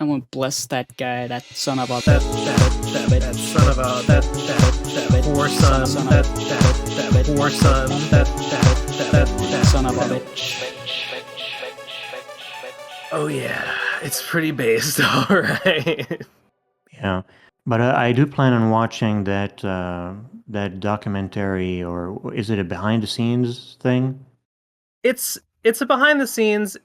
I won't bless that guy, that son of a that son of a that poor son, that poor son, that son of a bitch. Oh yeah, it's pretty based, all right. Yeah, but I do plan on watching that documentary, or is it a behind the scenes thing? It's a behind the scenes.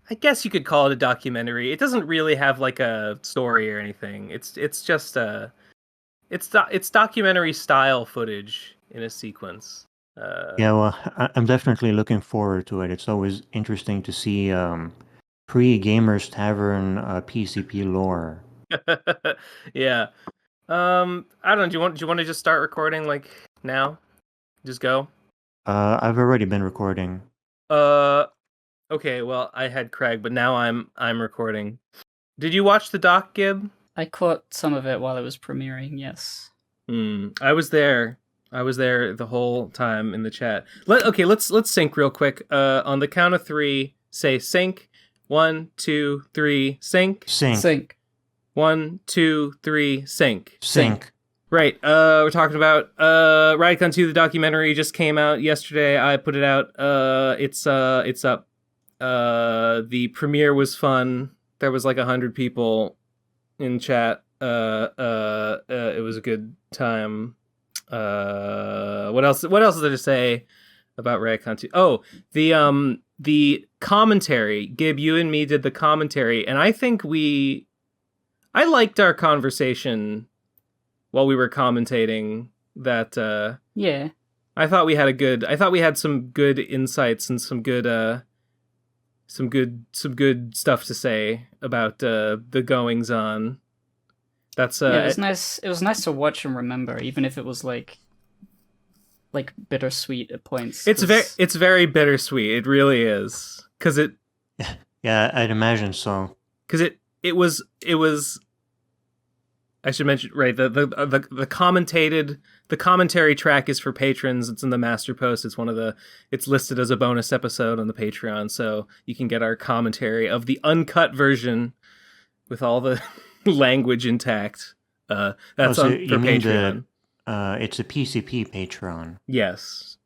I guess you could call it a documentary. It doesn't really have like a story or anything. It's just it's documentary style footage in a sequence. Yeah, well, I'm definitely looking forward to it. It's always interesting to see pre-Gamers Tavern PCP lore. Yeah. I don't know. Do you want to just start recording like now? Just go. I've already been recording. Okay. Well, I had Craig, but now I'm recording. Did you watch the doc, Gib? I caught some of it while it was premiering. Yes. I was there. I was there the whole time in the chat. Let's sync real quick. On the count of 3, say sync. 1, 2, 3, sync. Sync. 1, 2, 3, sync. Sync. Right. We're talking about Raycon 2, the documentary just came out yesterday. I put it out. It's up. The premiere was fun. There was like 100 people in chat. It was a good time. What else is there to say about Raycon 2? Oh, the commentary. Gib, you and me did the commentary, and I think I liked our conversation while we were commentating that. Yeah. I thought we had some good insights and some good stuff to say about the goings on. That's yeah, it was nice. It was nice to watch and remember, even if it was like bittersweet at points. It's very bittersweet. It really is, because it. Yeah, I'd imagine so. Because it was. I should mention, right, the commentary track is for patrons. It's in the master post. It's listed as a bonus episode on the Patreon, so you can get our commentary of the uncut version with all the language intact. That's for Patreon. It's a PCP Patreon. Yes.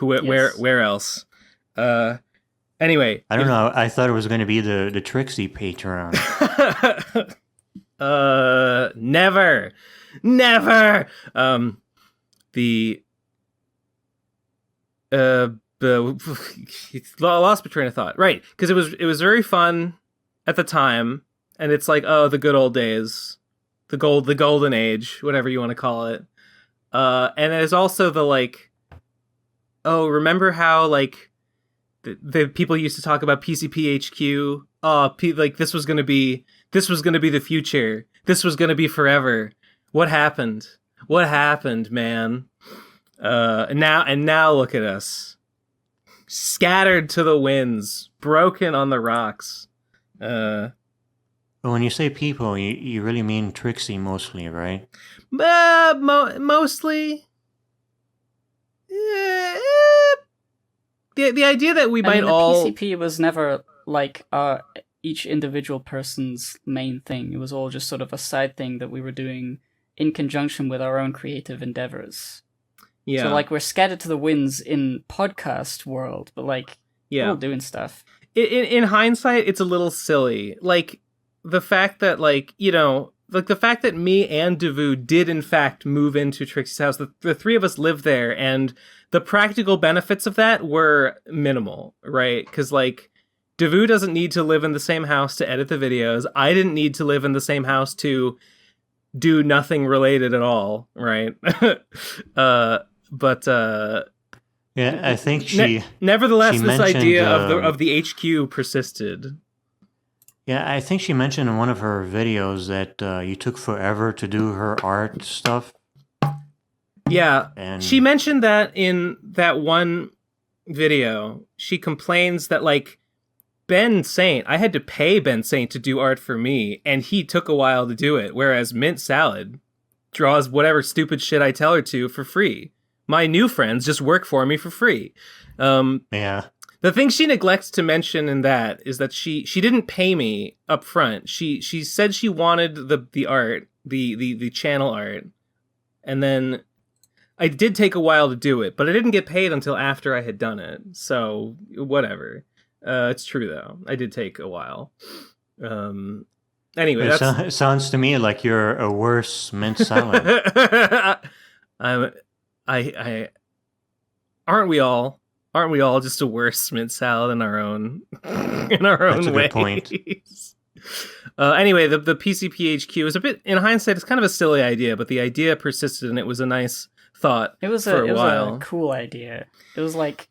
Where else? Anyway. I don't know. I thought it was going to be the Trixie Patreon. Never. Lost my train of thought. Right, because it was very fun at the time, and it's like, oh, the good old days, the golden age, whatever you want to call it. And there's also the like, oh, remember how like the people used to talk about PCP HQ? Oh, like this was gonna be the future. This was gonna be forever. What happened? What happened, man? And now look at us, scattered to the winds, broken on the rocks. But when you say people, you really mean Trixie mostly, right? Mostly. The idea that we might all... The PCP was never like each individual person's main thing. It was all just sort of a side thing that we were doing in conjunction with our own creative endeavors. Yeah. So like we're scattered to the winds in podcast world, but like we're all doing stuff. In hindsight, it's a little silly. Like the fact that the fact that me and Devu did in fact move into Trixie's house. The three of us lived there, and the practical benefits of that were minimal, right? Because like Devu doesn't need to live in the same house to edit the videos. I didn't need to live in the same house to do nothing related at all, right? But yeah, I think nevertheless, this idea of the HQ persisted. Yeah, I think she mentioned in one of her videos that you took forever to do her art stuff. Yeah, and she mentioned that in that one video. She complains that like Ben Saint, I had to pay Ben Saint to do art for me, and he took a while to do it, whereas Mint Salad draws whatever stupid shit I tell her to for free. My new friends just work for me for free. Yeah. The thing she neglects to mention in that is that she didn't pay me up front. She said she wanted the art, the channel art, and then I did take a while to do it, but I didn't get paid until after I had done it. So whatever. It's true though. I did take a while. Anyway, it sounds to me like you're a worse mint salad. I aren't we all? Aren't we all just a worse mint salad in our own That's a ways? good point. Anyway, the PCPHQ is a bit, in hindsight, it's kind of a silly idea, but the idea persisted, and it was a nice thought. It was for a while. A cool idea. It was like,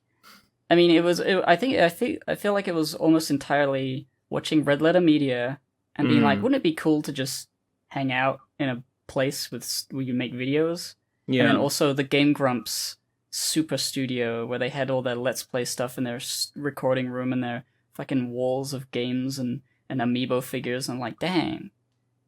I mean, I feel like it was almost entirely watching Red Letter Media and being like, wouldn't it be cool to just hang out in a place where you make videos? Yeah. And then also the Game Grumps super studio where they had all their Let's Play stuff in their recording room and their fucking walls of games and amiibo figures. And I'm like, dang,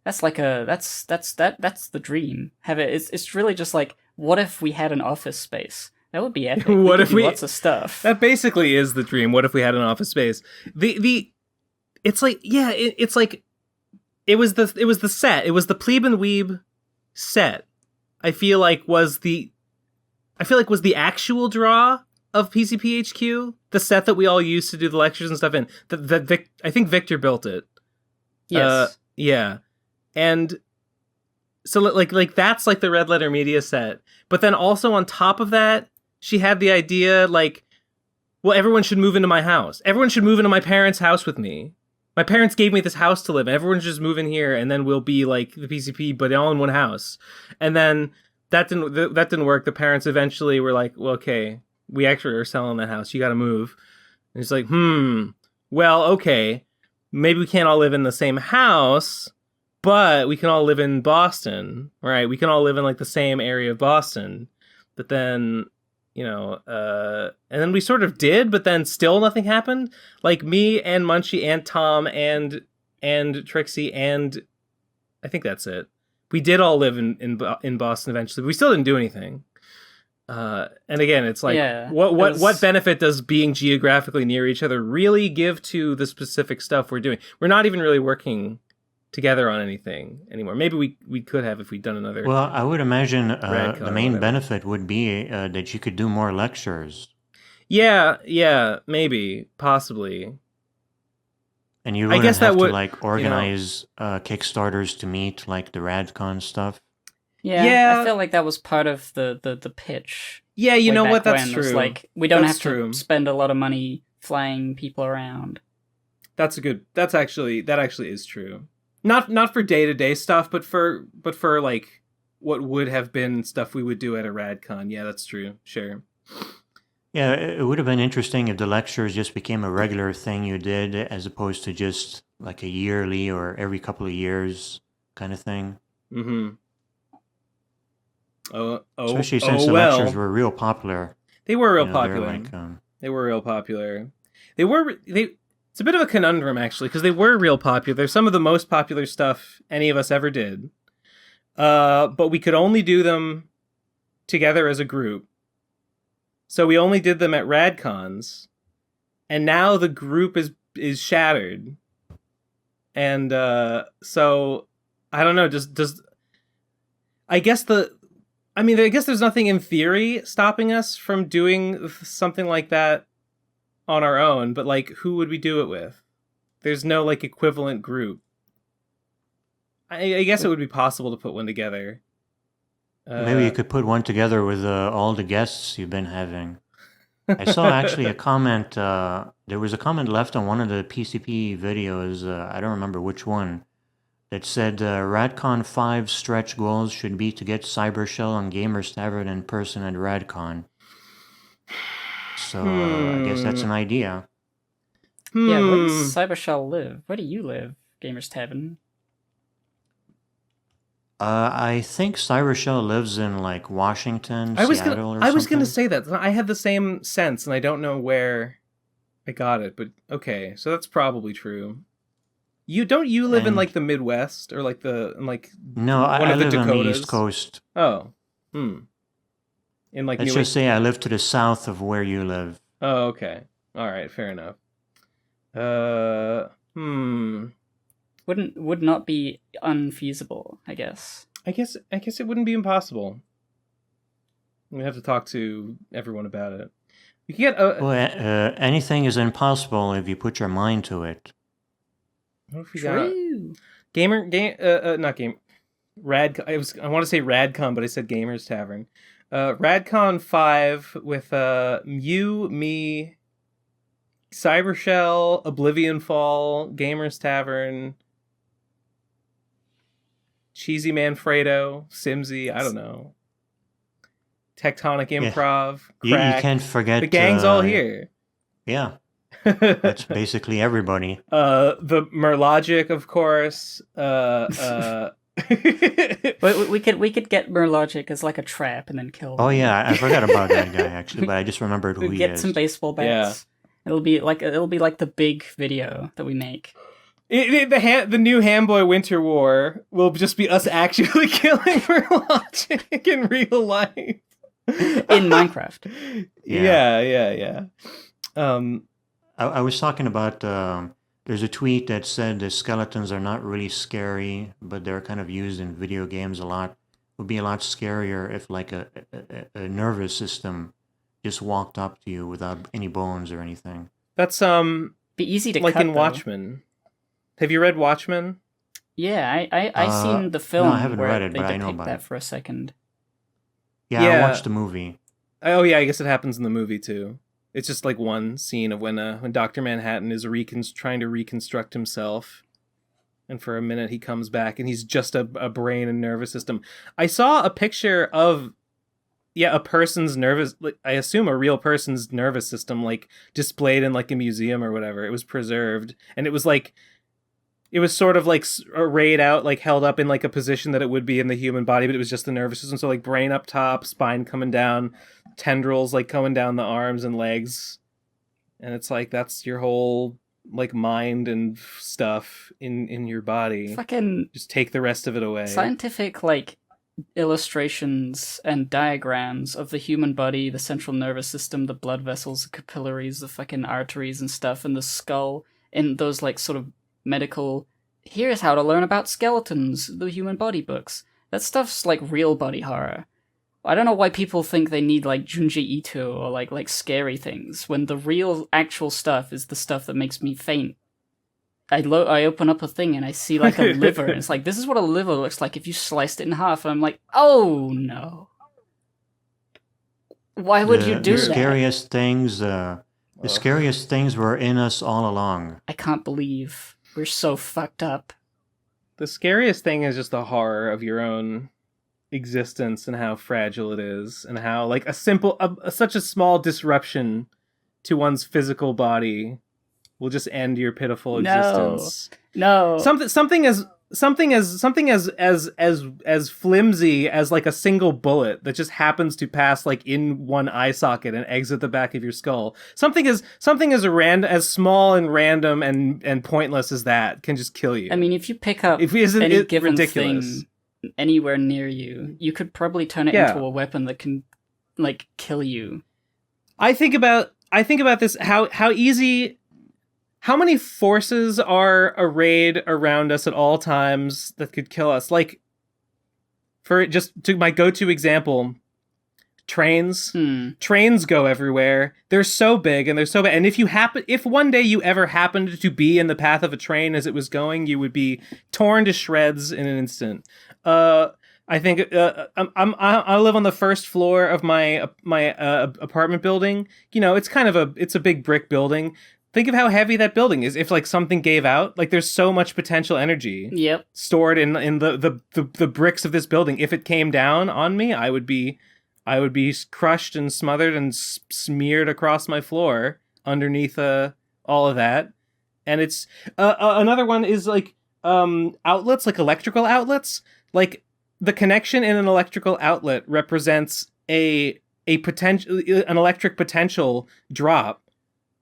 that's like that's the dream. It's really just like, what if we had an office space? That would be epic. What if we lots of stuff? That basically is the dream. What if we had an office space? It's like, yeah, it's like it was the set. It was the Plebe and Weeb set. I feel like was the actual draw of PCPHQ, the set that we all used to do the lectures and stuff in. I think Victor built it. Yes. Yeah. And so like that's like the Red Letter Media set. But then also on top of that, she had the idea like, well, everyone should move into my house. Everyone should move into my parents' house with me. My parents gave me this house to live in. Everyone should just move in here, and then we'll be like the PCP, but all in one house. And then that didn't work. The parents eventually were like, well, okay, we actually are selling that house. You got to move. And it's like, well, okay, maybe we can't all live in the same house, but we can all live in Boston, right? We can all live in like the same area of Boston. But then, and then we sort of did, but then still nothing happened. Like me and Munchie and Tom and Trixie and I think that's it. We did all live in Boston eventually, but we still didn't do anything. And again, it's like, what benefit does being geographically near each other really give to the specific stuff we're doing? We're not even really working together on anything anymore. Maybe we could have if we'd done another. Well, I would imagine the main benefit would be that you could do more lectures. Yeah, maybe, possibly. And you wouldn't have to like organize Kickstarters to meet like the RadCon stuff. Yeah, I feel like that was part of the pitch. Yeah, you know what? That's true. Like, we don't have to spend a lot of money flying people around. That actually is true. Not for day-to-day stuff, but for like what would have been stuff we would do at a RadCon. Yeah, that's true. Sure. Yeah, it would have been interesting if the lectures just became a regular thing you did as opposed to just like a yearly or every couple of years kind of thing. Mm-hmm. Especially since the lectures were real popular. They were real popular. They were real popular. It's a bit of a conundrum, actually, because they were real popular. They're some of the most popular stuff any of us ever did. But we could only do them together as a group. So we only did them at RadCons, and now the group is shattered. And so I don't know. I guess there's nothing in theory stopping us from doing something like that on our own. But like, who would we do it with? There's no like equivalent group. I guess it would be possible to put one together. Maybe you could put one together with all the guests you've been having. I saw actually a comment. There was a comment left on one of the PCP videos. I don't remember which one. That said, RadCon 5 stretch goals should be to get Cybershell and Gamers Tavern in person at RadCon. So I guess that's an idea. Yeah, where does Cybershell live? Where do you live, Gamers Tavern? I think Cybershell lives in like Washington, Seattle, or something. I was gonna say that. I had the same sense, and I don't know where I got it, but okay, so that's probably true. You live in like the Midwest or like no, I live on the East Coast. Oh, In like let's just say I live to the south of where you live. Oh, okay. All right, fair enough. Would not be unfeasible, I guess. I guess it wouldn't be impossible. We have to talk to everyone about it. You can get anything is impossible if you put your mind to it. What if we got not game Rad? I want to say Radcon, but I said Gamers Tavern. Radcon 5 with you, me, Cybershell, Oblivion Fall, Gamers Tavern, Cheesy Manfredo, Simsy, I don't know. Tectonic Improv, Crack. You can't forget the gang's all here. Yeah. That's basically everybody. The Merlogic, of course. But we could get Merlogic as like a trap and then kill him. Oh yeah, I forgot about that guy actually, but I just remembered who he is. Get some baseball bats. Yeah. It'll be like the big video that we make. The new Hamboy Winter War will just be us actually killing Merlogic in real life. In Minecraft. Yeah. I was talking about, there's a tweet that said the skeletons are not really scary, but they're kind of used in video games a lot. It would be a lot scarier if like a nervous system just walked up to you without any bones or anything. That's be easy to like cut, in Watchmen. Have you read Watchmen? Yeah, I seen the film. No, I haven't read it, but I know about that it. for a second. Yeah, I watched the movie. Oh yeah, I guess it happens in the movie too. It's just like one scene of when Dr. Manhattan is trying to reconstruct himself, and for a minute he comes back and he's just a brain and nervous system. I saw a picture of a person's I assume a real person's nervous system, like displayed in like a museum or whatever. It was preserved, and it was sort of like arrayed out, like held up in like a position that it would be in the human body, but it was just the nervous system. So like brain up top, spine coming down, tendrils like coming down the arms and legs. And it's like, that's your whole like mind and stuff in your body. Fucking just take the rest of it away. Scientific like illustrations and diagrams of the human body, the central nervous system, the blood vessels, the capillaries, the fucking arteries and stuff, and the skull, in those like sort of medical, here's how to learn about skeletons, the human body books. That stuff's like real body horror. I don't know why people think they need like Junji Ito or like scary things, when the real actual stuff is the stuff that makes me faint. I open up a thing and I see like a liver, and it's like, this is what a liver looks like if you sliced it in half, and I'm like, oh no. Why would you do that? The scariest things were in us all along. I can't believe we're so fucked up. The scariest thing is just the horror of your own existence and how fragile it is, and how like such a small disruption to one's physical body will just end your pitiful existence. No. Something as flimsy as like a single bullet that just happens to pass like in one eye socket and exit the back of your skull. Something as small and random and pointless as that can just kill you. I mean, if you pick up any given thing anywhere near you, you could probably turn it into a weapon that can like kill you. I think about this, how many forces are arrayed around us at all times that could kill us? Like, my go-to example, trains. Trains go everywhere. They're so big and they're so bad. And if one day you ever happened to be in the path of a train as it was going, you would be torn to shreds in an instant. I think I live on the first floor of my apartment building. You know, it's a big brick building. Think of how heavy that building is. If like something gave out, like there's so much potential energy stored in the bricks of this building. If it came down on me, I would be crushed and smothered and smeared across my floor underneath all of that. And it's another one is like outlets, like electrical outlets. Like the connection in an electrical outlet represents an electric potential drop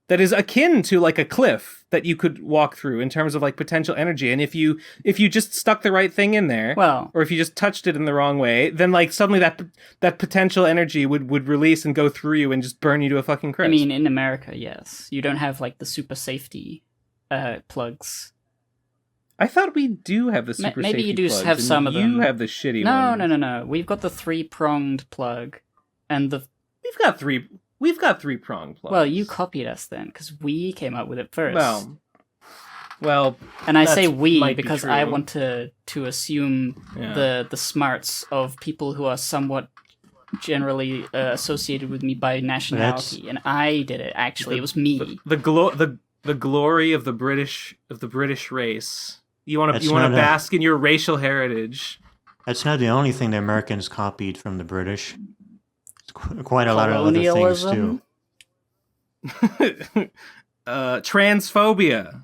that is akin to like a cliff that you could walk through in terms of like potential energy. And if you just stuck the right thing in there, or if you just touched it in the wrong way, then like suddenly that potential energy would release and go through you and just burn you to a fucking crisp. I mean, in America, yes, you don't have like the super safety plugs. I thought we do have the super maybe safety you do plugs, have some of them. You have the shitty ones. No. We've got the 3-pronged plug, and we've got 3-pronged plugs. Well, you copied us then, because we came up with it first. Well, and I say we because I want to assume the smarts of people who are somewhat generally associated with me by nationality, and I did it. Actually, it was me. The glory of the British race. You want to bask in your racial heritage. That's not the only thing the Americans copied from the British. Quite a lot of other things too. Transphobia.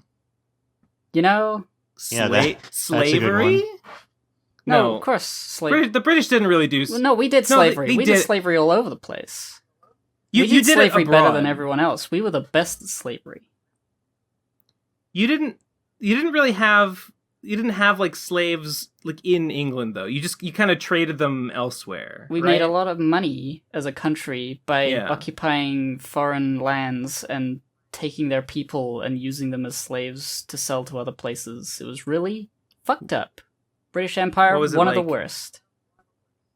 You know, slavery. No, of course, slavery. The British didn't really do. Well, no, we did slavery. We did slavery all over the place. You did slavery better than everyone else. We were the best at slavery. You didn't really have. You didn't have like slaves like in England though. You kind of traded them elsewhere. We made a lot of money as a country by occupying foreign lands and taking their people and using them as slaves to sell to other places. It was really fucked up. British Empire, one of the worst.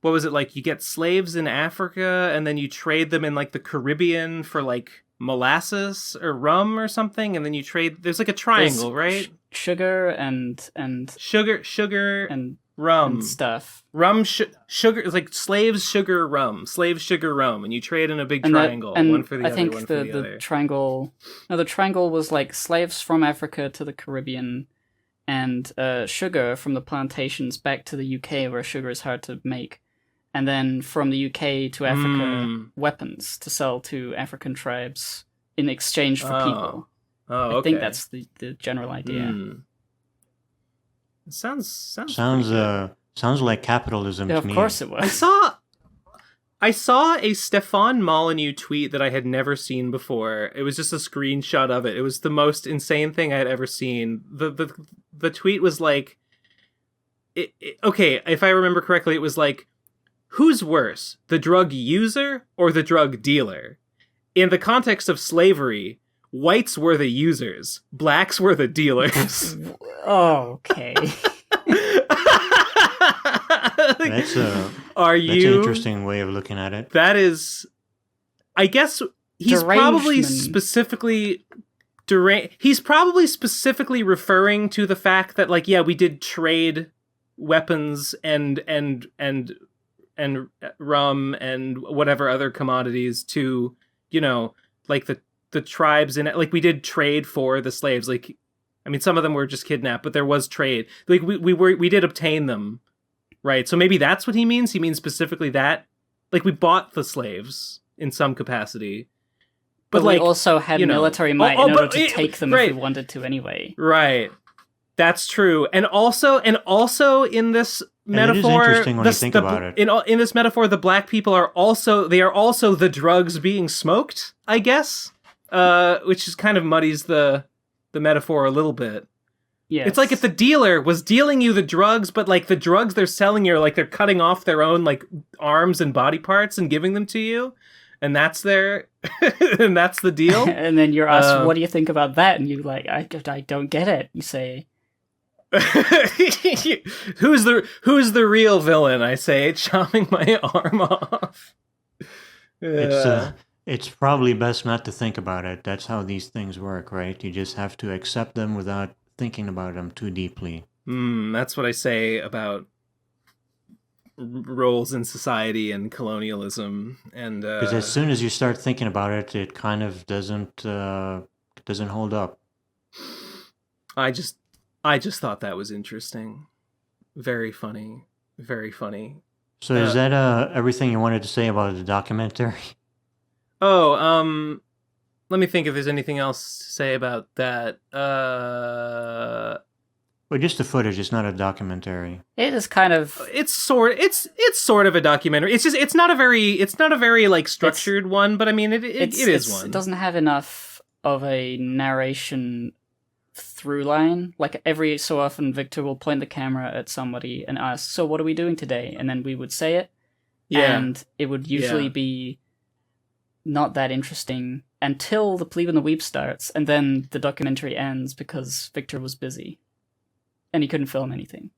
What was it like? You get slaves in Africa and then you trade them in like the Caribbean for like molasses or rum or something, and then you trade. There's like a triangle, right? Sugar and sugar and rum and stuff. Rum, sugar. It's like slaves, sugar, rum. Slaves, sugar, rum, and you trade in a big triangle, one for the other. I think the triangle. No, the triangle was like slaves from Africa to the Caribbean, and sugar from the plantations back to the UK, where sugar is hard to make. And then from the UK to Africa, weapons to sell to African tribes in exchange for people. I think that's the general idea. Sounds like capitalism to me. Of course it was. I saw a Stefan Molyneux tweet that I had never seen before. It was just a screenshot of it. It was the most insane thing I had ever seen. The tweet was like, okay, if I remember correctly, it was like, who's worse, the drug user or the drug dealer? In the context of slavery, whites were the users, blacks were the dealers. Okay. That's an interesting way of looking at it. That is, I guess he's probably specifically referring to the fact that, like, yeah, we did trade weapons and rum and whatever other commodities to, you know, like the tribes in it. Like, we did trade for the slaves. Like, I mean, some of them were just kidnapped, but there was trade. Like, we did obtain them, right? So maybe that's what he means. He means specifically that, like, we bought the slaves in some capacity, but like, we also had military might in order to take them if we wanted to anyway. Right. That's true. And also in this metaphor, it is interesting when you think about it. In this metaphor, the black people are also the drugs being smoked, I guess, which is kind of muddies the metaphor a little bit. Yeah, it's like if the dealer was dealing you the drugs, but like the drugs they're selling you are like they're cutting off their own like arms and body parts and giving them to you, and that's their and that's the deal. And then you're asked, what do you think about that? And you like, I don't get it. You say, who's the real villain? I say, chopping my arm off. It's probably best not to think about it. That's how these things work, right? You just have to accept them without thinking about them too deeply. That's what I say about roles in society and colonialism, and because as soon as you start thinking about it, it kind of doesn't hold up. I just thought that was interesting. Very funny. Very funny. So is that everything you wanted to say about the documentary? Oh, let me think if there's anything else to say about that. Well, just the footage. It's not a documentary. It is kind of. It's sort of a documentary. It's not a very like structured one, but I mean it is one. It doesn't have enough of a narration through line. Like every so often, Victor will point the camera at somebody and ask, "So what are we doing today?" And then we would say it, and it would usually be not that interesting until the Plebe and the Weep starts, and then the documentary ends because Victor was busy and he couldn't film anything.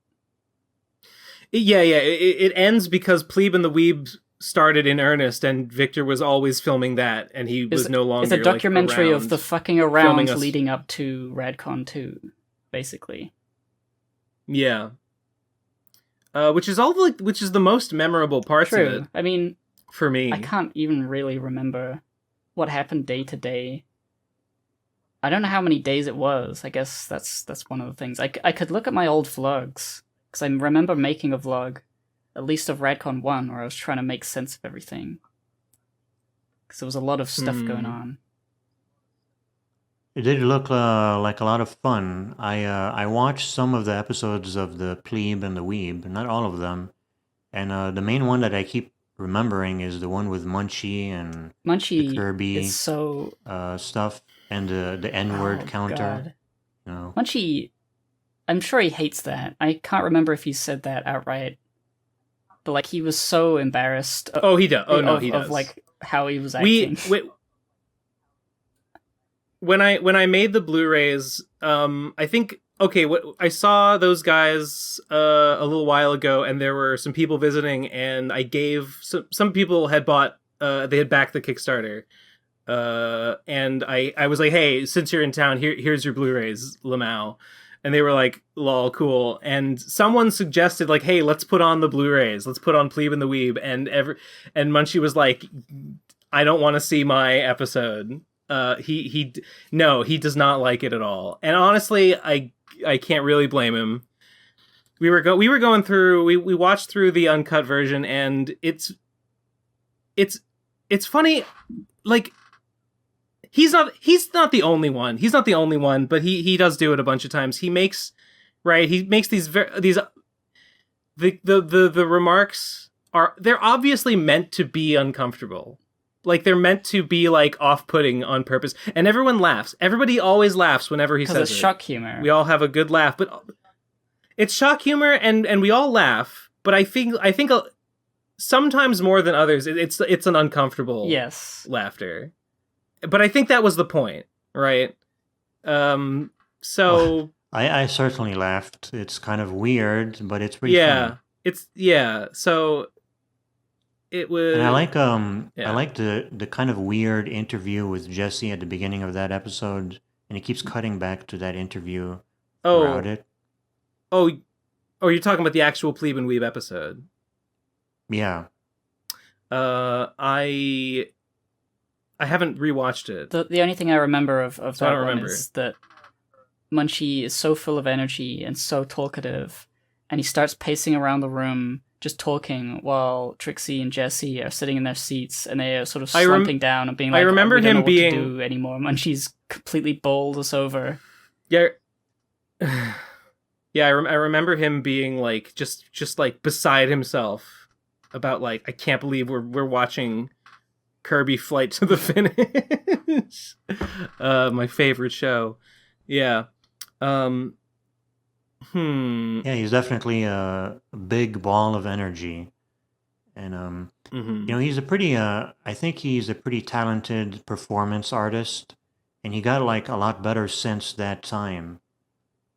It ends because Plebe and the Weeb started in earnest, and Victor was always filming that, and he was no longer. It's a documentary of the fucking around leading up to Radcon 2, basically. Yeah. Which is the most memorable parts of it. I mean, for me, I can't even really remember what happened day to day. I don't know how many days it was. I guess that's one of the things. I could look at my old vlogs, because I remember making a vlog, at least of Radcon 1, where I was trying to make sense of everything. Because there was a lot of stuff going on. It did look like a lot of fun. I watched some of the episodes of the Plebe and the Weeb, not all of them. And the main one that I keep remembering is the one with Munchie and the Kirby is so stuff, and the N-word counter. You know. Munchie, I'm sure he hates that. I can't remember if he said that outright, but like he was so embarrassed. He does. He does. Of like how he was acting. When I made the Blu-rays, I think. Okay, I saw those guys a little while ago, and there were some people visiting, and I gave some people had bought they had backed the Kickstarter, and I was like, hey, since you're in town, here's your Blu-rays, Lamau, and they were like, lol, cool, and someone suggested like, hey, let's put on the Blu-rays, let's put on Plebe and the Weeb, and Munchie was like, I don't want to see my episode. He does not like it at all, and honestly, I can't really blame him. We were going through. We watched through the uncut version, and it's funny. Like he's not the only one. He's not the only one, but he does do it a bunch of times. He makes these the remarks they're obviously meant to be uncomfortable. Like, they're meant to be, like, off-putting on purpose. And everyone laughs. Everybody always laughs whenever he says it. Because it's shock humor. We all have a good laugh. But it's shock humor, and we all laugh. But I think sometimes more than others, it's an uncomfortable laughter. But I think that was the point, right? So... I certainly laughed. It's kind of weird, but it's pretty funny. So... It was, and I like the kind of weird interview with Jesse at the beginning of that episode, and he keeps cutting back to that interview throughout it. You're talking about the actual Plebe and Weeb episode? Yeah. I haven't rewatched it. The only thing I remember of that one is that Munchie is so full of energy and so talkative, and he starts pacing around the room, just talking, while Trixie and Jesse are sitting in their seats, and they are sort of slumping down and being like, I remember him being... what to do anymore. Munchie's completely bowled us over. Yeah. I remember him being like, just like beside himself about like, I can't believe we're watching Kirby Flight to the Finish. My favorite show. Yeah. Yeah, he's definitely a big ball of energy, and he's a pretty. I think he's a pretty talented performance artist, and he got like a lot better since that time.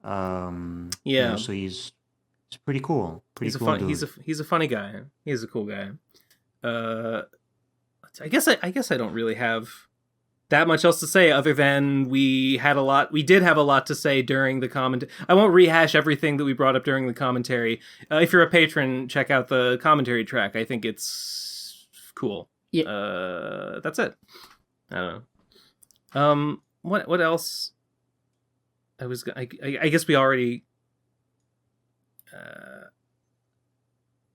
So he's pretty cool. He's a funny guy. He's a cool guy. I guess I don't really have that much else to say other than we did have a lot to say during the commentary. I won't rehash everything that we brought up during the commentary. If you're a patron, check out the commentary track. I think it's cool. Yeah. That's it. I don't know. What else? I guess we already.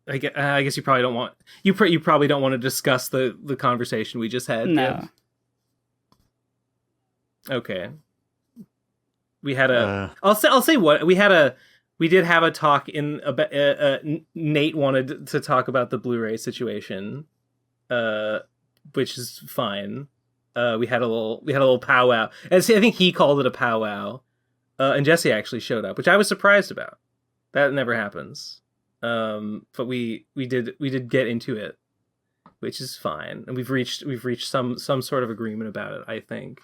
I guess you probably don't want you probably don't want to discuss the conversation we just had. No. Yeah? Okay. We had a. I'll say what we had we did have a talk in Nate wanted to talk about the Blu-ray situation, which is fine. we had a little powwow. And see, I think he called it a powwow. And Jesse actually showed up, which I was surprised about. That never happens. But we did get into it, which is fine, and we've reached some sort of agreement about it, I think.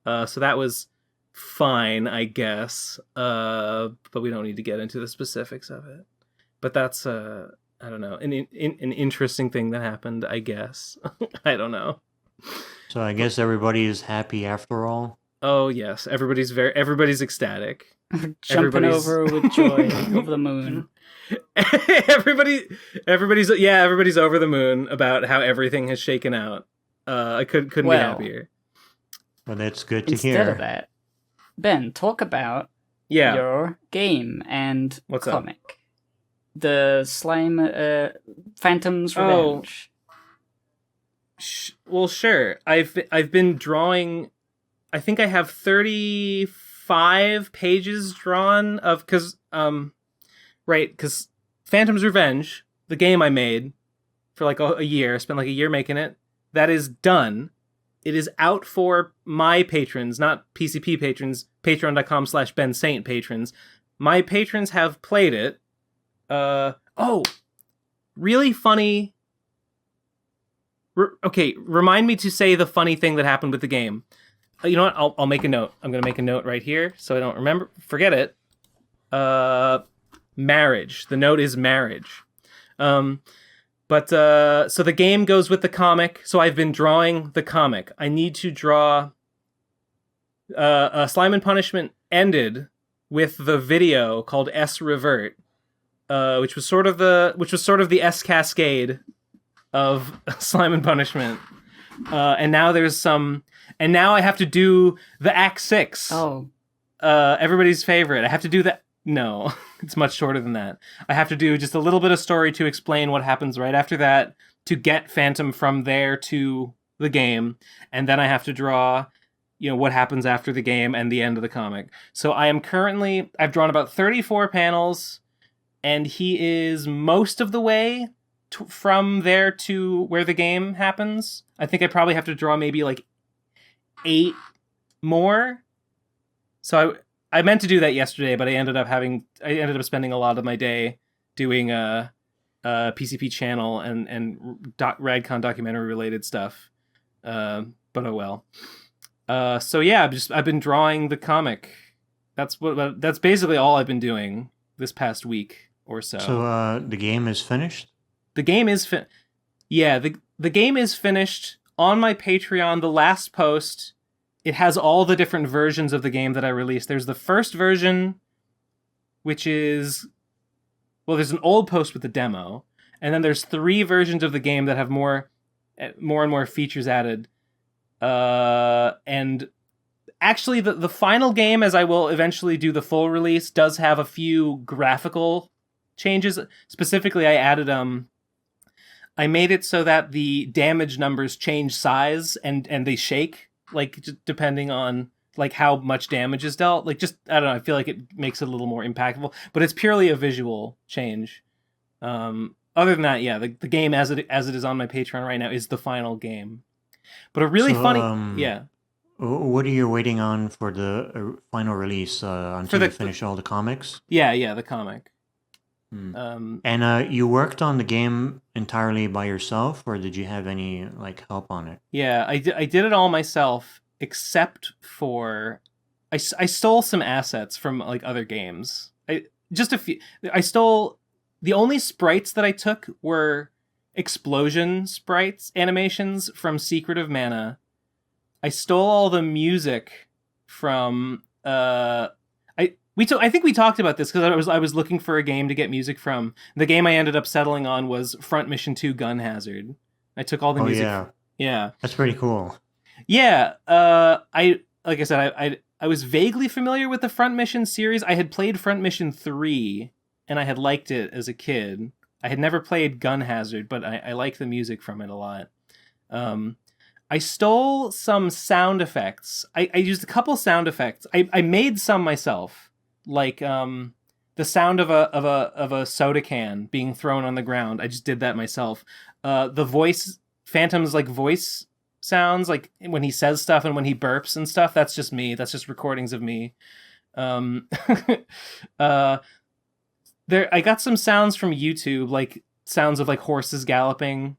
So that was fine, I guess. But we don't need to get into the specifics of it. But that's I don't know, an interesting thing that happened, I guess. I don't know. So I guess everybody is happy after all. Oh yes, everybody's ecstatic. Jumping over with joy over the moon. everybody's over the moon about how everything has shaken out. I couldn't be happier. Well, that's good to hear. Instead of that, Ben, talk about your game and comic. Up? The Slime Phantom's Revenge. Well, sure. I've been drawing. I think I have 35 pages drawn of because Phantom's Revenge, the game I made for like a year, spent like a year making it. That is done. It is out for my patrons, not PCP patrons. Patreon.com/Ben Saint patrons. My patrons have played it. Really funny. Okay, remind me to say the funny thing that happened with the game. You know what? I'll make a note. I'm going to make a note right here so I don't remember. Forget it. Marriage. The note is marriage. So the game goes with the comic. So I've been drawing the comic. I need to draw. Slime and Punishment ended with the video called S Revert, which was sort of the S Cascade of Slime and Punishment. And now there's some. And now I have to do the Act 6. Oh. Everybody's favorite. I have to do that. No, it's much shorter than that. I have to do just a little bit of story to explain what happens right after that to get Phantom from there to the game. And then I have to draw, what happens after the game and the end of the comic. So I've drawn about 34 panels, and he is most of the way from there to where the game happens. I think I probably have to draw maybe like 8 more. So I meant to do that yesterday, but I ended up spending a lot of my day doing a PCP channel and Radcon documentary related stuff. But oh well. So yeah, I've been drawing the comic. That's basically all I've been doing this past week or so. So the game is finished? The game is the game is finished. On my Patreon, the last post, it has all the different versions of the game that I released. There's the first version, which is... Well, there's an old post with the demo, and then there's 3 versions of the game that have more and more features added. And actually, the final game, as I will eventually do the full release, does have a few graphical changes. Specifically, I added... I made it so that the damage numbers change size and they shake, like, depending on, like, how much damage is dealt. Like, just, I don't know, I feel like it makes it a little more impactful. But it's purely a visual change. Other than that, yeah, the game as it is on my Patreon right now is the final game. But a really funny... Yeah. What are you waiting on for the final release until you finish all the comics? Yeah, the comic. And you worked on the game entirely by yourself, or did you have any help on it? Yeah, I did it all myself, except for I stole some assets from other games. I stole the only sprites that I took were explosion sprites animations from Secret of Mana. I stole all the music from I think we talked about this because I was looking for a game to get music from. The game I ended up settling on was Front Mission 2 Gun Hazard. I took all the music. Yeah. That's pretty cool. Yeah. I was vaguely familiar with the Front Mission series. I had played Front Mission 3 and I had liked it as a kid. I had never played Gun Hazard, but I liked the music from it a lot. I stole some sound effects. I used a couple sound effects. I made some myself. Like the sound of a soda can being thrown on the ground. I just did that myself. The voice, Phantom's voice sounds, like when he says stuff and when he burps and stuff. That's just me. That's just recordings of me. I got some sounds from YouTube, like sounds of like horses galloping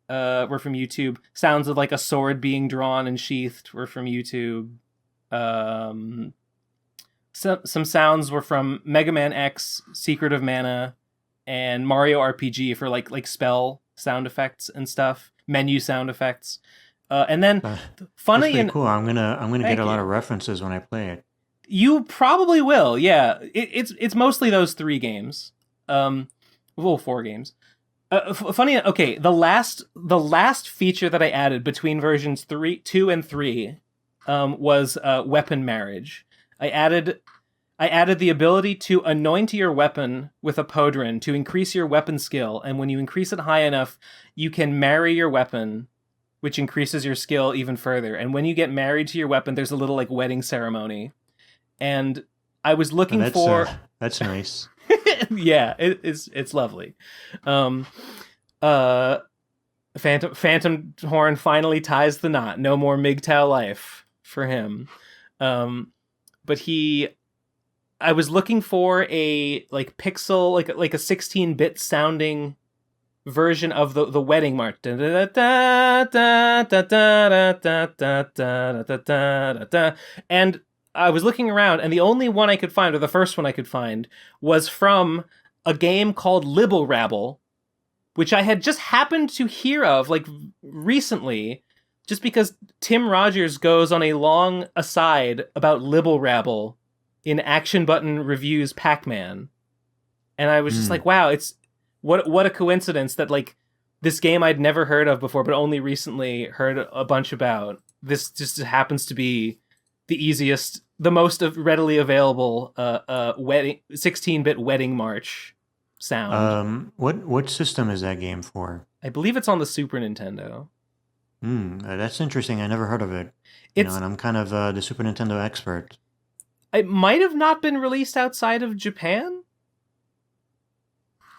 were from YouTube. Sounds of like a sword being drawn and sheathed were from YouTube. Some sounds were from Mega Man X, Secret of Mana, and Mario RPG for like spell sound effects and stuff, menu sound effects. And then funny and cool. I'm gonna get a lot of references when I play it. You probably will, yeah. It's mostly those 3 games. 4 games. Funny, okay. The last feature that I added between versions 2 and 3 was weapon marriage. I added the ability to anoint your weapon with a podrin to increase your weapon skill, and when you increase it high enough, you can marry your weapon, which increases your skill even further. And when you get married to your weapon, there's a little like wedding ceremony. And I was looking for that's nice. Yeah, it's lovely. Phantom Horn finally ties the knot. No more MGTOW life for him. But I was looking for a like pixel, like a 16-bit sounding version of the wedding march. And I was looking around, and the only one I could find, or the first one I could find, was from a game called Libble Rabble, which I had just happened to hear of, like, recently, just because Tim Rogers goes on a long aside about Libble Rabble in Action Button Reviews Pac-Man. And I was just like, wow, it's... What a coincidence that, like, this game I'd never heard of before, but only recently heard a bunch about. This just happens to be the easiest, the most readily available wedding 16-bit wedding march sound. What system is that game for? I believe it's on the Super Nintendo. That's interesting. I never heard of it. And I'm kind of the Super Nintendo expert. It might have not been released outside of Japan.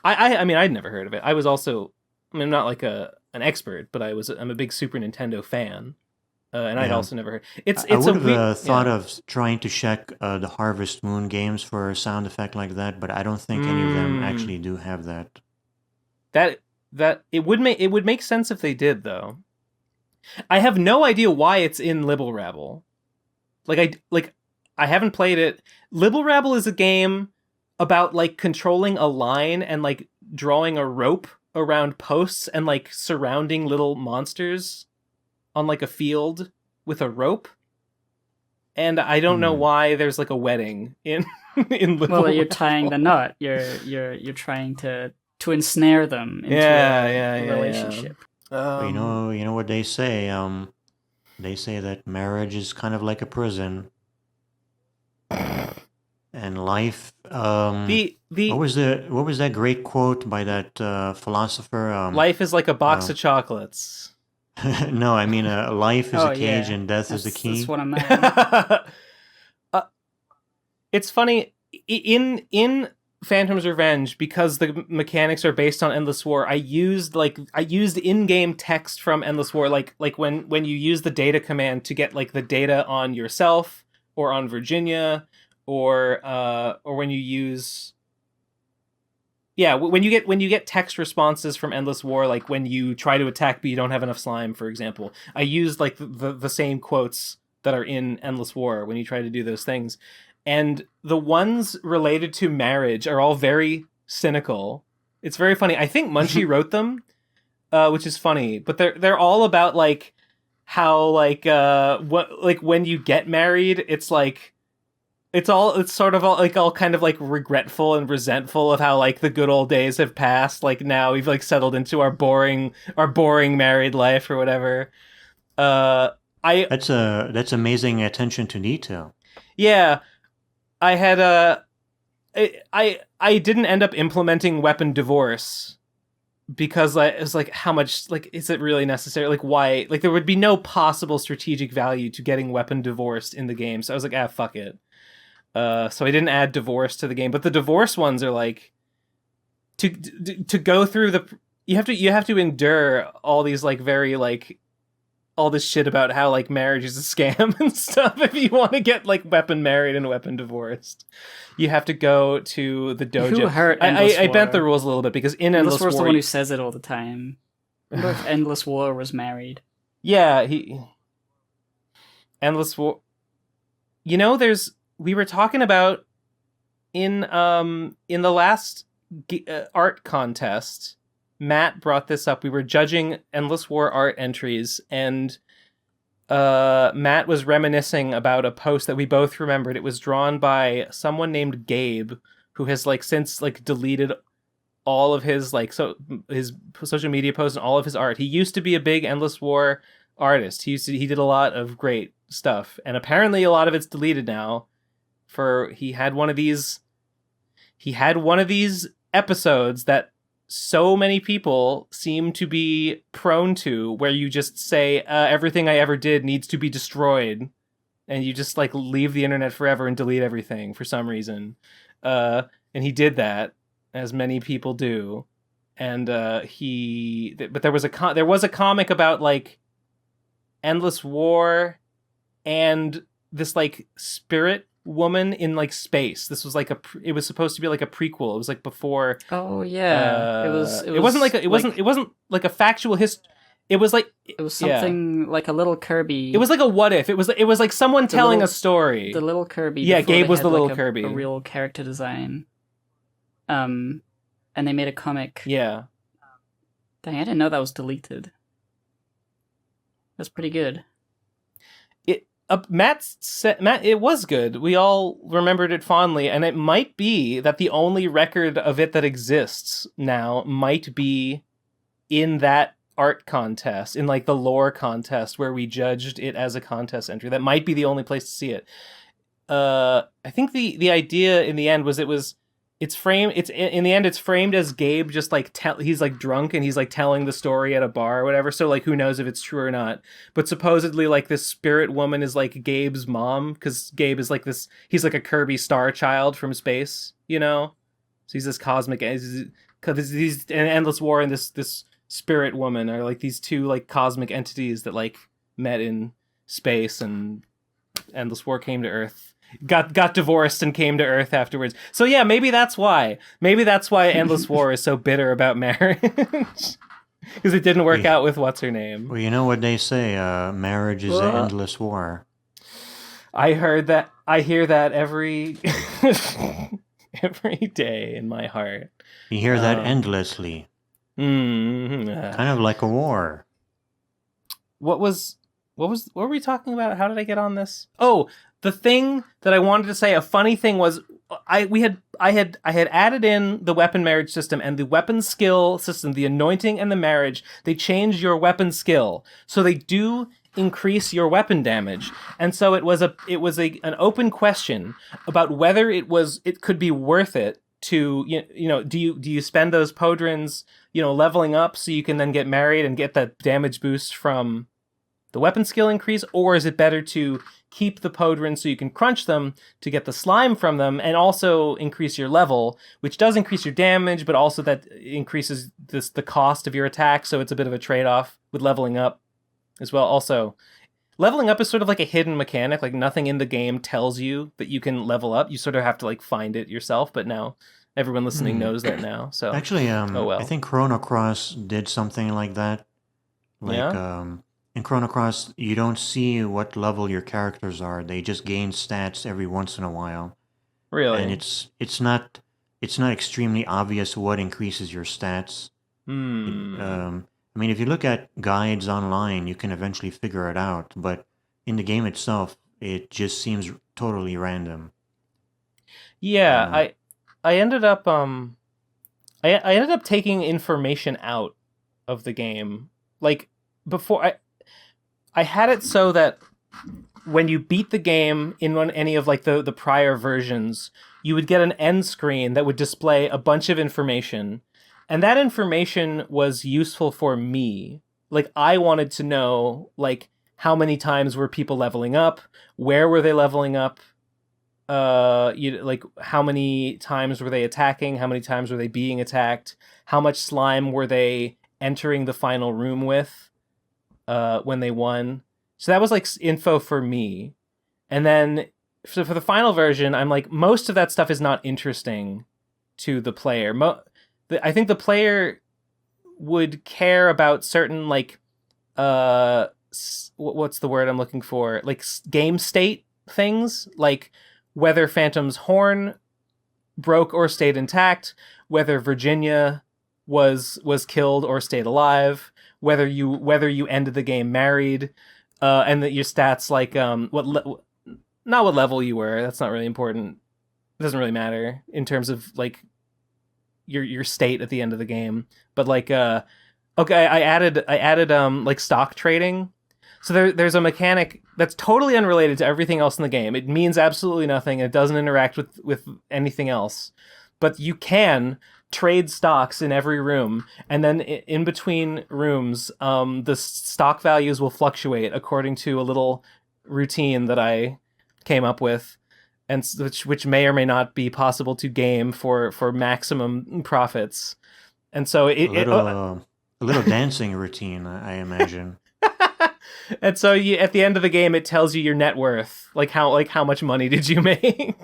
I mean, I'd never heard of it. I was also, I mean, I'm not like an expert, but I'm a big Super Nintendo fan. And I'd also never heard. I would have thought of trying to check the Harvest Moon games for a sound effect like that, but I don't think any of them actually do have that. That it would make sense if they did, though. I have no idea why it's in Libble Rabble. I haven't played it. Libble Rabble is a game about like controlling a line and like drawing a rope around posts and like surrounding little monsters on like a field with a rope. And I don't know why there's like a wedding in Libble Well, you're tying the knot. You're trying to ensnare them into a relationship. You know what they say? They say that marriage is kind of like a prison. And life. What was that great quote by that philosopher? Life is like a box of chocolates. No, I mean life is a cage and death is the key. That's what I meant. It's funny in Phantom's Revenge, because the mechanics are based on Endless War. I used in-game text from Endless War, like when you use the data command to get like the data on yourself or on Virginia, or when you use when you get text responses from Endless War, like when you try to attack but you don't have enough slime, for example. I used like the same quotes that are in Endless War when you try to do those things. And the ones related to marriage are all very cynical. It's very funny. I think Munchie wrote them, which is funny, but they're all about like how like when you get married, it's like it's sort of all kind of like regretful and resentful of how like the good old days have passed. Like now we've like settled into our boring married life or whatever. That's amazing attention to detail. Yeah, I had I didn't end up implementing weapon divorce because it was like, how much, like, is it really necessary? Like, why? Like, there would be no possible strategic value to getting weapon divorced in the game. So I was like, fuck it. So I didn't add divorce to the game, but the divorce ones are like to go through you have to endure all these like very like all this shit about how like marriage is a scam and stuff. If you want to get like weapon married and weapon divorced, you have to go to the dojo. Who hurt I bent the rules a little bit because in Endless War, the one who says it all the time. What if Endless War was married? Yeah, Endless War. You know, we were talking about in the last art contest. Matt brought this up. We were judging Endless War art entries, and Matt was reminiscing about a post that we both remembered. It was drawn by someone named Gabe, who has like since like deleted all of his his social media posts and all of his art. He used to be a big Endless War artist. He did a lot of great stuff, and apparently a lot of it's deleted now. He had one of these episodes that so many people seem to be prone to, where you just say everything I ever did needs to be destroyed, and you just like leave the internet forever and delete everything for some reason. And he did that, as many people do. And but there was a comic about like Endless War and this like spirit woman in like space. This was like it was supposed to be like a prequel. It was like before. Oh yeah, it wasn't like a factual history. It was like it was something like a little Kirby. It was like a what if. It was like someone telling a story. The little Kirby. Yeah, Gabe was the little Kirby. A real character design. And they made a comic. Yeah. Dang, I didn't know that was deleted. That's pretty good. Matt, it was good. We all remembered it fondly, and it might be that the only record of it that exists now might be in that art contest, in like the lore contest where we judged it as a contest entry. That might be the only place to see it. I think the idea in the end was it's framed as Gabe just like he's like drunk and he's like telling the story at a bar or whatever, so like who knows if it's true or not, but supposedly like this spirit woman is like Gabe's mom, because Gabe is like this, he's like a Kirby star child from space, you know, so he's this cosmic, he's an Endless War and this spirit woman are like these two like cosmic entities that like met in space, and Endless War came to Earth, got divorced and came to Earth afterwards. So yeah, maybe that's why Endless War is so bitter about marriage, because it didn't work out with what's her name. Well, you know what they say, marriage is an endless war. I heard that. I hear that every day in my heart. You hear that endlessly. Kind of like a war. What were we talking about? How did I get on this? Oh, the thing that I wanted to say, a funny thing was, I had added in the weapon marriage system and the weapon skill system, the anointing and the marriage. They change your weapon skill, so they do increase your weapon damage. And so it was an open question about whether it could be worth it to, you know, do you spend those podrins, you know, leveling up so you can then get married and get that damage boost from the weapon skill increase, or is it better to keep the podrins so you can crunch them to get the slime from them and also increase your level, which does increase your damage, but also that increases the cost of your attack, so it's a bit of a trade-off with leveling up as well. Also, leveling up is sort of like a hidden mechanic, like nothing in the game tells you that you can level up. You sort of have to like find it yourself, but now everyone listening knows that now. So actually, I think Chrono Cross did something like that. In Chrono Cross, you don't see what level your characters are. They just gain stats every once in a while. Really? And it's not extremely obvious what increases your stats. I mean, if you look at guides online, you can eventually figure it out. But in the game itself, it just seems totally random. Yeah, I ended up I ended up taking information out of the game. Like before, I had it so that when you beat the game in any of like the prior versions, you would get an end screen that would display a bunch of information, and that information was useful for me. Like I wanted to know like how many times were people leveling up, where were they leveling up, like how many times were they attacking, how many times were they being attacked, how much slime were they entering the final room with. when they won. So that was like info for me. And then for the final version, I'm like, most of that stuff is not interesting to the player. I think the player would care about certain like what's the word I'm looking for? Like game state things, like whether Phantom's horn broke or stayed intact, whether Virginia was killed or stayed alive, whether you ended the game married, and that your stats like not what level you were. That's not really important. It doesn't really matter in terms of like your state at the end of the game. But like okay, I added like stock trading. So there's a mechanic that's totally unrelated to everything else in the game. It means absolutely nothing. It doesn't interact with anything else. But you can trade stocks in every room, and then in between rooms, the stock values will fluctuate according to a little routine that I came up with, and which may or may not be possible to game for maximum profits. And so a little dancing routine, I imagine. And so at the end of the game, it tells you your net worth, like how much money did you make.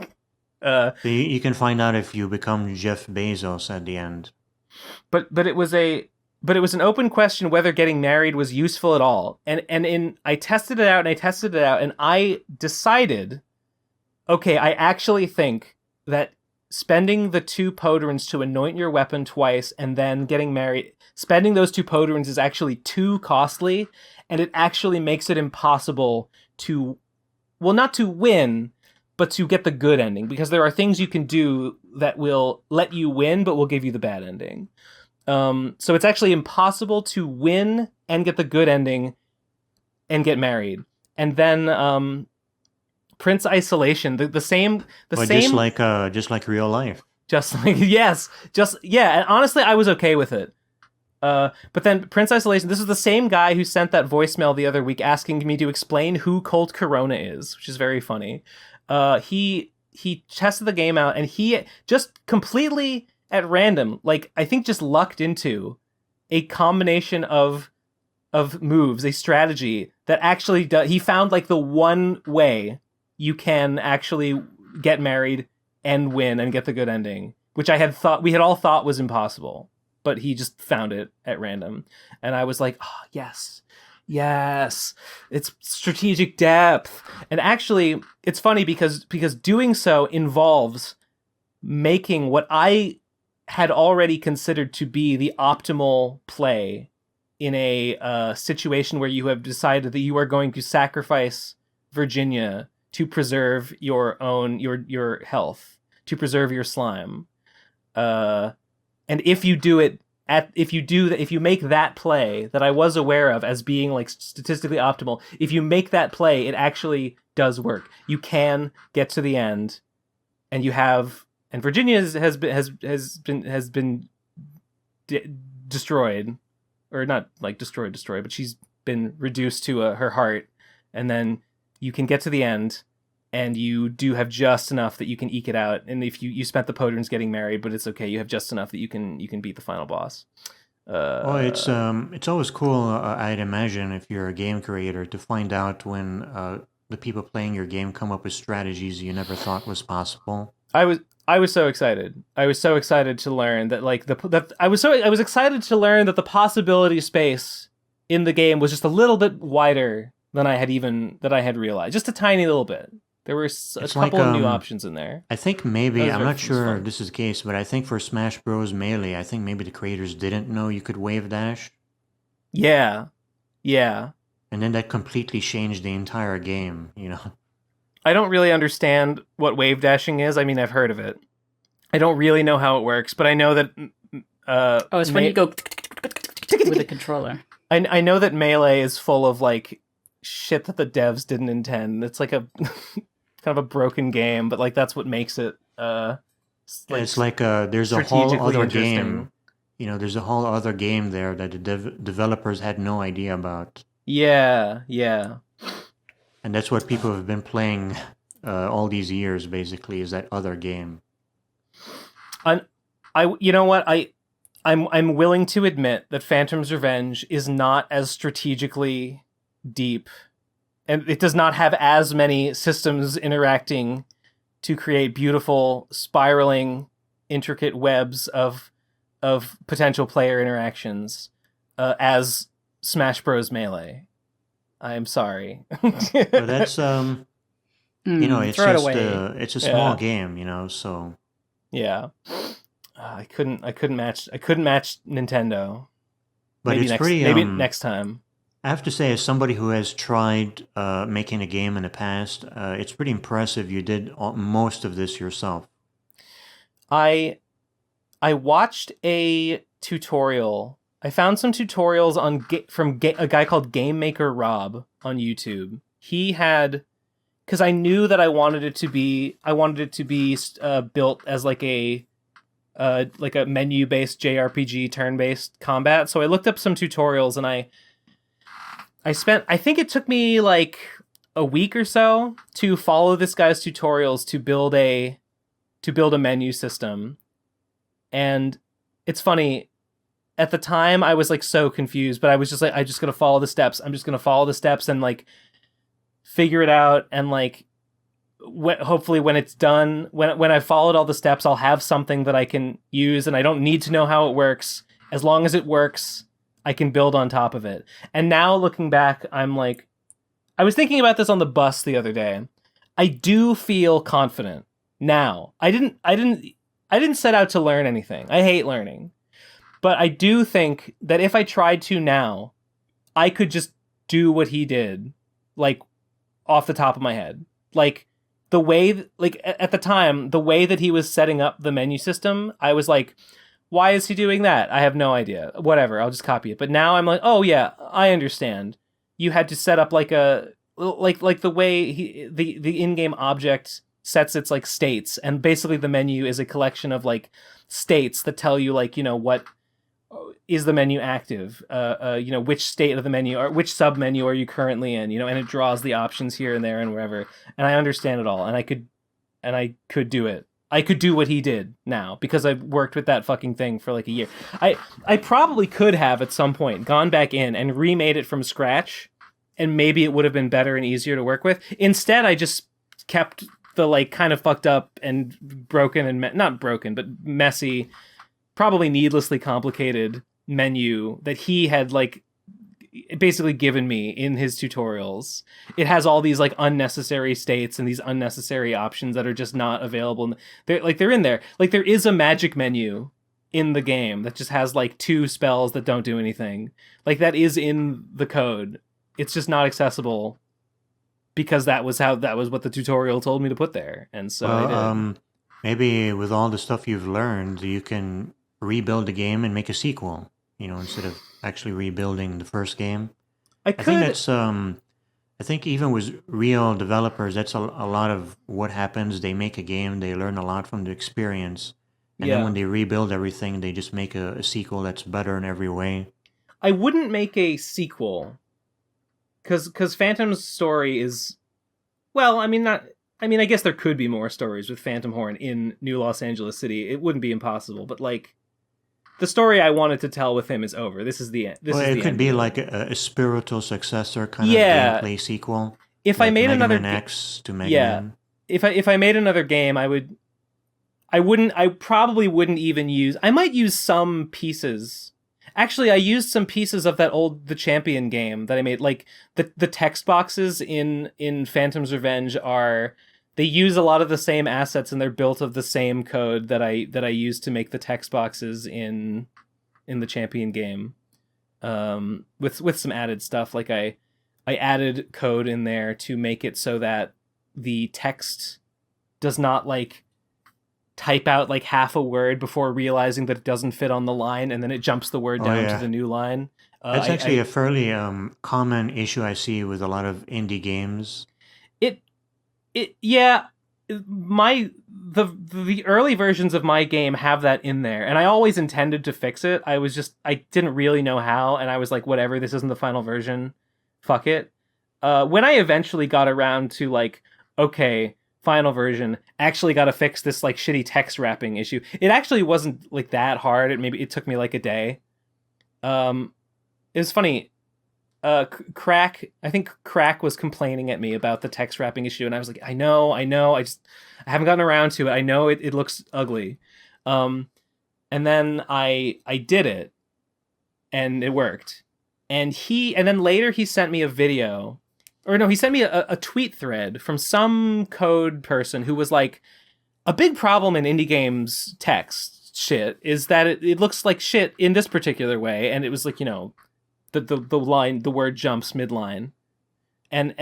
You can find out if you become Jeff Bezos at the end. But it was an open question whether getting married was useful at all. And I tested it out and I decided, okay, I actually think that spending the 2 podrons to anoint your weapon twice and then getting married, spending those 2 podrons is actually too costly, and it actually makes it impossible to, well, not to win, but to get the good ending, because there are things you can do that will let you win, but will give you the bad ending. So it's actually impossible to win and get the good ending and get married. And then Prince Isolation, the same. Just like real life. Just like, yes, and honestly, I was okay with it. But then Prince Isolation, this is the same guy who sent that voicemail the other week asking me to explain who Colt Corona is, which is very funny. He tested the game out, and he just completely at random, like I think just lucked into a combination of moves, a strategy that actually he found like the one way you can actually get married and win and get the good ending, which we had all thought was impossible, but he just found it at random. And I was like, oh, yes, it's strategic depth. And actually, it's funny because doing so involves making what I had already considered to be the optimal play in a situation where you have decided that you are going to sacrifice Virginia to preserve your health, to preserve your slime. And if you make that play that I was aware of as being like statistically optimal, if you make that play, it actually does work. You can get to the end, and Virginia has been destroyed, or not like destroyed, but she's been reduced to her heart, and then you can get to the end, and you do have just enough that you can eke it out. And if you spent the podrons getting married, but it's okay, you have just enough that you can beat the final boss. It's always cool, I'd imagine, if you're a game creator, to find out when the people playing your game come up with strategies you never thought was possible. I was so excited. I was so excited to learn that I was excited to learn that the possibility space in the game was just a little bit wider than I had realized. Just a tiny little bit. There were a couple of new options in there. I think maybe, I'm not sure if this is the case, but I think for Smash Bros. Melee, I think maybe the creators didn't know you could wave dash. Yeah. And then that completely changed the entire game, I don't really understand what wave dashing is. I mean, I've heard of it. I don't really know how it works, but I know that... it's when you go with the controller. I know that Melee is full of, like, shit that the devs didn't intend. It's like a kind of a broken game, but like that's what makes it it's like there's a whole other game. There's a whole other game there that the developers had no idea about. Yeah. And that's what people have been playing all these years, basically, is that other game. You know what? I'm willing to admit that Phantom's Revenge is not as strategically deep, and it does not have as many systems interacting to create beautiful, spiraling, intricate webs of potential player interactions as Smash Bros. Melee. I'm sorry. But that's it's just it's a small game, so yeah. I couldn't match Nintendo. But maybe it's pretty. Maybe next time. I have to say, as somebody who has tried making a game in the past, it's pretty impressive. You did most of this yourself. I watched a tutorial. I found some tutorials from a guy called Game Maker Rob on YouTube. He had, because I knew that I wanted it to be built as like a menu-based JRPG turn-based combat. So I looked up some tutorials, and I think it took me like a week or so to follow this guy's tutorials to build a menu system. And it's funny, at the time I was like so confused, but I was just like, I'm just going to follow the steps. I'm just going to follow the steps and like figure it out. And like, hopefully when it's done, when I followed all the steps, I'll have something that I can use, and I don't need to know how it works. As long as it works, I can build on top of it. And now looking back, I'm like, I was thinking about this on the bus the other day. I do feel confident now. I didn't set out to learn anything. I hate learning. But I do think that if I tried to now, I could just do what he did, like, off the top of my head. Like, the way, like, at the time, the way that he was setting up the menu system, I was like, why is he doing that? I have no idea. Whatever, I'll just copy it. But now I'm like, oh yeah, I understand. You had to set up like the way the in-game object sets its like states, and basically the menu is a collection of like states that tell you like, what is the menu active, which state of the menu or which sub menu are you currently in, and it draws the options here and there and wherever. And I understand it all, and I could do it. I could do what he did now because I've worked with that fucking thing for like a year. I probably could have at some point gone back in and remade it from scratch, and maybe it would have been better and easier to work with. Instead, I just kept the like kind of fucked up and broken and not broken, but messy, probably needlessly complicated menu that he had like basically given me in his tutorials. It has all these like unnecessary states and these unnecessary options that are just not available. They're in there. Like there is a magic menu in the game that just has like 2 spells that don't do anything. Like that is in the code. It's just not accessible because that was what the tutorial told me to put there. And so I did. Maybe with all the stuff you've learned, you can rebuild the game and make a sequel, instead of actually rebuilding the first game. I think that's I think even with real developers, that's a lot of what happens. They make a game, they learn a lot from the experience, and then when they rebuild everything, they just make a sequel that's better in every way. I wouldn't make a sequel because Phantom's story is, well, I guess there could be more stories with Phantom Horn in New Los Angeles City. It wouldn't be impossible, but like, the story I wanted to tell with him is over. This is the end. It could be like a spiritual successor kind of gameplay sequel. If like I made Mega another Man X to Mega Man. If I made another game, I probably wouldn't even use. I might use some pieces. Actually, I used some pieces of that old The Champion game that I made. Like the text boxes in Phantom's Revenge they use a lot of the same assets, and they're built of the same code that I used to make the text boxes in the Champion game, with some added stuff. Like I added code in there to make it so that the text does not like type out like half a word before realizing that it doesn't fit on the line, and then it jumps the word down to the new line. That's actually a fairly common issue I see with a lot of indie games. The early versions of my game have that in there, and I always intended to fix it. I didn't really know how, and I was like, whatever, this isn't the final version, fuck it. When I eventually got around to like, okay, final version, actually got to fix this like shitty text wrapping issue. It actually wasn't like that hard. It took me like a day. It was funny. I think Crack was complaining at me about the text wrapping issue, and I was like, I know, I haven't gotten around to it. I know it looks ugly. And then I did it, and it worked. And then later he sent me a video, or no, he sent me a tweet thread from some code person who was like, a big problem in indie games text shit is that it looks like shit in this particular way, and it was like, you know, the word jumps midline, and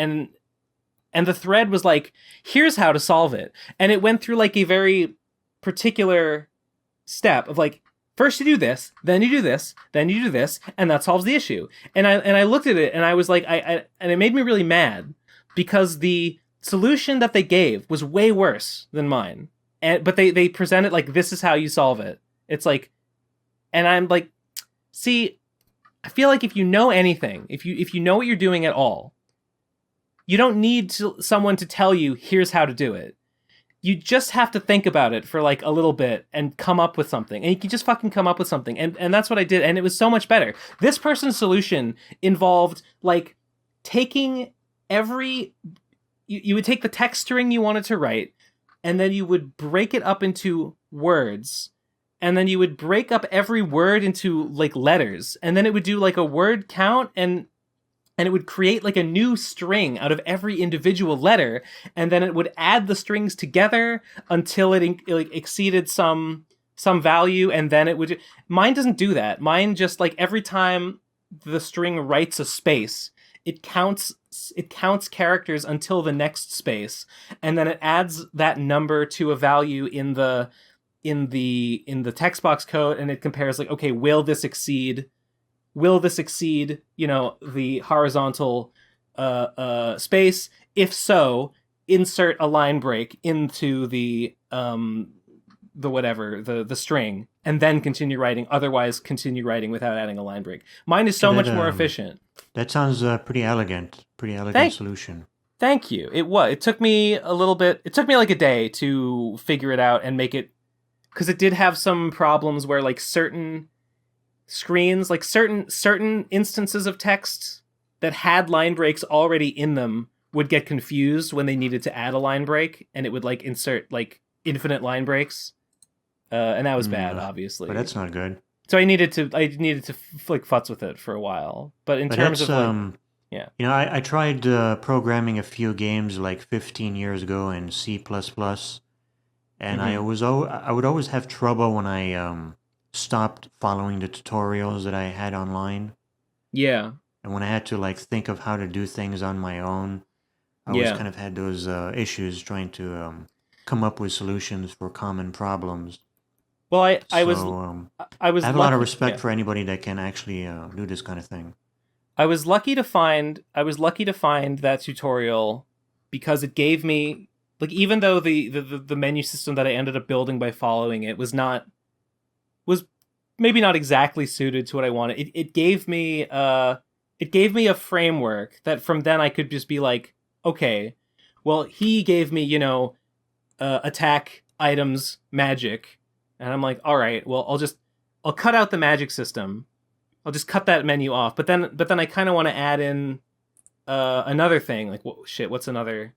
the thread was like, here's how to solve it, and it went through like a very particular step of like, first you do this, then you do this, then you do this, and that solves the issue. And I looked at it and I was like, and it made me really mad because the solution that they gave was way worse than mine, but they present it like, this is how you solve it. It's like, and I'm like, see, I feel like if you know anything, if you know what you're doing at all, you don't need someone to tell you, here's how to do it. You just have to think about it for like a little bit and come up with something. And you can just fucking come up with something. And that's what I did. And it was so much better. This person's solution involved like taking you would take the text string you wanted to write, and then you would break it up into words. And then you would break up every word into like letters, and then it would do like a word count, and it would create like a new string out of every individual letter, and then it would add the strings together until it like exceeded some value, and then it would. Mine doesn't do that. Mine just like every time the string writes a space, it counts characters until the next space, and then it adds that number to a value in the text box code, and it compares like, okay, will this exceed, you know, the horizontal space? If so, insert a line break into the string, and then continue writing. Otherwise, continue writing without adding a line break. Mine is so much more efficient. That sounds pretty elegant. Solution. Thank you. It took me a little bit. It took me like a day to figure it out and make it. Because it did have some problems where like certain screens, like certain instances of text that had line breaks already in them would get confused when they needed to add a line break, and it would like insert like infinite line breaks, and that was bad, obviously. But that's not good. So I needed to like futz with it for a while. But in terms of like, yeah, you know, I tried programming a few games like 15 years ago in C++. And I would always have trouble when I stopped following the tutorials that I had online. Yeah. And when I had to like think of how to do things on my own, I always kind of had those issues trying to come up with solutions for common problems. Well, I have a lot of respect for anybody that can actually do this kind of thing. I was lucky to find that tutorial because it gave me. Like, even though the menu system that I ended up building by following it was maybe not exactly suited to what I wanted, it gave me a framework that from then I could just be like, okay, well, he gave me, you know, attack, items, magic, and I'm like, all right, well, I'll cut out the magic system, I'll just cut that menu off, but then I kind of want to add in another thing, like, what's another.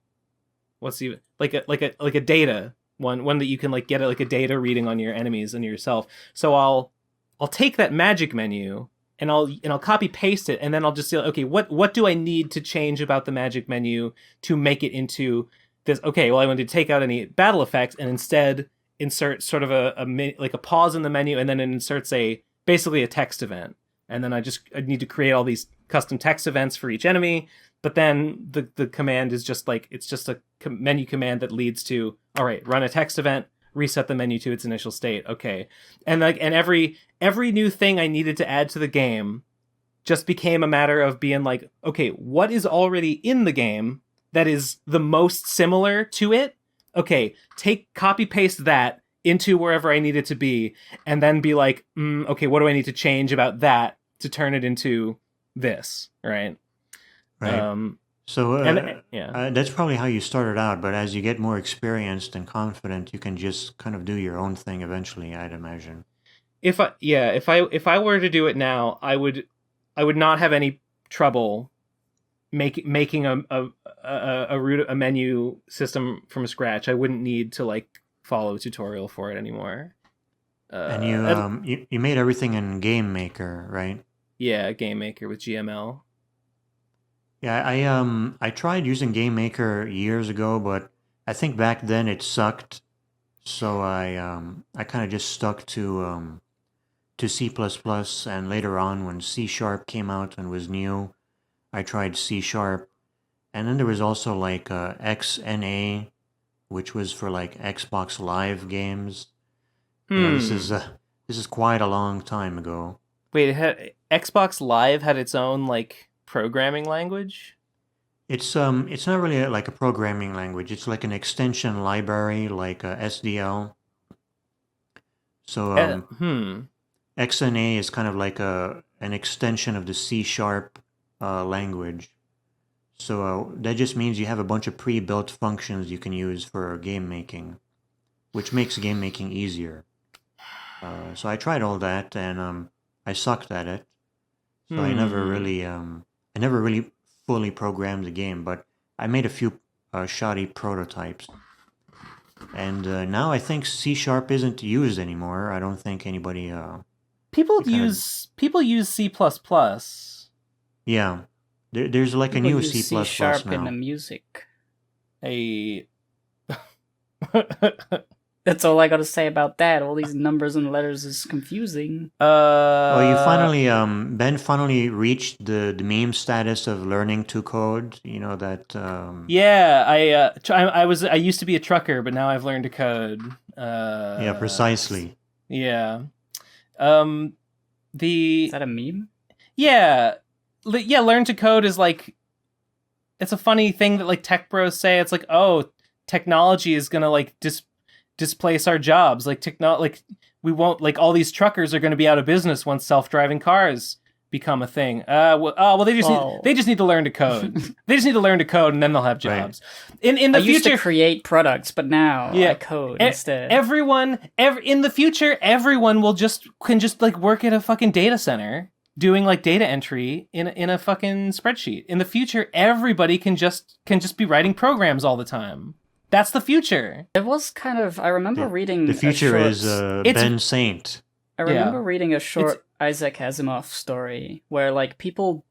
What's even like a data one that you can like get like a data reading on your enemies and yourself. So I'll take that magic menu and I'll copy paste it, and then I'll just say, okay, what do I need to change about the magic menu to make it into this? Okay, well, I want to take out any battle effects and instead insert sort of a pause in the menu, and then it inserts basically a text event, and then I need to create all these custom text events for each enemy. But then the command is just like, it's just a menu command that leads to, all right, run a text event, reset the menu to its initial state. Okay. And every new thing I needed to add to the game just became a matter of being like, okay, what is already in the game that is the most similar to it? Okay, copy paste that into wherever I need it to be, and then be like, okay, what do I need to change about that to turn it into this, right? Right. So yeah, that's probably how you started out. But as you get more experienced and confident, you can just kind of do your own thing eventually, I'd imagine. if I were to do it now, I would not have any trouble making a menu system from scratch. I wouldn't need to like follow a tutorial for it anymore. And you made everything in Game Maker, right? Yeah, Game Maker with GML. Yeah, I tried using Game Maker years ago, but I think back then it sucked. So I kind of just stuck to C++, and later on when C Sharp came out and was new, I tried C Sharp. And then there was also like XNA, which was for like Xbox Live games. You know, this is quite a long time ago. Wait, Xbox Live had its own like programming language? It's not really like a programming language. It's like an extension library, like SDL. So XNA is kind of like an extension of the C Sharp language. So that just means you have a bunch of pre-built functions you can use for game making, which makes game making easier. So I tried all that, and I sucked at it. So I never really fully programmed the game, but I made a few shoddy prototypes. And now I think C Sharp isn't used anymore. I don't think anybody. People use C++. Yeah, there's like People a new use C++ C Sharp now. in the music. A That's all I got to say about that. All these numbers and letters is confusing. Well, you finally, Ben finally reached the meme status of learning to code. You know that. Yeah, I used to be a trucker, but now I've learned to code. Yeah, precisely. Yeah. Is that a meme? Yeah, learn to code is like, it's a funny thing that like tech bros say. It's like, oh, technology is gonna like displace our jobs. Like we won't, like, all these truckers are going to be out of business once self-driving cars become a thing. They just need to learn to code. They just need to learn to code, and then they'll have jobs. Right. In the future, used to create products, but now I code instead. In the future, everyone can just like work at a fucking data center doing like data entry in a fucking spreadsheet. In the future, everybody can just be writing programs all the time. That's the future. It was kind of. I remember reading. The future is Ben Saint. I remember reading a short Isaac Asimov story where like people,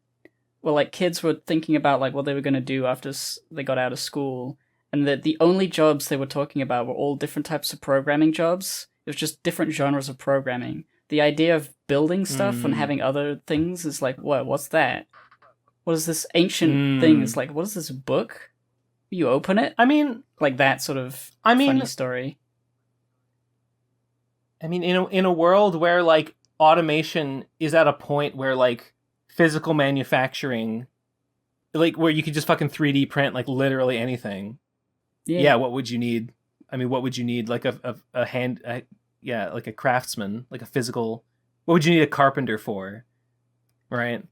like kids were thinking about like what they were going to do after they got out of school, and that the only jobs they were talking about were all different types of programming jobs. It was just different genres of programming. The idea of building stuff and having other things is like, what's that? What is this ancient thing? It's like, what is this book? You open it? I mean, like that sort of funny story. I mean, in a world where like automation is at a point where like physical manufacturing, like where you could just fucking 3D print like literally anything. Yeah, what would you need? I mean, what would you need? Like like a craftsman, like a physical. What would you need a carpenter for? Right?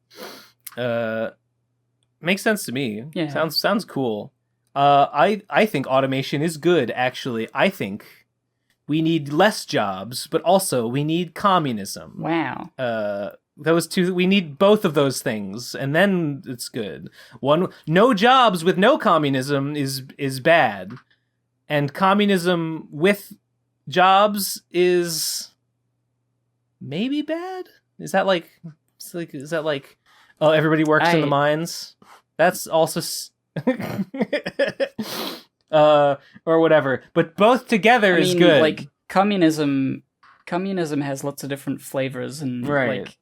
Makes sense to me. Yeah. Sounds cool. I think automation is good, actually. I think we need less jobs, but also we need communism. Wow. Those two, we need both of those things, and then it's good. No jobs with no communism is bad, and communism with jobs is maybe bad. Is that like oh, everybody works in the mines? That's also. Or whatever, but both together is good. Like communism has lots of different flavors and like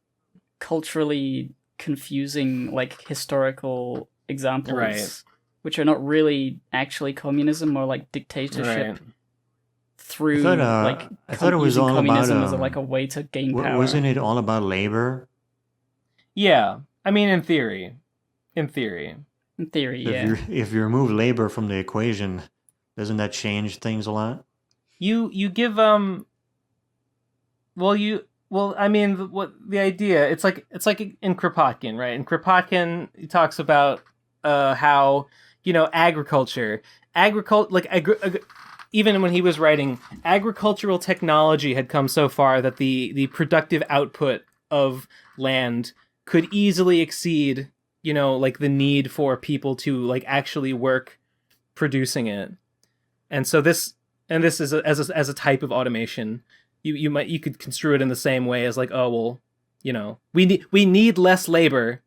culturally confusing like historical examples, which are not really actually communism, more like dictatorship through I thought it was all communism as like a way to gain power. Wasn't it all about labor? Yeah, I mean, in theory. In theory, if you remove labor from the equation, doesn't that change things a lot? You give I mean, what the idea? It's like in Kropotkin, right? In Kropotkin, he talks about how, agriculture, even when he was writing, agricultural technology had come so far that the productive output of land could easily exceed, the need for people to actually work producing it. And so this is as a type of automation, you could construe it in the same way as we need less labor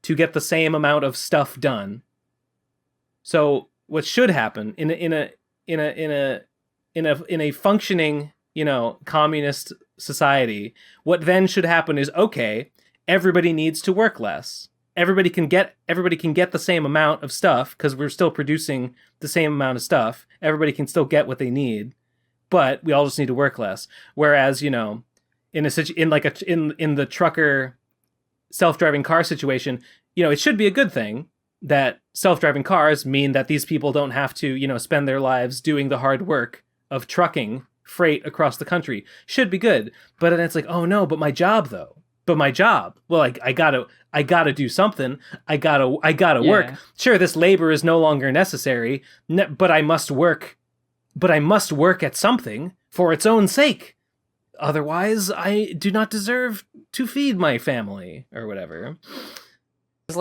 to get the same amount of stuff done. So what should happen in a functioning, communist society, what then should happen is, okay, everybody needs to work less. Everybody can get the same amount of stuff because we're still producing the same amount of stuff. Everybody can still get what they need, but we all just need to work less. Whereas, in the trucker self-driving car situation, it should be a good thing that self-driving cars mean that these people don't have to, spend their lives doing the hard work of trucking freight across the country. Should be good. But then it's like, oh no, but my job though. Well, I gotta do something. I gotta work. Sure, this labor is no longer necessary, but I must work. But I must work at something for its own sake. Otherwise, I do not deserve to feed my family or whatever. It's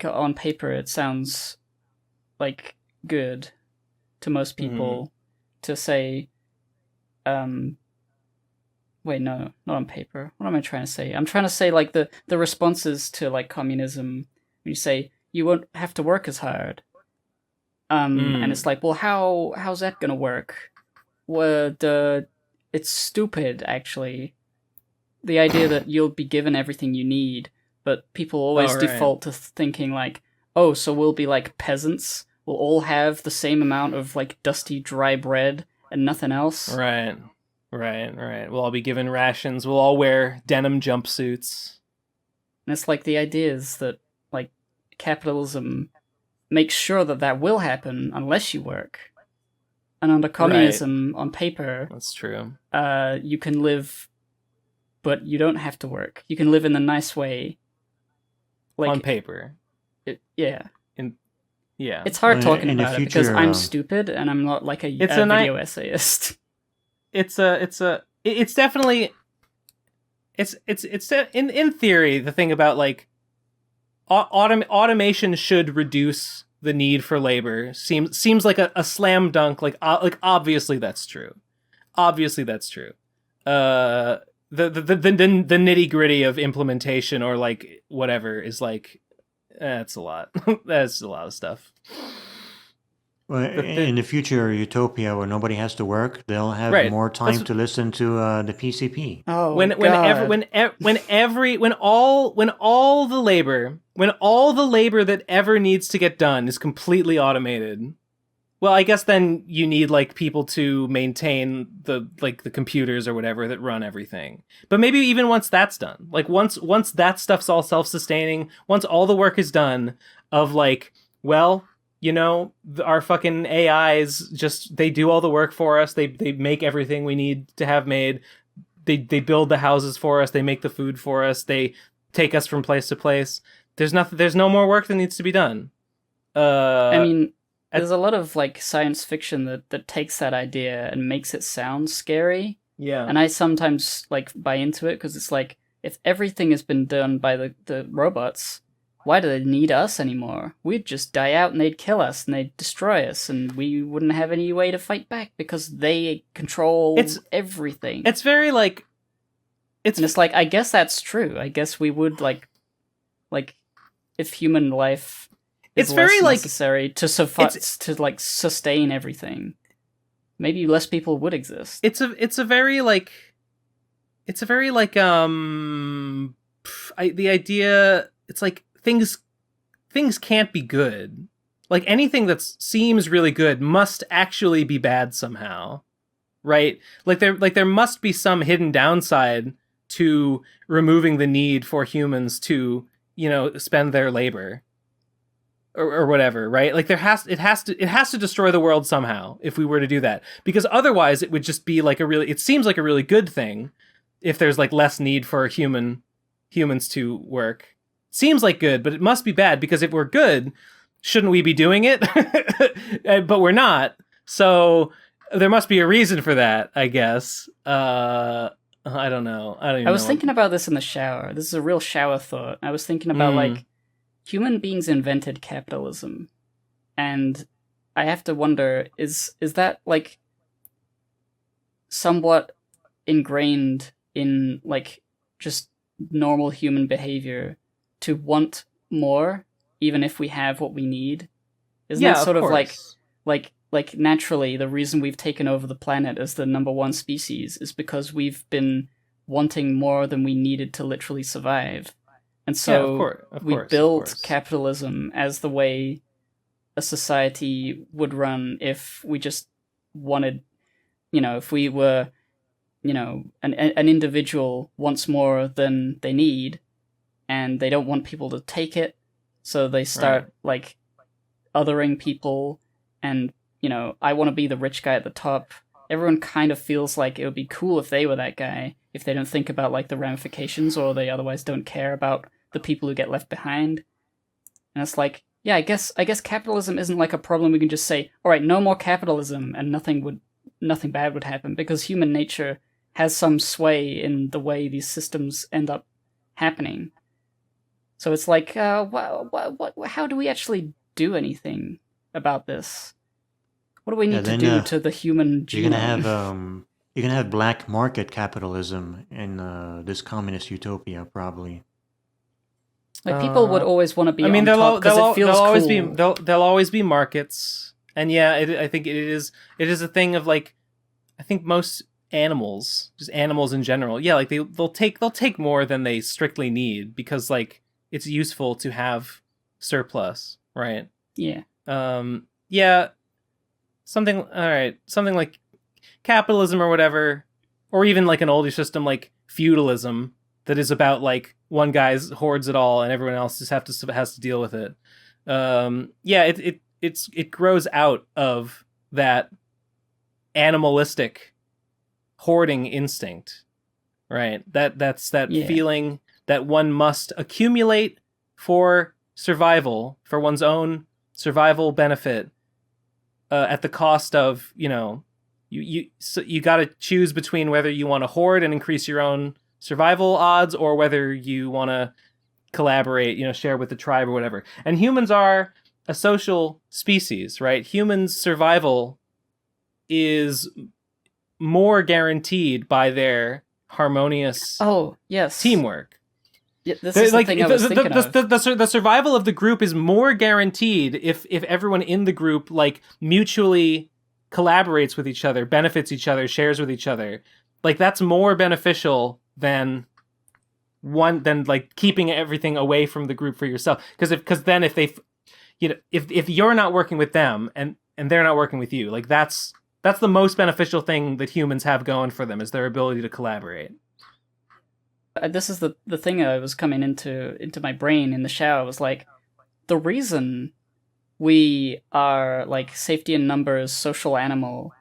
on paper, it sounds good to most people to say, wait, no, not on paper. What am I trying to say? I'm trying to say the responses to communism. When you say you won't have to work as hard, and it's well, how's that gonna work? Well, it's stupid actually. The idea that you'll be given everything you need, but people always default to thinking so we'll be like peasants. We'll all have the same amount of dusty dry bread and nothing else. Right. We'll all be given rations. We'll all wear denim jumpsuits. And it's the idea is that capitalism makes sure that will happen unless you work. And under communism, on paper, that's true. You can live, but you don't have to work. You can live in a nice way. On paper. Yeah. Yeah. It's hard talking about it because I'm stupid and I'm not a video essayist. It's definitely in theory the thing about automation should reduce the need for labor seems like a slam dunk. Obviously that's true. The nitty gritty of implementation or whatever is that's a lot. That's a lot of stuff. Well, in the future utopia where nobody has to work, they'll have more time to listen to the PCP. Oh, when all the labor that ever needs to get done is completely automated. Well, I guess then you need people to maintain the computers or whatever that run everything. But maybe even once that's done, once that stuff's all self-sustaining, once all the work is done of our fucking AIs they do all the work for us. They make everything we need to have made. They build the houses for us. They make the food for us. They take us from place to place. There's no more work that needs to be done. There's a lot of science fiction that takes that idea and makes it sound scary. Yeah. And I sometimes buy into it because it's if everything has been done by the robots, why do they need us anymore? We'd just die out and they'd kill us and they'd destroy us and we wouldn't have any way to fight back because they control everything. It's very and it's I guess that's true. I guess we would if human life is less necessary to suffice to sustain everything, maybe less people would exist. The idea it's things can't be good. Anything that seems really good must actually be bad somehow, right? There must be some hidden downside to removing the need for humans to spend their labor or whatever, right? It has to destroy the world somehow if we were to do that, because otherwise it would just be it seems like a really good thing if there's less need for humans to work. seems like good, but it must be bad, because if we're good, shouldn't we be doing it? But we're not. So there must be a reason for that, I guess. I don't know. I was thinking about this in the shower. This is a real shower thought. I was thinking about, like, human beings invented capitalism. And I have to wonder, is that, like, somewhat ingrained in, like, just normal human behavior to want more, even if we have what we need? Isn't that sort of like naturally the reason we've taken over the planet as the number one species is because we've been wanting more than we needed to literally survive. And so we built capitalism as the way a society would run if we just wanted, if we were, an individual wants more than they need, and they don't want people to take it, so they start like othering people, and I want to be the rich guy at the top. Everyone kind of feels like it would be cool if they were that guy, if they don't think about like the ramifications, or they otherwise don't care about the people who get left behind. And it's like, yeah, I guess capitalism isn't like a problem we can just say, all right, no more capitalism, and nothing bad would happen, because human nature has some sway in the way these systems end up happening. So it's like, how do we actually do anything about this? What do we need to do to the human genome? You're gonna have black market capitalism in this communist utopia, probably. Like, people would always want to be on top because it feels cool. There'll always be markets, and yeah, I think it is a thing of, like, I think most animals, just animals in general, yeah, like they'll take more than they strictly need, because, like, it's useful to have surplus, right? Yeah. Yeah. Something like capitalism or whatever, or even like an older system like feudalism that is about, like, one guy hoards it all and everyone else just has to deal with it. Yeah, it grows out of that animalistic hoarding instinct, right? That's that feeling that one must accumulate for survival, for one's own survival benefit, at the cost of, you got to choose between whether you want to hoard and increase your own survival odds, or whether you want to collaborate, share with the tribe or whatever. And humans are a social species, right? Humans' survival is more guaranteed by their harmonious teamwork. Yeah, this is the thing I was thinking of. The survival of the group is more guaranteed if everyone in the group, like, mutually collaborates with each other, benefits each other, shares with each other. Like, that's more beneficial than like keeping everything away from the group for yourself. Because then if they, if you're not working with them and they're not working with you, like, that's the most beneficial thing that humans have going for them, is their ability to collaborate. This is the thing I was coming into my brain in the shower. Was like, the reason we are, like, safety in numbers, social animal,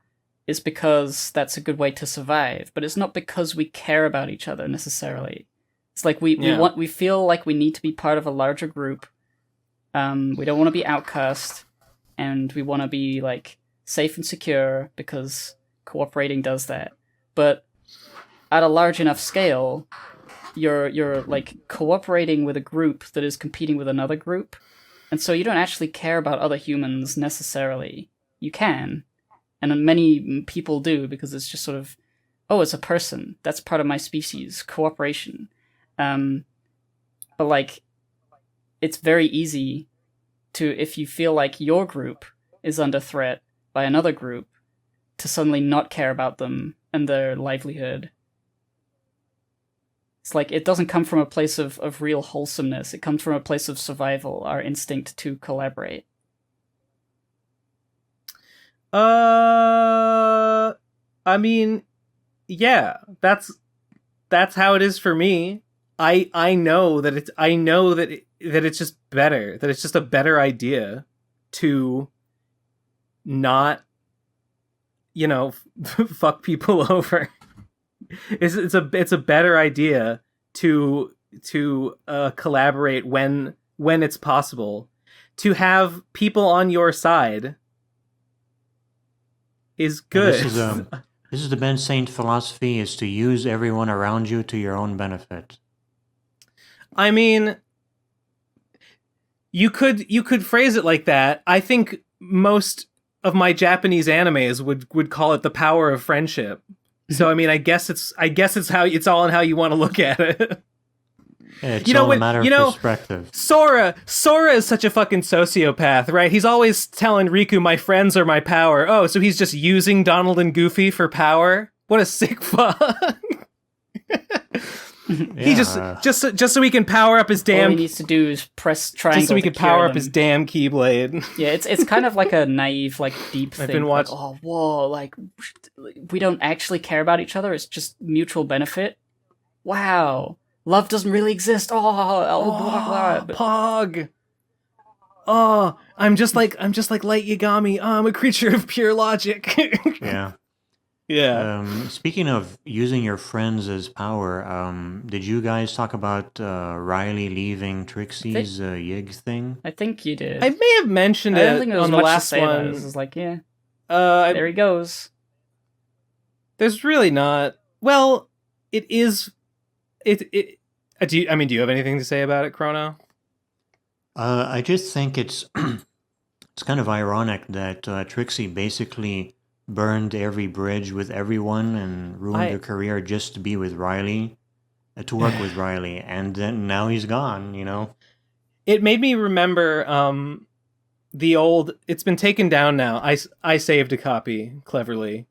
is because that's a good way to survive. But it's not because we care about each other necessarily. It's like we feel like we need to be part of a larger group. We don't want to be outcast, and we want to be, like, safe and secure, because cooperating does that. But at a large enough scale, you're like cooperating with a group that is competing with another group, and so you don't actually care about other humans necessarily. You can, and many people do, because it's just sort of, oh, it's a person, that's part of my species, cooperation. But, like, it's very easy to, if you feel like your group is under threat by another group, to suddenly not care about them and their livelihood. It's like, it doesn't come from a place of real wholesomeness. It comes from a place of survival, our instinct to collaborate. I mean, yeah, that's how it is for me. I know that it's just better, that it's just a better idea to not, fuck people over. It's a better idea to collaborate when it's possible. To have people on your side is good. This is the Ben Saint philosophy: is to use everyone around you to your own benefit. I mean, you could phrase it like that. I think most of my Japanese animes would call it the power of friendship. So I mean, I guess it's all in how you want to look at it. Yeah, it's all a matter of perspective. Sora is such a fucking sociopath, right? He's always telling Riku, "My friends are my power." Oh, so he's just using Donald and Goofy for power? What a sick fuck! He just so he can power up his damn. All he needs to do is press triangle. Just so he can power up his damn Keyblade. Yeah, it's kind of like a naive, like deep thing. I've been watching. Like, oh, whoa! Like we don't actually care about each other. It's just mutual benefit. Wow. Love doesn't really exist. Pog. Oh, I'm just like Light Yagami. Oh, I'm a creature of pure logic. Yeah. Yeah. Speaking of using your friends as power, did you guys talk about Riley leaving Trixie's Yig thing? I think you did. I may have mentioned it. I don't think there was on the much last to say one. It was like, yeah. There he goes. There's really not. Well, it is. Do you have anything to say about it, Chrono? I just think it's it's kind of ironic that Trixie basically burned every bridge with everyone and ruined her career just to be with Riley, to work with Riley, and then now he's gone. It made me remember the old. It's been taken down now. I saved a copy cleverly.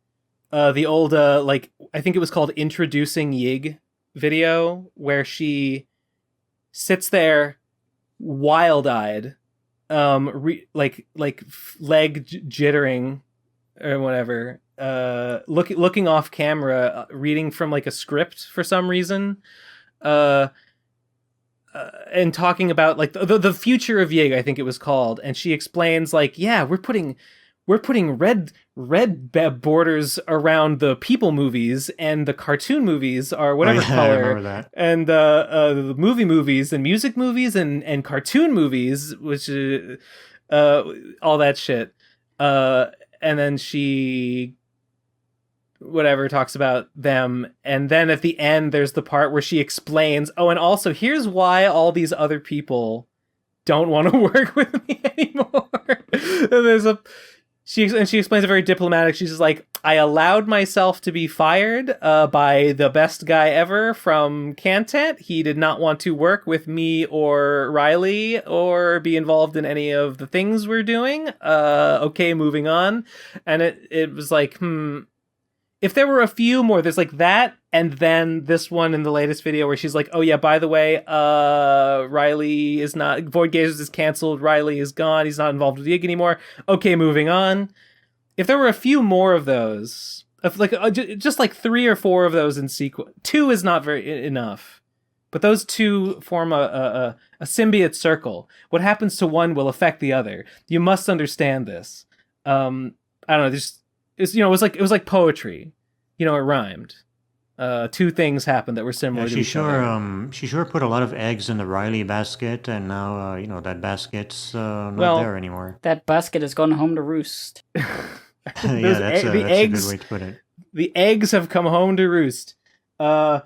The old I think it was called Introducing Yig video, where she sits there wild-eyed, leg jittering or whatever, looking off camera, reading from like a script for some reason, and talking about like the future of Yig, I think it was called, and she explains like, yeah, we're putting red borders around the People movies, and the cartoon movies are whatever color. I remember that. And the movies and music movies and cartoon movies, which all that shit. And then she talks about them, and then at the end there's the part where she explains, oh, and also here's why all these other people don't want to work with me anymore. And she explains it very diplomatic. She's just like, I allowed myself to be fired by the best guy ever from Cantet. He did not want to work with me or Riley or be involved in any of the things we're doing. Okay, moving on. And it was like, if there were a few more, there's like that, and then this one in the latest video where she's like, oh yeah, by the way, Riley is not, Voidgazers is canceled, Riley is gone, he's not involved with Yig anymore. Okay, moving on. If there were a few more of those, just like 3 or 4 of those in sequence, 2 is not very enough, but those 2 form a symbiote circle. What happens to one will affect the other. You must understand this. I don't know, it was like poetry. It rhymed. 2 things happened that were similar to each other. She sure put a lot of eggs in the Riley basket, and now that basket's not there anymore. That basket has gone home to roost. That's a good way to put it. The eggs have come home to roost. I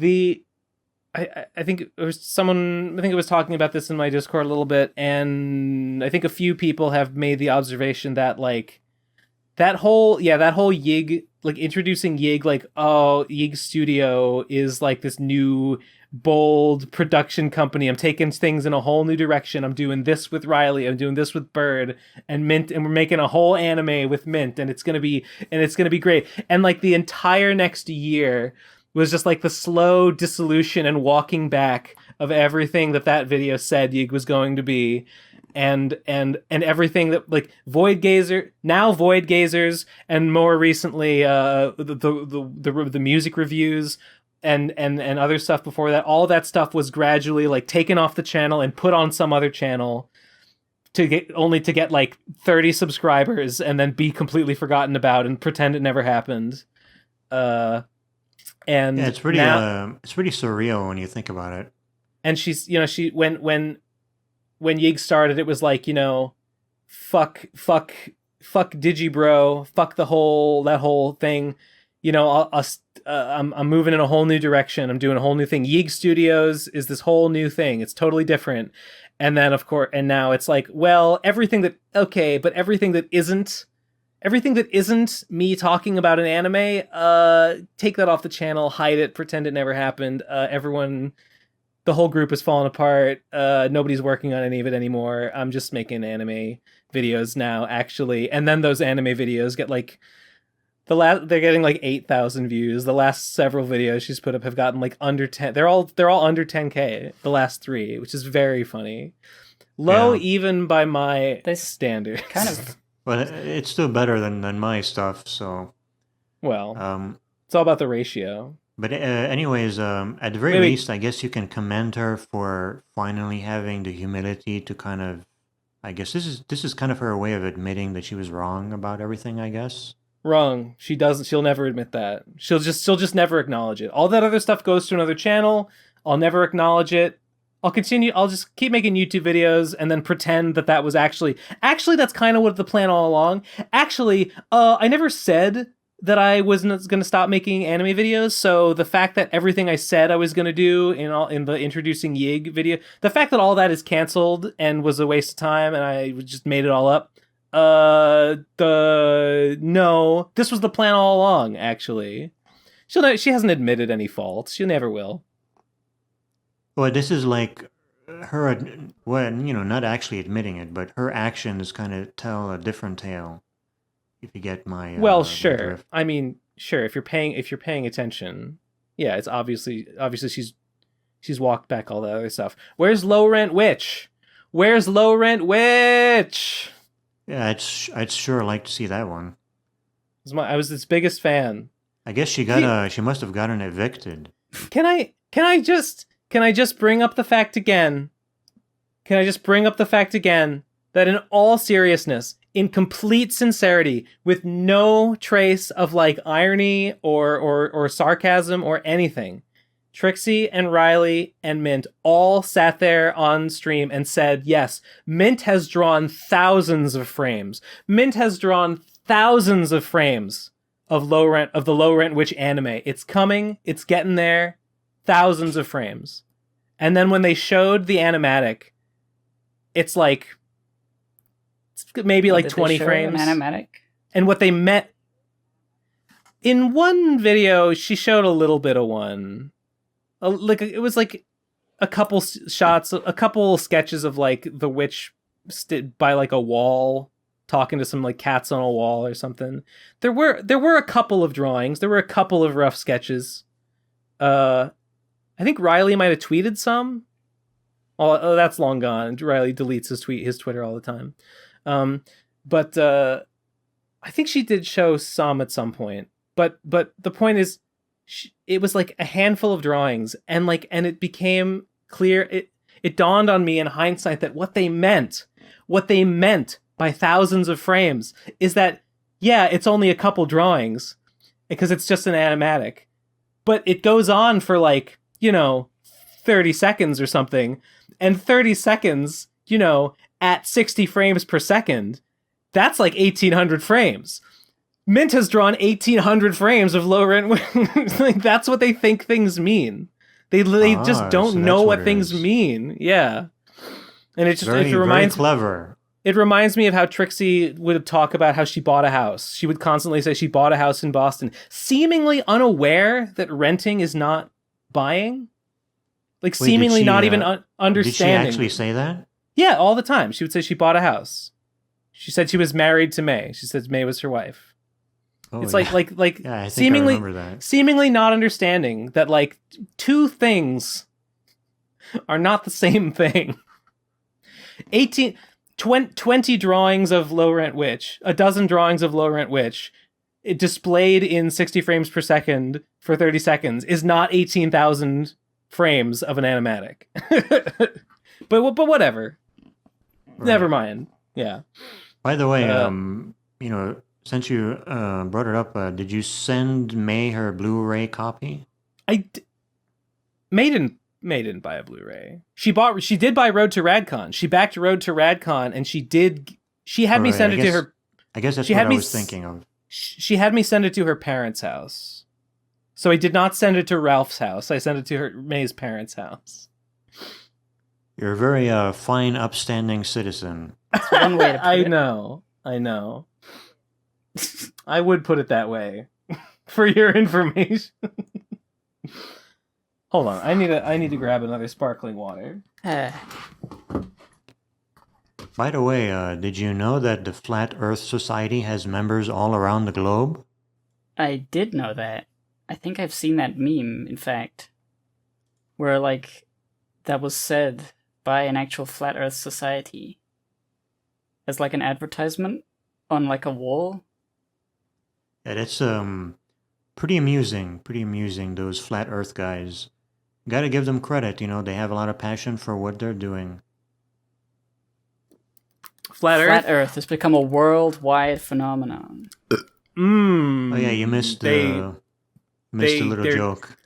think it was someone. I think it was talking about this in my Discord a little bit, and I think a few people have made the observation that like that whole Yig, like introducing Yig, like, oh, Yig Studio is like this new bold production company. I'm taking things in a whole new direction. I'm doing this with Riley. I'm doing this with Bird and Mint, and we're making a whole anime with Mint, and it's gonna be great. And like the entire next year was just like the slow dissolution and walking back of everything that video said Yig was going to be. And everything that like Voidgazers, and more recently the music reviews and other stuff before that, all that stuff was gradually like taken off the channel and put on some other channel to get like 30 subscribers and then be completely forgotten about and pretend it never happened. And it's pretty surreal when you think about it. and she's, you know, she when Yig started, it was like, you know, fuck Digibro, fuck that whole thing. You know, I'm moving in a whole new direction. I'm doing a whole new thing. Yig Studios is this whole new thing. It's totally different. And then, of course, and now it's like, well, everything that isn't me talking about an anime, take that off the channel, hide it, pretend it never happened. The whole group has fallen apart. Nobody's working on any of it anymore. I'm just making anime videos now, actually. And then those anime videos get like they're getting like 8,000 views. The last several videos she's put up have gotten like under 10. They're all under 10K. The last 3, which is very funny. Low even by my standards. Kind of. Well, it's still better than my stuff. So, well, it's all about the ratio. But anyways, at the very least, I guess you can commend her for finally having the humility to kind of. I guess this is kind of her way of admitting that she was wrong about everything. I guess. Wrong. She'll never admit that. She'll just never acknowledge it. All that other stuff goes to another channel. I'll never acknowledge it. I'll just keep making YouTube videos and then pretend that was actually that's kind of what the plan all along. Actually, I never said that I wasn't going to stop making anime videos. So the fact that everything I said I was going to do in the introducing Yig video, the fact that all that is canceled and was a waste of time and I just made it all up. No, this was the plan all along, actually. She hasn't admitted any fault. She never will. Well, this is like her, well, you know, not actually admitting it, but her actions kind of tell a different tale. If you get my well, sure. I mean, sure. If you're paying attention, yeah, it's obviously she's walked back all that other stuff. Where's Low Rent Witch? Where's Low Rent Witch? Yeah, I'd sure like to see that one. I was its biggest fan. I guess she must have gotten evicted. Can I just bring up the fact again? Can I just bring up the fact again that in all seriousness, in complete sincerity, with no trace of like irony or sarcasm or anything, Trixie and Riley and Mint all sat there on stream and said, yes, Mint has drawn thousands of frames. Mint has drawn thousands of frames of the Low Rent Witch anime. It's coming. It's getting there. Thousands of frames. And then when they showed the animatic, it's like maybe like 20 frames. Animatic? And what they meant in one video, she showed a little bit of one. It was like a couple shots, a couple sketches of like the witch by like a wall, talking to some like cats on a wall or something. There were a couple of drawings. There were a couple of rough sketches. I think Riley might have tweeted some. Oh, that's long gone. Riley deletes his Twitter all the time. But I think she did show some at some point. But the point is, it was like a handful of drawings, and it became clear. It dawned on me in hindsight that what they meant by thousands of frames is that, yeah, it's only a couple drawings because it's just an animatic, but it goes on for 30 seconds or something, and 30 seconds, at 60 frames per second, that's like 1,800 frames. Mint has drawn 1,800 frames of Low Rent. That's what they think things mean. They just don't know what things mean. Yeah, and it reminds very clever. It reminds me of how Trixie would talk about how she bought a house. She would constantly say she bought a house in Boston, seemingly unaware that renting is not buying. Seemingly not even understanding. Did she actually say that? Yeah, all the time. She would say she bought a house. She said she was married to May. She said May was her wife. Oh, it's yeah. I seemingly, I remember that. Seemingly not understanding that two things are not the same thing. 20 drawings of Low Rent Witch, a dozen drawings of Low Rent Witch, it displayed in 60 frames per second for 30 seconds is not 18,000 frames of an animatic. but whatever. Right. Never mind. Yeah. By the way, since you brought it up, did you send May her Blu-ray copy? May didn't May didn't buy a Blu-ray. She did buy Road to Radcon. She backed Road to Radcon, and she had me send it to her. I guess that's what I was thinking of. She had me send it to her parents' house. So I did not send it to Ralph's house. I sent it to May's parents' house. You're a very fine, upstanding citizen. That's one way to put it. I know. I would put it that way for your information. Hold on, I need to grab another sparkling water. By the way, did you know that the Flat Earth Society has members all around the globe? I did know that. I think I've seen that meme, in fact, where, like, that was said by an actual Flat Earth Society as, like, an advertisement on, like, a wall. Yeah, that's pretty amusing, those Flat Earth guys. Gotta give them credit, they have a lot of passion for what they're doing. Flat Earth has become a worldwide phenomenon. Oh yeah, you missed a little joke.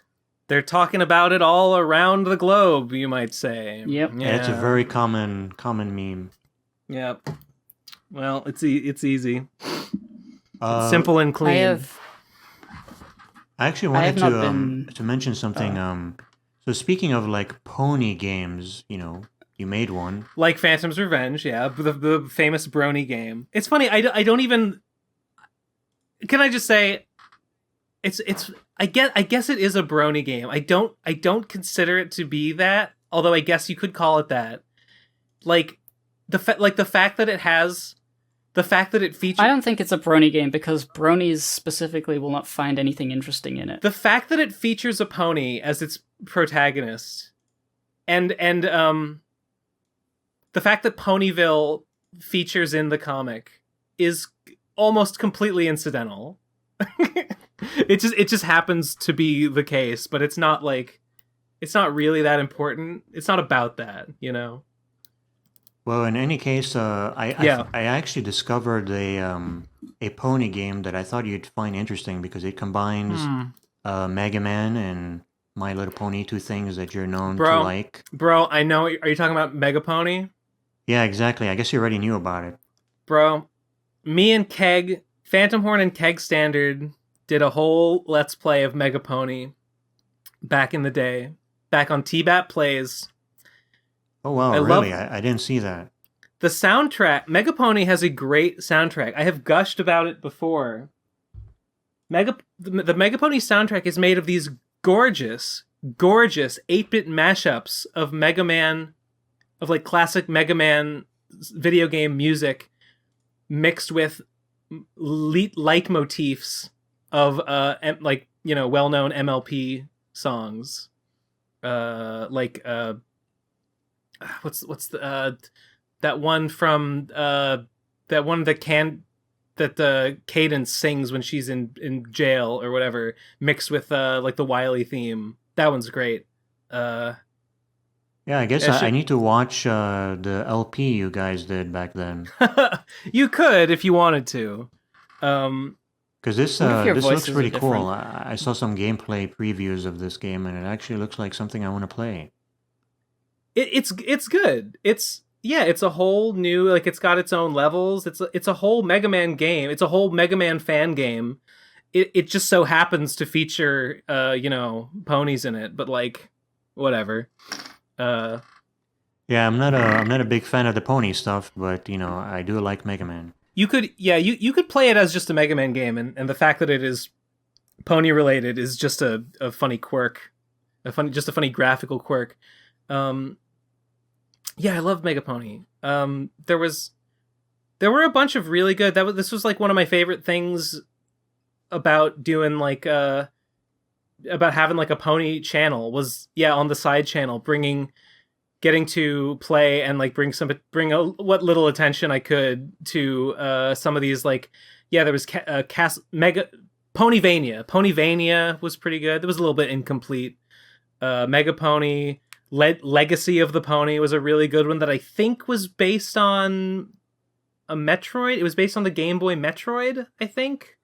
They're talking about it all around the globe, you might say. Yep. Yeah, it's a very common meme. Yep. Well, it's easy. It's simple and clean. I actually wanted to mention something. So speaking of like pony games, you made one. Like Phantom's Revenge, yeah, the famous Brony game. It's funny, I don't even... Can I just say, I guess it is a Brony game. I don't consider it to be that, although I guess you could call it that. Like the fact that it features... I don't think it's a Brony game because Bronies specifically will not find anything interesting in it. The fact that it features a pony as its protagonist, and the fact that Ponyville features in the comic is almost completely incidental. It just happens to be the case, but it's not really that important. It's not about that, Well, in any case, I actually discovered a pony game that I thought you'd find interesting because it combines Mega Man and My Little Pony, two things that you're known to like. Bro, I know. Are you talking about Megapony? Yeah, exactly. I guess you already knew about it. Bro, me and Keg, Phantom Horn and Keg Standard did a whole Let's Play of Megapony back in the day, back on T-Bat Plays. Oh, wow, really? I didn't see that. The soundtrack, Megapony has a great soundtrack. I have gushed about it before. The Megapony soundtrack is made of these gorgeous 8-bit mashups of Mega Man, of like classic Mega Man video game music mixed with leitmotifs of well-known MLP songs. What's the that one from that the Cadence sings when she's in jail or whatever, mixed with like the Wily theme. That one's great. Yeah, I guess I need to watch the LP you guys did back then. You could if you wanted to. Because this looks pretty cool. I saw some gameplay previews of this game, and it actually looks like something I want to play. It's good. It's a whole new, like, it's got its own levels. It's a whole Mega Man game. It's a whole Mega Man fan game. It just so happens to feature ponies in it, but like whatever. Yeah, I'm not a big fan of the pony stuff, but I do like Mega Man. You could play it as just a Mega Man game, and the fact that it is pony related is just a funny quirk, a funny graphical quirk. Yeah, I love Megapony. There were a bunch of really good. This was like one of my favorite things about doing about having like a pony channel was on the side channel, getting to play and like bring what little attention I could to some of these there was Ponyvania. Ponyvania was pretty good. It was a little bit incomplete. Megapony. Legacy of the Pony was a really good one that I think was based on a Metroid. It was based on the Game Boy Metroid, I think.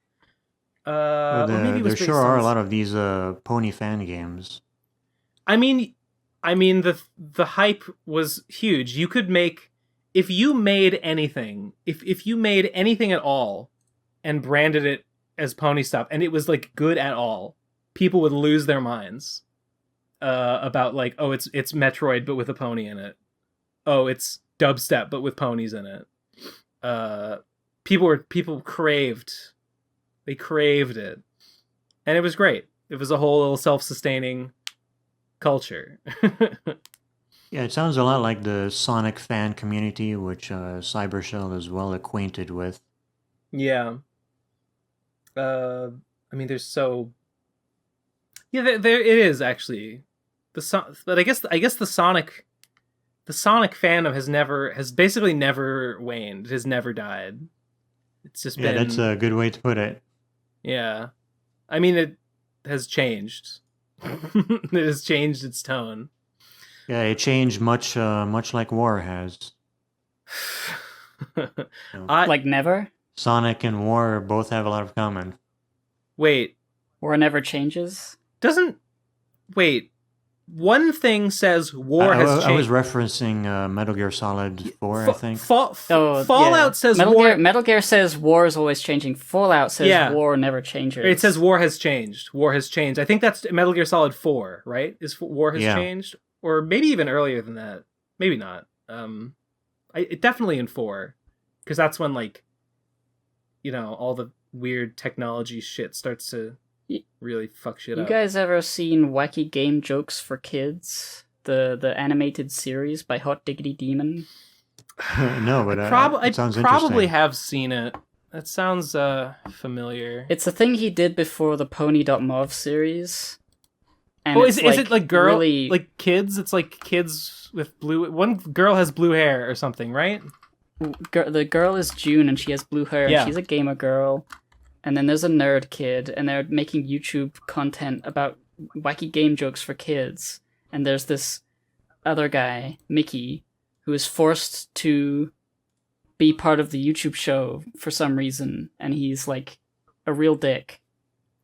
There sure are a lot of these pony fan games. I mean, I mean, the hype was huge. You could make, if you made anything, if you made anything at all and branded it as Pony Stop, and it was like good at all, people would lose their minds about like, oh, it's Metroid but with a pony in it. Oh, it's dubstep but with ponies in it. People craved it, and it was great. It was a whole little self-sustaining culture. Yeah, it sounds a lot like the Sonic fan community, which Cybershell is well acquainted with. Yeah. I mean, there's so... Yeah, there it is, actually. But I guess the Sonic fandom has basically never waned. It has never died. It's just been... that's a good way to put it. Yeah. I mean, it has changed. It has changed its tone. Yeah, it changed much like War has. Like never? Sonic and War both have a lot of common. Wait. War never changes? Wait. One thing says War has changed. I was referencing Metal Gear Solid 4, I think. Fallout says War... Metal Gear says War is always changing. Fallout says War never changes. It says War has changed. War has changed. I think that's Metal Gear Solid 4, right? Is War has changed? Or maybe even earlier than that. Maybe not. Definitely in 4. Because that's when, like, you know, all the weird technology shit starts to really fuck shit up. You guys ever seen Wacky Game Jokes for Kids? The animated series by Hot Diggity Demon? No, but I it sounds probably interesting. have seen it. That sounds familiar. It's a thing he did before the Pony.mov series. And is it like like kids? It's like kids with blue... One girl has blue hair or something, right? The girl is June and she has blue hair. Yeah. And she's a gamer girl. And then there's a nerd kid, and they're making YouTube content about wacky game jokes for kids. And there's this other guy, Mickey, who is forced to be part of the YouTube show for some reason. And he's like a real dick.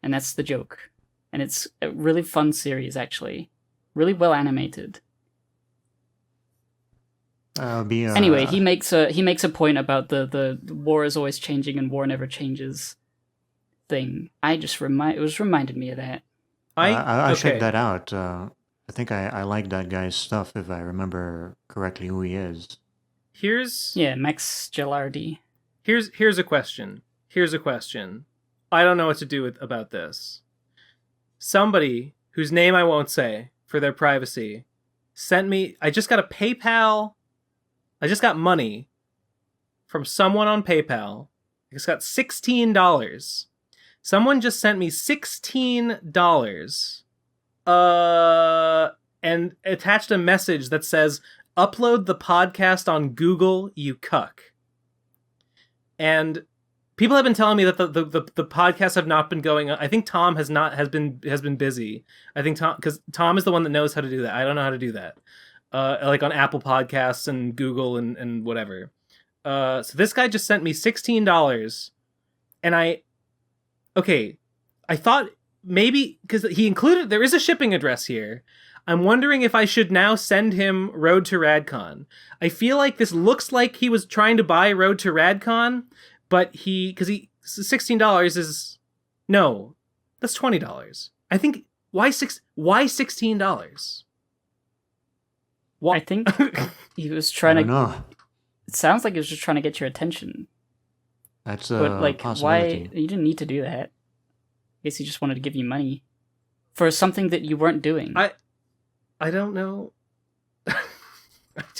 And that's the joke. And it's a really fun series, actually. Really well animated. Anyway, he makes a point about the war is always changing and war never changes thing. It was reminded me of that. I checked that out. I think I like that guy's stuff, if I remember correctly who he is. Max Gilardi. Here's a question. I don't know what to do about this. Somebody whose name I won't say for their privacy sent me... I just got money from someone on PayPal. I just got $16. Someone just sent me $16 and attached a message that says, "Upload the podcast on Google, you cuck." And people have been telling me that the podcasts have not been going on. I think Tom has been busy. I think because Tom is the one that knows how to do that. I don't know how to do that. Like on Apple Podcasts and Google and whatever. So this guy just sent me $16, and I thought maybe because he included, there is a shipping address here. I'm wondering if I should now send him Road to Radcon. I feel like this looks like he was trying to buy Road to Radcon, but $16 is... No, that's $20. I think, why $16? I think he was trying to... know. It sounds like he was just trying to get your attention. That's possibility. Why... You didn't need to do that. I guess he just wanted to give you money for something that you weren't doing. I don't know. I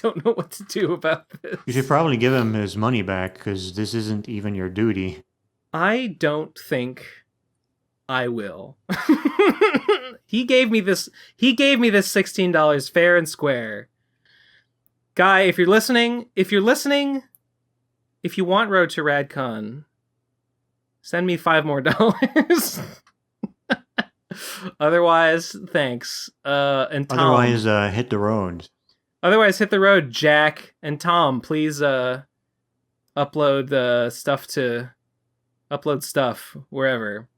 don't know what to do about this. You should probably give him his money back, because this isn't even your duty. I don't think I will. He gave me this $16 fair and square. Guy, if you're listening, if you want Road to Radcon, send me $5 more. Otherwise, thanks. And Tom. Otherwise, hit the road. Otherwise, hit the road, Jack. And Tom, please upload stuff wherever.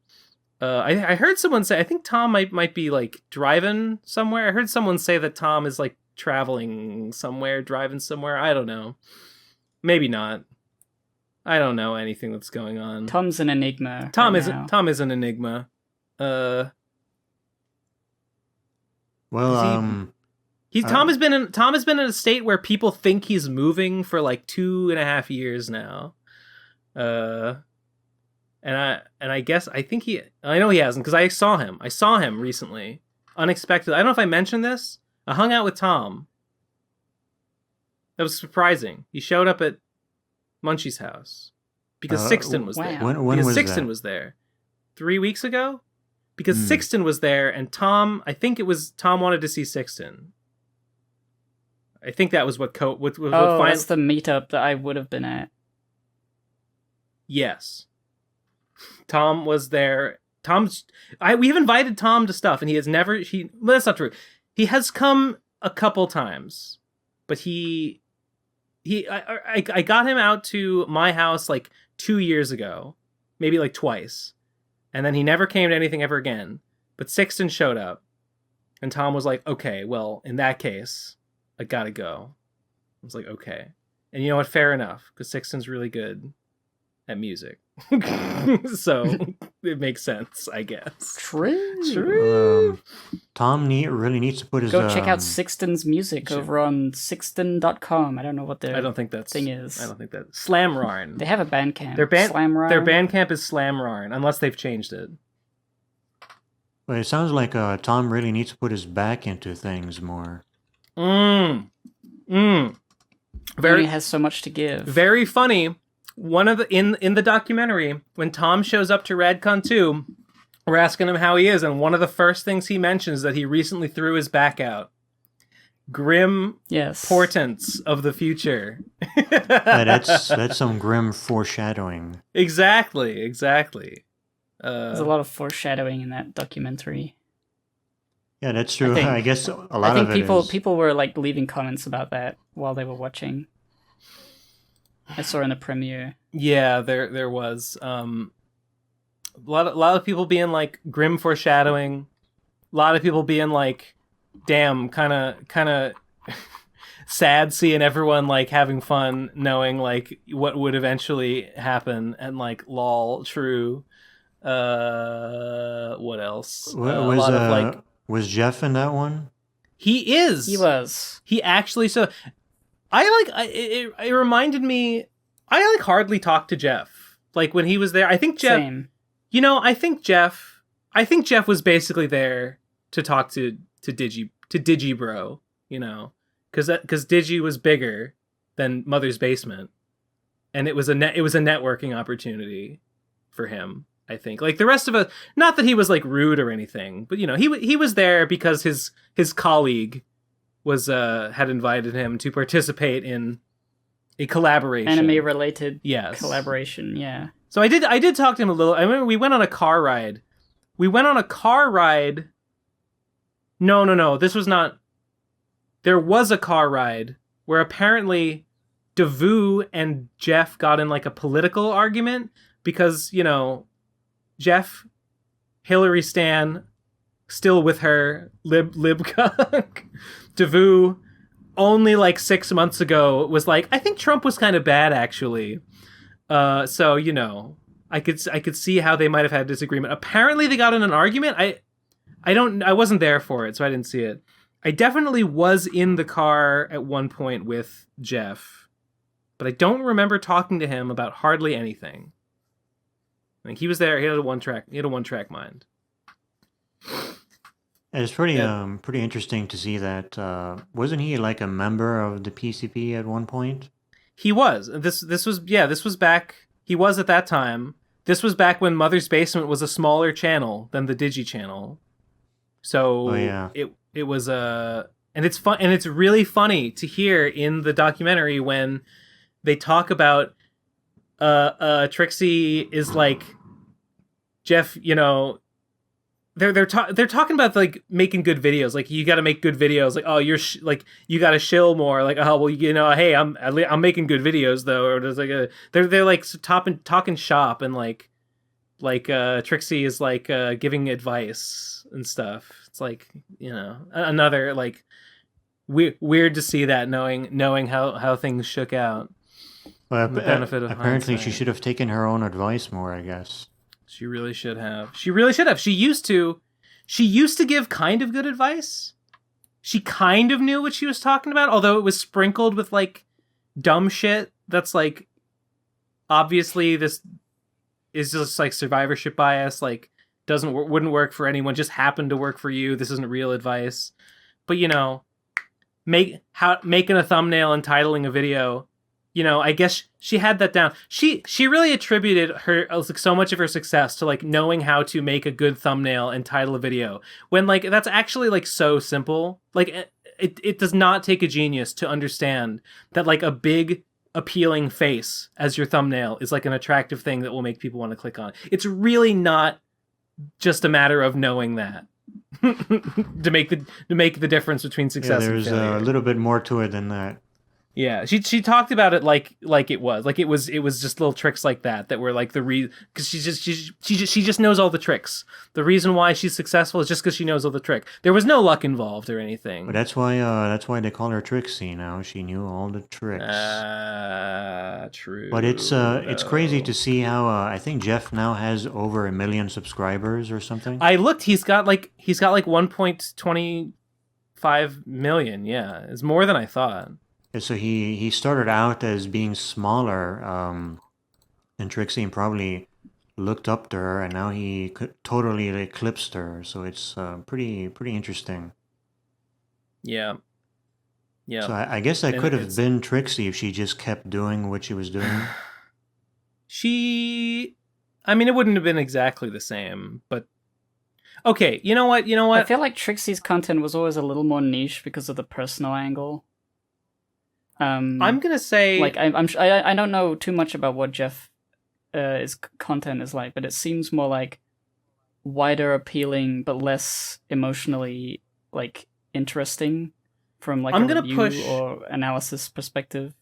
I heard someone say, I think Tom might be like driving somewhere. I heard someone say that Tom is like traveling somewhere, driving somewhere. I don't know. Maybe not. I don't know anything that's going on. Tom's an enigma. Tom is an enigma. Well, Tom has been in a state where people think he's moving for like 2.5 years now. And I guess I know he hasn't, because I saw him recently, unexpected. I don't know if I mentioned this. I hung out with Tom. That was surprising. He showed up at Munchie's house because Sixten was there. When was Sixten that? was there 3 weeks ago, because Sixten was there, and Tom wanted to see Sixten. I think that was what that's the meetup that I would have been at. Yes. Tom was there. We have invited Tom to stuff, and he has never. That's not true. He has come a couple times, but I got him out to my house like 2 years ago, maybe like twice, and then he never came to anything ever again. But Sixten showed up, and Tom was like, "Okay, well, in that case, I gotta go." I was like, "Okay," and you know what? Fair enough, because Sixten's really good at music. So it makes sense, I guess. True. Tom really needs to put his... Go check out Sixten's music over on sixten.com. I don't know what their I don't think that's thing is. I don't think that... Slamrarn. They have a Bandcamp. Slamrarn? Their Bandcamp is Slamrarn, unless they've changed it. Well, it sounds like Tom really needs to put his back into things more. He has so much to give. Very funny. One of the in the documentary, when Tom shows up to RadCon 2, we're asking him how he is, and one of the first things he mentions is that he recently threw his back out. Grim portents of the future. That's some grim foreshadowing. Exactly. There's a lot of foreshadowing in that documentary. Yeah, that's true. I guess a lot of it people were like leaving comments about that while they were watching. I saw in the premiere. Yeah, there was a lot of people being like grim foreshadowing. A lot of people being like, damn, kind of sad seeing everyone like having fun, knowing like what would eventually happen, and like lol, true. What else? Was Jeff in that one? He is. He was. He actually. So it reminded me. I like hardly talked to Jeff. Like when he was there, I think Jeff. Same. You know, I think Jeff was basically there to talk to Digibro. You know, because Digi was bigger than Mother's Basement, and it was a networking opportunity for him. I think, like the rest of us, not that he was like rude or anything, but you know, he was there because his colleague was had invited him to participate in a collaboration, anime related collaboration. Yeah. So I did talk to him a little. I remember we went on a car ride. No. This was not. There was a car ride where apparently Davu and Jeff got in like a political argument because, you know, Jeff, Hillary Stan, still with her, libcuck. Davu, only like 6 months ago, was like, I think Trump was kind of bad, actually. So, you know, I could see how they might have had a disagreement. Apparently they got in an argument. I wasn't there for it, so I didn't see it. I definitely was in the car at one point with Jeff, but I don't remember talking to him about hardly anything. Like he was there. He had a one track mind. It's pretty interesting to see that. Wasn't he like a member of the PCP at one point? He was. This was back. He was at that time. This was back when Mother's Basement was a smaller channel than the Digi channel. So it was and it's fun, and it's really funny to hear in the documentary when they talk about Trixie is like, Jeff, you know, they're talking about like making good videos, like you got to make good videos, like, oh, you're like you got to shill more, like, oh, well, you know, hey, I'm making good videos though, or there's like they're like talking shop, and like like Trixie is like giving advice and stuff. It's like, you know, another like weird to see that, knowing how things shook out. Well, the benefit of apparently hindsight. she should have taken her own advice more, I guess. She really should have. She used to give kind of good advice. She kind of knew what she was talking about, although it was sprinkled with like dumb shit that's like, obviously this is just like survivorship bias, like wouldn't work for anyone, just happened to work for you. This isn't real advice. But you know, making a thumbnail and titling a video, you know, I guess she had that down. She really attributed her like so much of her success to like knowing how to make a good thumbnail and title a video, when like that's actually like so simple. Like it does not take a genius to understand that like a big appealing face as your thumbnail is like an attractive thing that will make people want to click on. It's really not just a matter of knowing that to make the difference between success and failure. There's a little bit more to it than that. Yeah, she talked about it like it was just little tricks like that were like because she just knows all the tricks. The reason why she's successful is just because she knows all the trick. There was no luck involved or anything. But that's why they call her Trixie now. She knew all the tricks. True. But it's crazy to see how I think Jeff now has over 1 million subscribers or something. I looked. He's got like 1.25 million. Yeah, it's more than I thought. So he started out as being smaller than Trixie and probably looked up to her, and now he totally eclipsed her. So it's pretty interesting. Yeah. Yeah. So I guess that could have been Trixie if she just kept doing what she was doing. I mean, it wouldn't have been exactly the same, but okay. You know what? I feel like Trixie's content was always a little more niche because of the personal angle. I'm gonna say, like, I don't know too much about what Jeff his content is like, but it seems more like wider appealing but less emotionally like interesting from like a review or analysis perspective.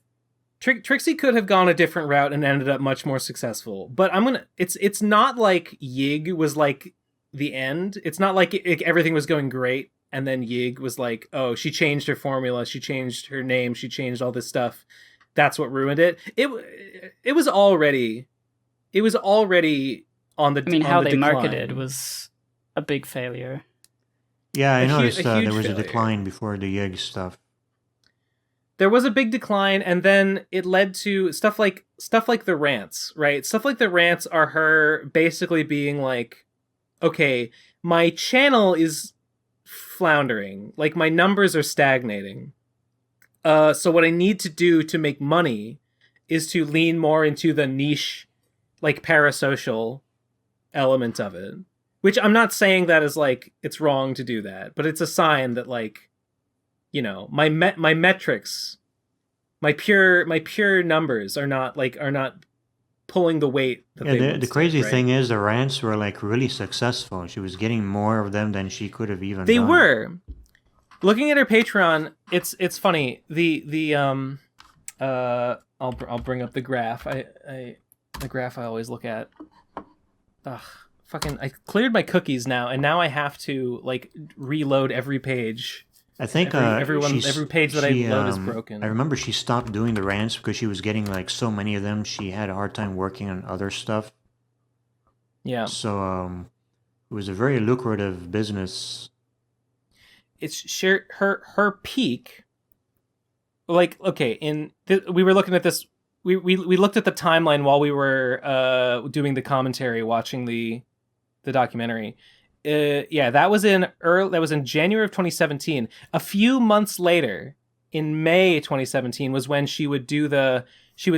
Trixie could have gone a different route and ended up much more successful, but it's not like Yig was like the end. It's not like everything was going great and then Yig was like, oh, she changed her formula, she changed her name, she changed all this stuff. That's what ruined it. It was already on the. I mean, how they marketed was a big failure. Yeah, I noticed there was a decline before the Yig stuff. There was a big decline, and then it led to stuff like the rants, right? Stuff like the rants are her basically being like, okay, my channel is floundering, like my numbers are stagnating. So what I need to do to make money is to lean more into the niche, like parasocial element of it. Which I'm not saying that is like it's wrong to do that, but it's a sign that like, you know, my metrics, my pure numbers are not pulling the weight. That the crazy thing is the rants were like really successful. She was getting more of them than she could have even. They done. were. Looking at her Patreon, it's funny. I'll bring up the graph. The graph I always look at. Ugh. Fucking, I cleared my cookies now, and now I have to like reload every page. I think every page that I load is broken. I remember she stopped doing the rants because she was getting like so many of them. She had a hard time working on other stuff. Yeah. So it was a very lucrative business. It's her peak. Like, okay, we were looking at this. We looked at the timeline while we were doing the commentary, watching the documentary. That was in January of 2017. A few months later, in May 2017, was when she would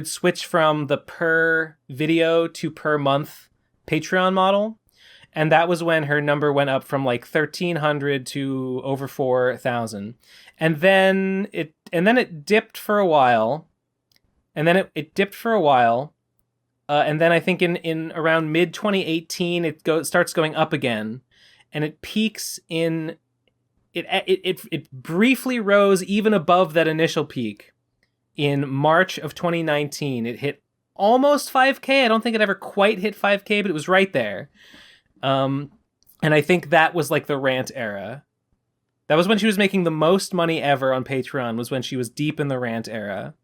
switch from the per video to per month Patreon model, and that was when her number went up from like 1,300 to over 4,000, and then it dipped for a while. And then it dipped for a while, and then I think in around mid 2018 it starts going up again, and it peaks in it briefly rose even above that initial peak in March of 2019. It hit almost 5K. I don't think it ever quite hit 5K, but it was right there. And I think that was like the rant era. That was when she was making the most money ever on Patreon, was when she was deep in the rant era.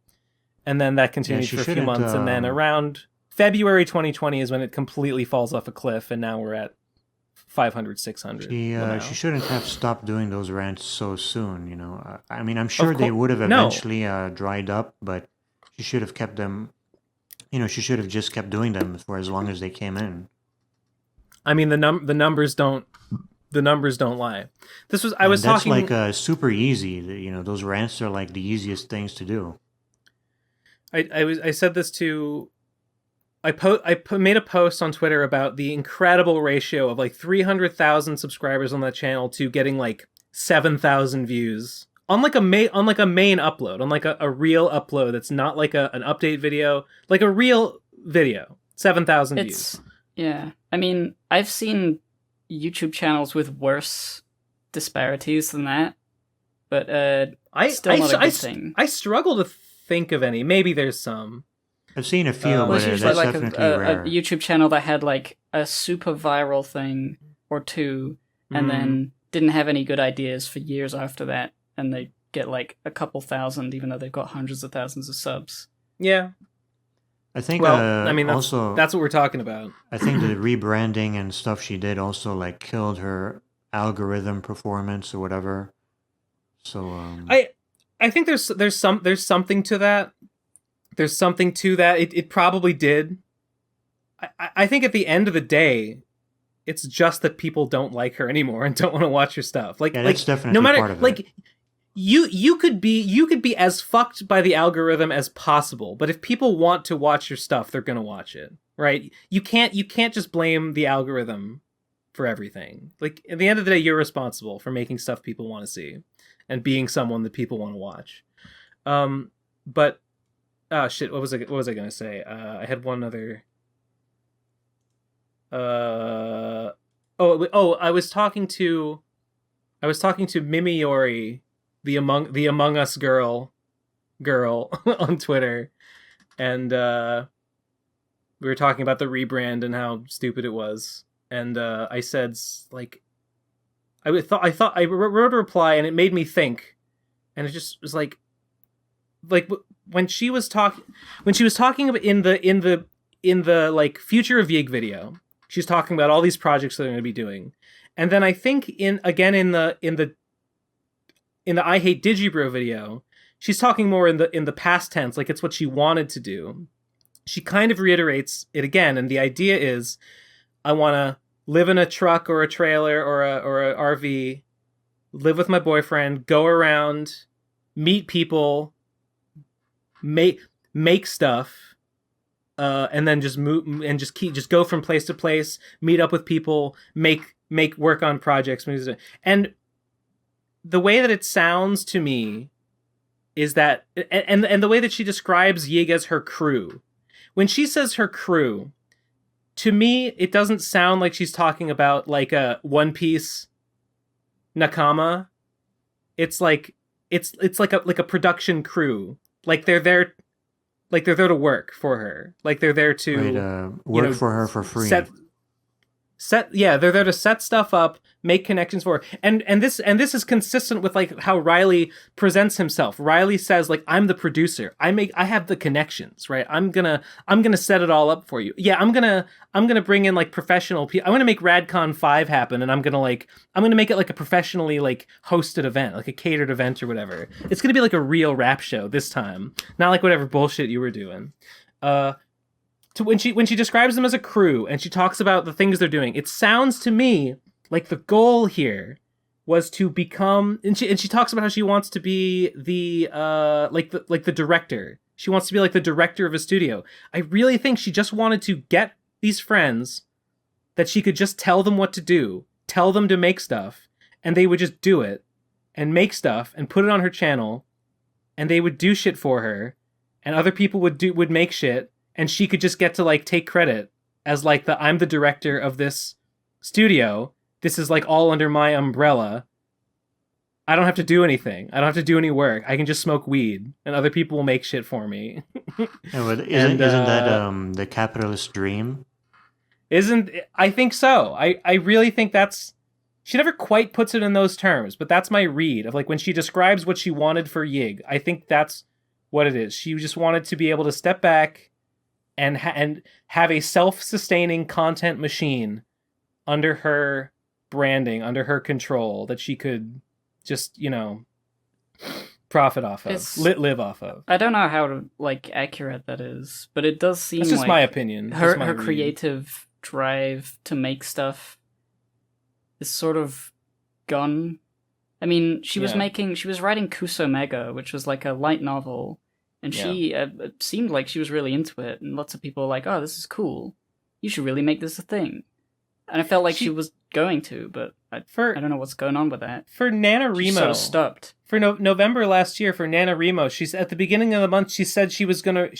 And then that continued for a few months. And then around February 2020 is when it completely falls off a cliff. And now we're at 500, 600. She shouldn't have stopped doing those rants so soon, you know. I mean, I'm sure they would have eventually dried up, but she should have kept them, you know, she should have just kept doing them for as long as they came in. I mean, the numbers don't lie. I was talking. That's like super easy. You know, those rants are like the easiest things to do. I said this to. Made a post on Twitter about the incredible ratio of like 300,000 subscribers on that channel to getting like 7,000 views on like a main upload, on like a real upload that's not like an update video, like a real video. 7,000 views. Yeah, I mean, I've seen YouTube channels with worse disparities than that, but still not a good thing. I struggle to think of any. Maybe there's some. I've seen a few, but that's like definitely rare. A YouTube channel that had like a super viral thing or two, and then didn't have any good ideas for years after that, and they get like a couple thousand, even though they've got hundreds of thousands of subs. Yeah. I think, that's what we're talking about. I think the rebranding and stuff she did also like killed her algorithm performance or whatever. So I think there's something to that. There's something to that. It probably did. I think at the end of the day, it's just that people don't like her anymore and don't want to watch her stuff. Like, that's definitely part of it. You could be as fucked by the algorithm as possible, but if people want to watch your stuff, they're gonna watch it, right? You can't just blame the algorithm for everything. Like, at the end of the day, you're responsible for making stuff people want to see and being someone that people want to watch. But shit, what was I gonna say? I had one other. I was talking to Mimiori, the Among Us girl on Twitter, and we were talking about the rebrand and how stupid it was. And I said, like, I wrote a reply, and it made me think, and it just was like when she was talking about in the like future of Yig video, she's talking about all these projects that they're going to be doing, and then I think in the I Hate Digibro video, she's talking more in the past tense, like it's what she wanted to do. She kind of reiterates it again, and the idea is, I want to live in a truck or a trailer or a RV, live with my boyfriend, go around, meet people, make stuff, and then just move and just go from place to place, meet up with people, make work on projects, and the way that it sounds to me is that, and the way that she describes Yig as her crew, when she says her crew, to me, it doesn't sound like she's talking about like a One Piece nakama. It's like a production crew. Like they're there to work for her. Like they're there to work for her for free. They're there to set stuff up, make connections for her. And this is consistent with like how Riley presents himself. Riley says, like, I'm the producer. I have the connections, right? I'm gonna set it all up for you. Yeah, I'm gonna bring in like professional people. I'm gonna make RadCon 5 happen, and I'm gonna make it like a professionally like hosted event, like a catered event or whatever. It's gonna be like a real rap show this time, not like whatever bullshit you were doing. When she describes them as a crew and she talks about the things they're doing, it sounds to me like the goal here was to become, and she talks about how she wants to be the director. She wants to be like the director of a studio. I really think she just wanted to get these friends that she could just tell them what to do, tell them to make stuff, and they would just do it and make stuff and put it on her channel, and they would do shit for her, and other people would make shit. And she could just get to like take credit as like I'm the director of this studio. This is like all under my umbrella. I don't have to do anything. I don't have to do any work. I can just smoke weed, and other people will make shit for me. Yeah, but isn't that the capitalist dream? I think so. I really think that's... She never quite puts it in those terms, but that's my read of like when she describes what she wanted for Yig. I think that's what it is. She just wanted to be able to step back and have a self-sustaining content machine under her branding, under her control, that she could just, profit off of, live off of. I don't know how accurate that is, but it does seem that's just like my opinion. Her creative drive to make stuff is sort of gone. I mean, she was writing Kuso Mega, which was like a light novel, and she it seemed like she was really into it, and lots of people were like, "Oh, this is cool. You should really make this a thing." And I felt like she was going to, but I don't know what's going on with that. For NaNoWriMo, she sort of stopped. For November last year, for NaNoWriMo, she's at the beginning of the month. She said she was gonna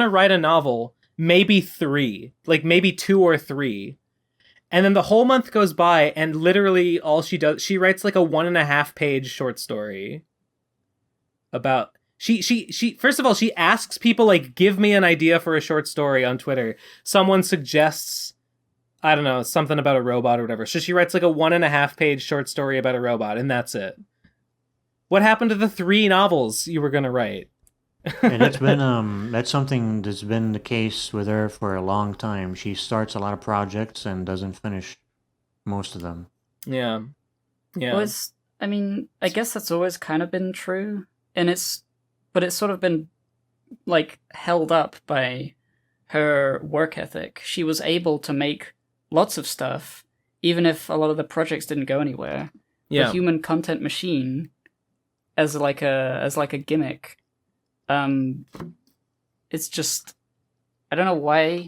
write a novel, maybe 3, like maybe 2 or 3, and then the whole month goes by, and literally all she does, she writes like a 1.5-page short story about. She first of all, she asks people like, give me an idea for a short story on Twitter. Someone suggests, I don't know, something about a robot or whatever. So she writes like a 1.5-page short story about a robot, and that's it. What happened to the 3 novels you were going to write? And it's been that's something that's been the case with her for a long time. She starts a lot of projects and doesn't finish most of them. Yeah. Well, I guess that's always kind of been true, but it's sort of been like held up by her work ethic. She was able to make lots of stuff, even if a lot of the projects didn't go anywhere. The human content machine, as like a gimmick, it's just, I don't know why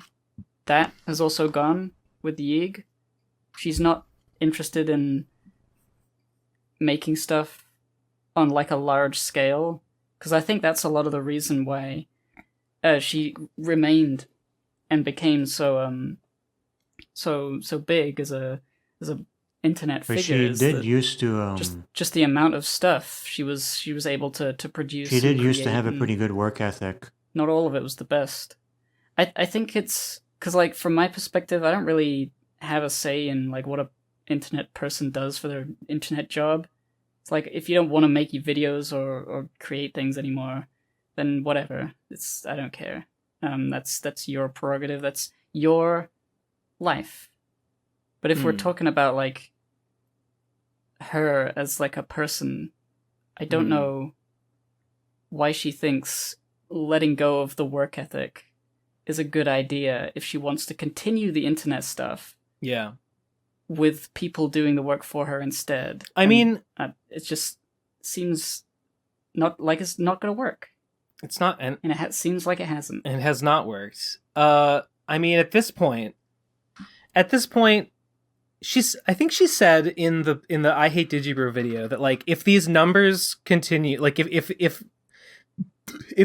that has also gone with Yig. She's not interested in making stuff on like a large scale, because I think that's a lot of the reason why she remained and became so big as a internet figure. She did used to just the amount of stuff she was able to produce. She did used to have a pretty good work ethic. Not all of it was the best. I think it's because, like, from my perspective, I don't really have a say in like what a internet person does for their internet job. It's like, if you don't want to make your videos or create things anymore, then whatever. I don't care. That's your prerogative. That's your life. But if we're talking about like her as like a person, I don't know why she thinks letting go of the work ethic is a good idea if she wants to continue the internet stuff. Yeah. With people doing the work for her instead. It just seems not like it's not going to work. It's not, and it seems like it hasn't. And it has not worked. At this point, I think she said in the I Hate Digibro video that like, if these numbers continue, like if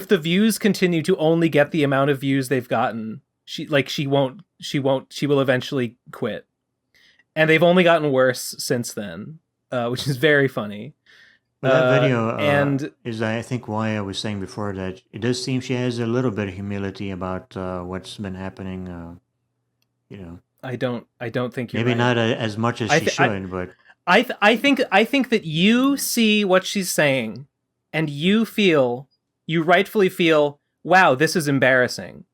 the views continue to only get the amount of views they've gotten, she will eventually quit. And they've only gotten worse since then, which is very funny. Well, that video is, I think, why I was saying before that it does seem she has a little bit of humility about what's been happening. I don't think you're maybe right. not as much as she should, but I think that you see what she's saying, and you rightfully feel, wow, this is embarrassing.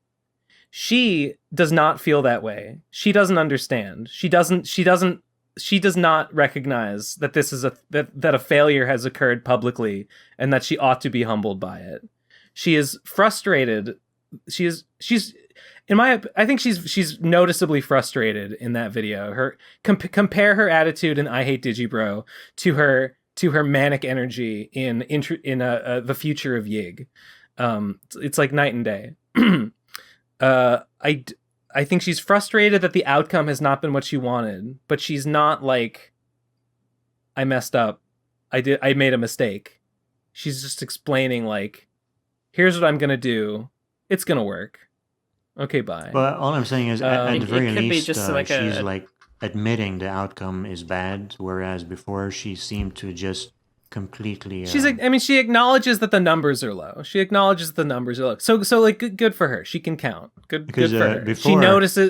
She does not feel that way. She doesn't understand. She does not recognize that this is that a failure has occurred publicly and that she ought to be humbled by it. She is frustrated. She's I think she's noticeably frustrated in that video. Compare her attitude in I Hate Digibro to her manic energy in the future of Yig. It's like night and day. I think she's frustrated that the outcome has not been what she wanted, but she's not like, I messed up. I made a mistake. She's just explaining like, here's what I'm going to do. It's going to work. Okay, bye. But all I'm saying is, at the very least, she's like admitting the outcome is bad, whereas before she seemed to just completely. She acknowledges that the numbers are low. So like, good for her. She can count. Good for her. Before,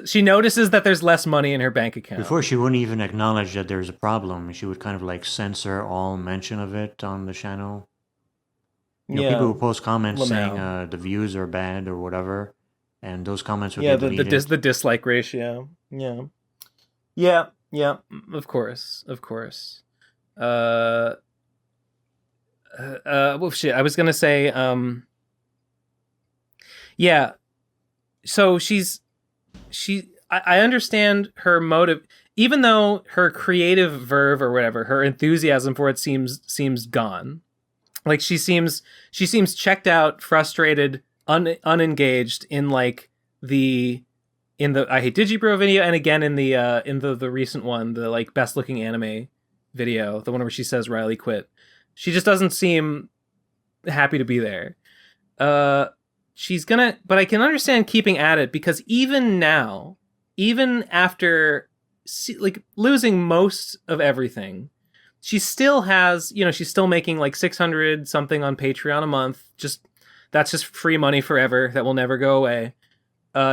she notices that there's less money in her bank account. Before, she wouldn't even acknowledge that there's a problem. She would kind of like censor all mention of it on the channel. People who post comments saying the views are bad or whatever, and those comments would get deleted. The dislike ratio. Yeah. Of course. Well, shit. I was gonna say, yeah. So I understand her motive, even though her creative verve or whatever, her enthusiasm for it seems gone. Like she seems checked out, frustrated, unengaged in like in the I Hate Digibro video, and again in the recent one, the like best looking anime video, the one where she says Riley quit. She just doesn't seem happy to be there. But I can understand keeping at it, because even now, even after like losing most of everything, she still has, she's still making like 600 something on Patreon a month. That's just free money forever. That will never go away.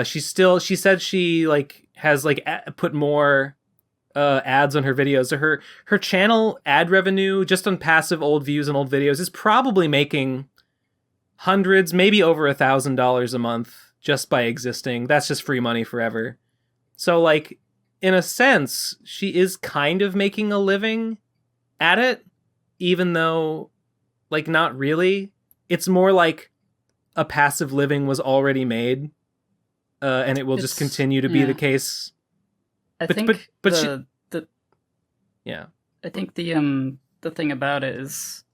She said she like has like put more ads on her videos. So her channel ad revenue just on passive old views and old videos is probably making hundreds, maybe over $1,000 a month just by existing. That's just free money forever. So like, in a sense, she is kind of making a living at it, even though like not really. It's more like a passive living was already made, and it will just continue to be the case. I think the thing about it is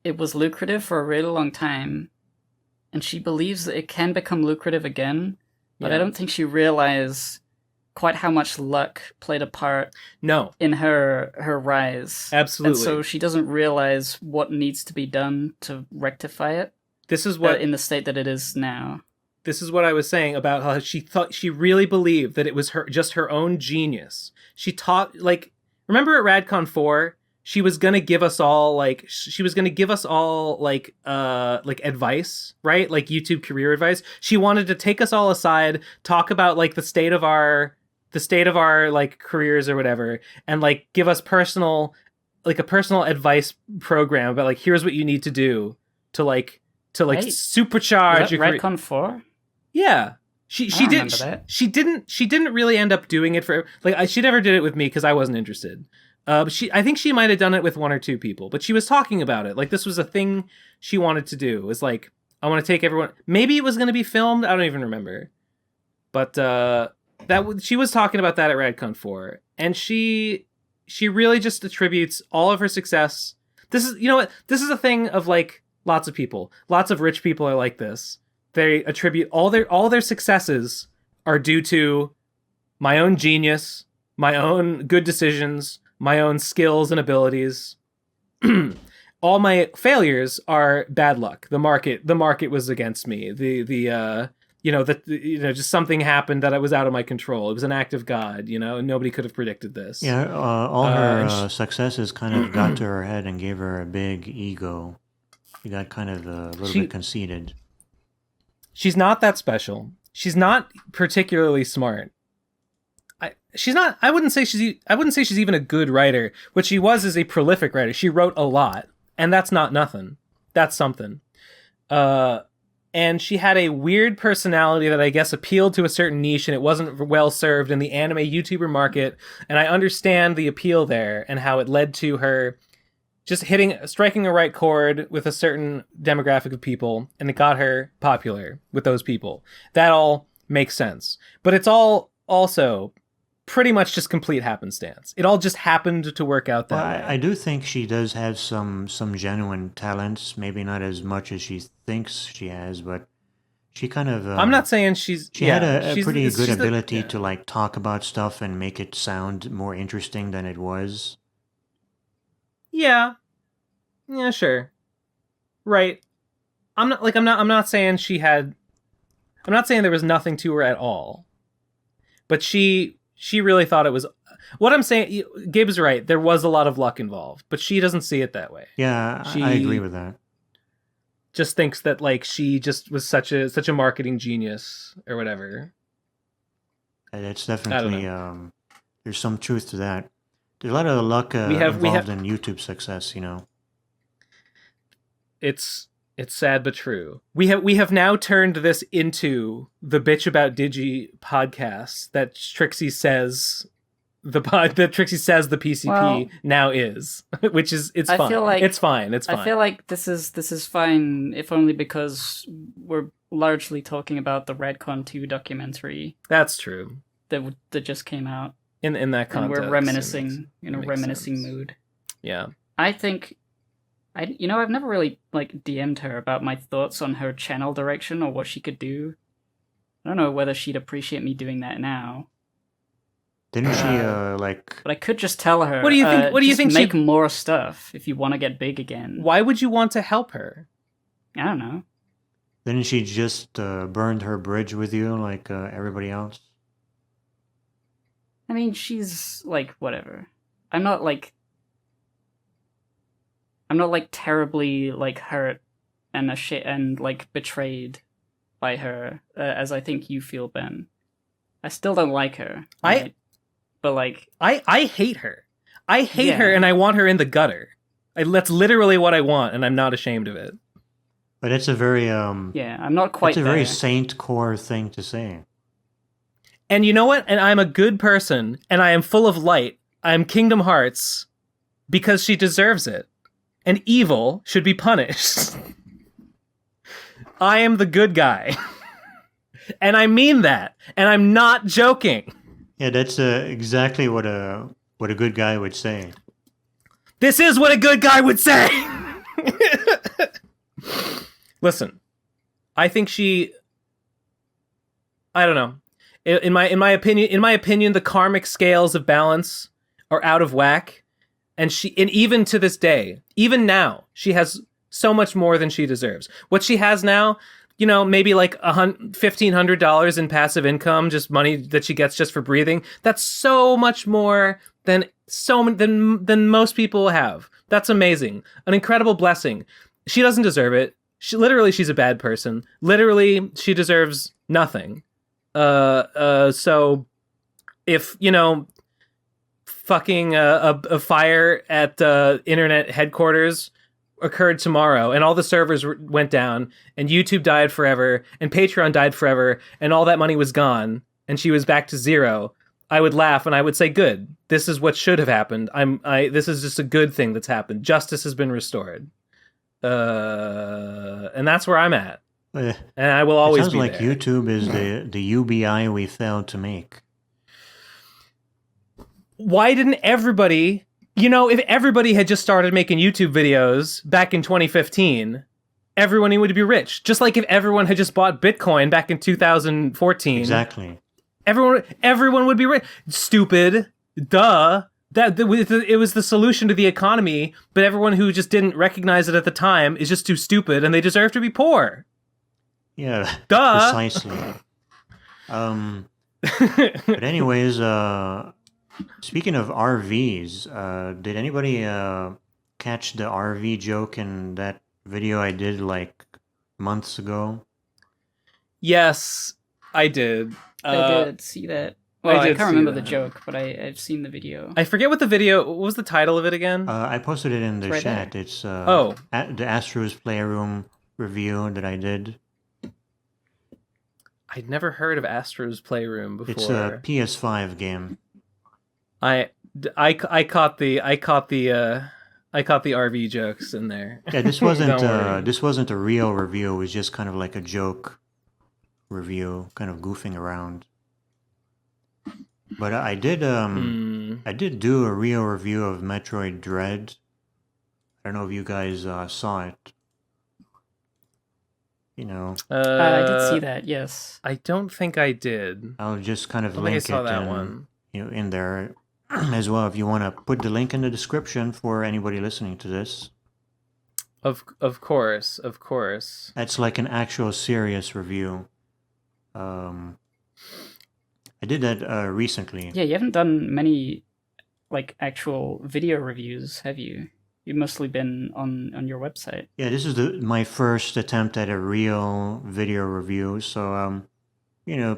it was lucrative for a really long time, and she believes that it can become lucrative again, but I don't think she realized quite how much luck played a part in her rise. Absolutely. And so she doesn't realize what needs to be done to rectify it. This is what in the state that it is now. This is what I was saying about how she really believed that it was just her own genius. She taught, like, remember at RadCon 4, she was going to give us all advice, right? Like YouTube career advice. She wanted to take us all aside, talk about like the state of our like careers or whatever, and like give us a personal advice program about like, here's what you need to do to supercharge your career. RadCon 4? Yeah. She didn't really end up doing it for, like, she never did it with me because I wasn't interested. I think she might have done it with one or two people, but she was talking about it. Like, this was a thing she wanted to do. It was like, I want to take everyone. Maybe it was going to be filmed. I don't even remember. But she was talking about that at RadCon 4, and she really just attributes all of her success. This is, you know what? This is a thing of like lots of people. Lots of rich people are like this. They attribute all their successes are due to my own genius, my own good decisions, my own skills and abilities. All my failures are bad luck. The market was against me. Just something happened that was out of my control. It was an act of God, nobody could have predicted this. Yeah, all her successes kind of got to her head and gave her a big ego. She got kind of a little bit conceited. She's not that special. She's not particularly smart. I wouldn't say she's even a good writer. What she was is a prolific writer. She wrote a lot, and that's not nothing. That's something. And she had a weird personality that I guess appealed to a certain niche, and it wasn't well served in the anime YouTuber market. And I understand the appeal there and how it led to her just striking a right chord with a certain demographic of people, and it got her popular with those people. That all makes sense. But it's all also pretty much just complete happenstance. It all just happened to work out that way. I do think she does have some genuine talents, maybe not as much as she thinks she has, but she kind of... I'm not saying she had a pretty good ability to like talk about stuff and make it sound more interesting than it was. Yeah, sure. Right. I'm not saying there was nothing to her at all. But she She really thought it was. What I'm saying, Gabe's right. There was a lot of luck involved, but she doesn't see it that way. Yeah, I agree with that. Just thinks that like she just was such a marketing genius or whatever. It's definitely there's some truth to that. There's a lot of luck involved in YouTube success, you know. It's sad but true. We have now turned this into the Bitch About Digi podcast that Trixie says the PCP now is, which is it's fine. Feel like, it's fine. I feel like this is fine, if only because we're largely talking about the Redcon 2 documentary. That's true. That just came out. In that context. And we're reminiscing in a reminiscing mood. Yeah. I think I've never really like DM'd her about my thoughts on her channel direction or what she could do. I don't know whether she'd appreciate me doing that now. Didn't she like? But I could just tell her. What do you think? What do you think? Make more stuff if you want to get big again. Why would you want to help her? I don't know. Didn't she just burned her bridge with you like everybody else? I mean, she's like whatever. I'm not like terribly like hurt and like betrayed by her as I think you feel, Ben. I still don't like her. Right? But like I hate her. I hate her and I want her in the gutter. That's literally what I want, and I'm not ashamed of it. But it's a very I'm not quite. It's a very saint core thing to say. And you know what? And I'm a good person, and I am full of light. I am Kingdom Hearts because she deserves it. And evil should be punished. I am the good guy. And I mean that. And I'm not joking. Yeah, that's exactly what a good guy would say. This is what a good guy would say. Listen, I think I don't know. In my opinion, the karmic scales of balance are out of whack, and even to this day, even now, she has so much more than she deserves. What she has now, maybe like $1,500 in passive income, just money that she gets just for breathing. That's so much more than most people have. That's amazing, an incredible blessing. She doesn't deserve it. She's a bad person. Literally, she deserves nothing. So if, fucking a fire at internet headquarters occurred tomorrow and all the servers went down and YouTube died forever and Patreon died forever and all that money was gone and she was back to zero, I would laugh and I would say, good, this is what should have happened. This is just a good thing that's happened. Justice has been restored. And that's where I'm at. And I will always be there. It sounds like YouTube is the UBI we failed to make. Why didn't everybody, if everybody had just started making YouTube videos back in 2015, everyone would be rich. Just like if everyone had just bought Bitcoin back in 2014. Exactly. Everyone would be rich. Stupid. Duh. It was the solution to the economy, but everyone who just didn't recognize it at the time is just too stupid and they deserve to be poor. Yeah, duh. Precisely. But anyways, speaking of RVs, did anybody catch the RV joke in that video I did like months ago? Yes, I did. I did see that. Well, I can't remember the joke, but I've seen the video. I forget what was the title of it again? I posted it in the chat. There. It's the Astro's Playroom review that I did. I'd never heard of Astro's Playroom before. It's a PS5 game. I caught the RV jokes in there. Yeah, this wasn't a real review. It was just kind of like a joke review, kind of goofing around. But I did do a real review of Metroid Dread. I don't know if you guys saw it. I did see that. Yes. I don't think I did. I'll just kind of link it in there as well if you want to put the link in the description for anybody listening to this. Of course. That's like an actual serious review. I I did that recently. Yeah, you haven't done many like actual video reviews, have you? You've mostly been on your website. Yeah, this is my first attempt at a real video review, so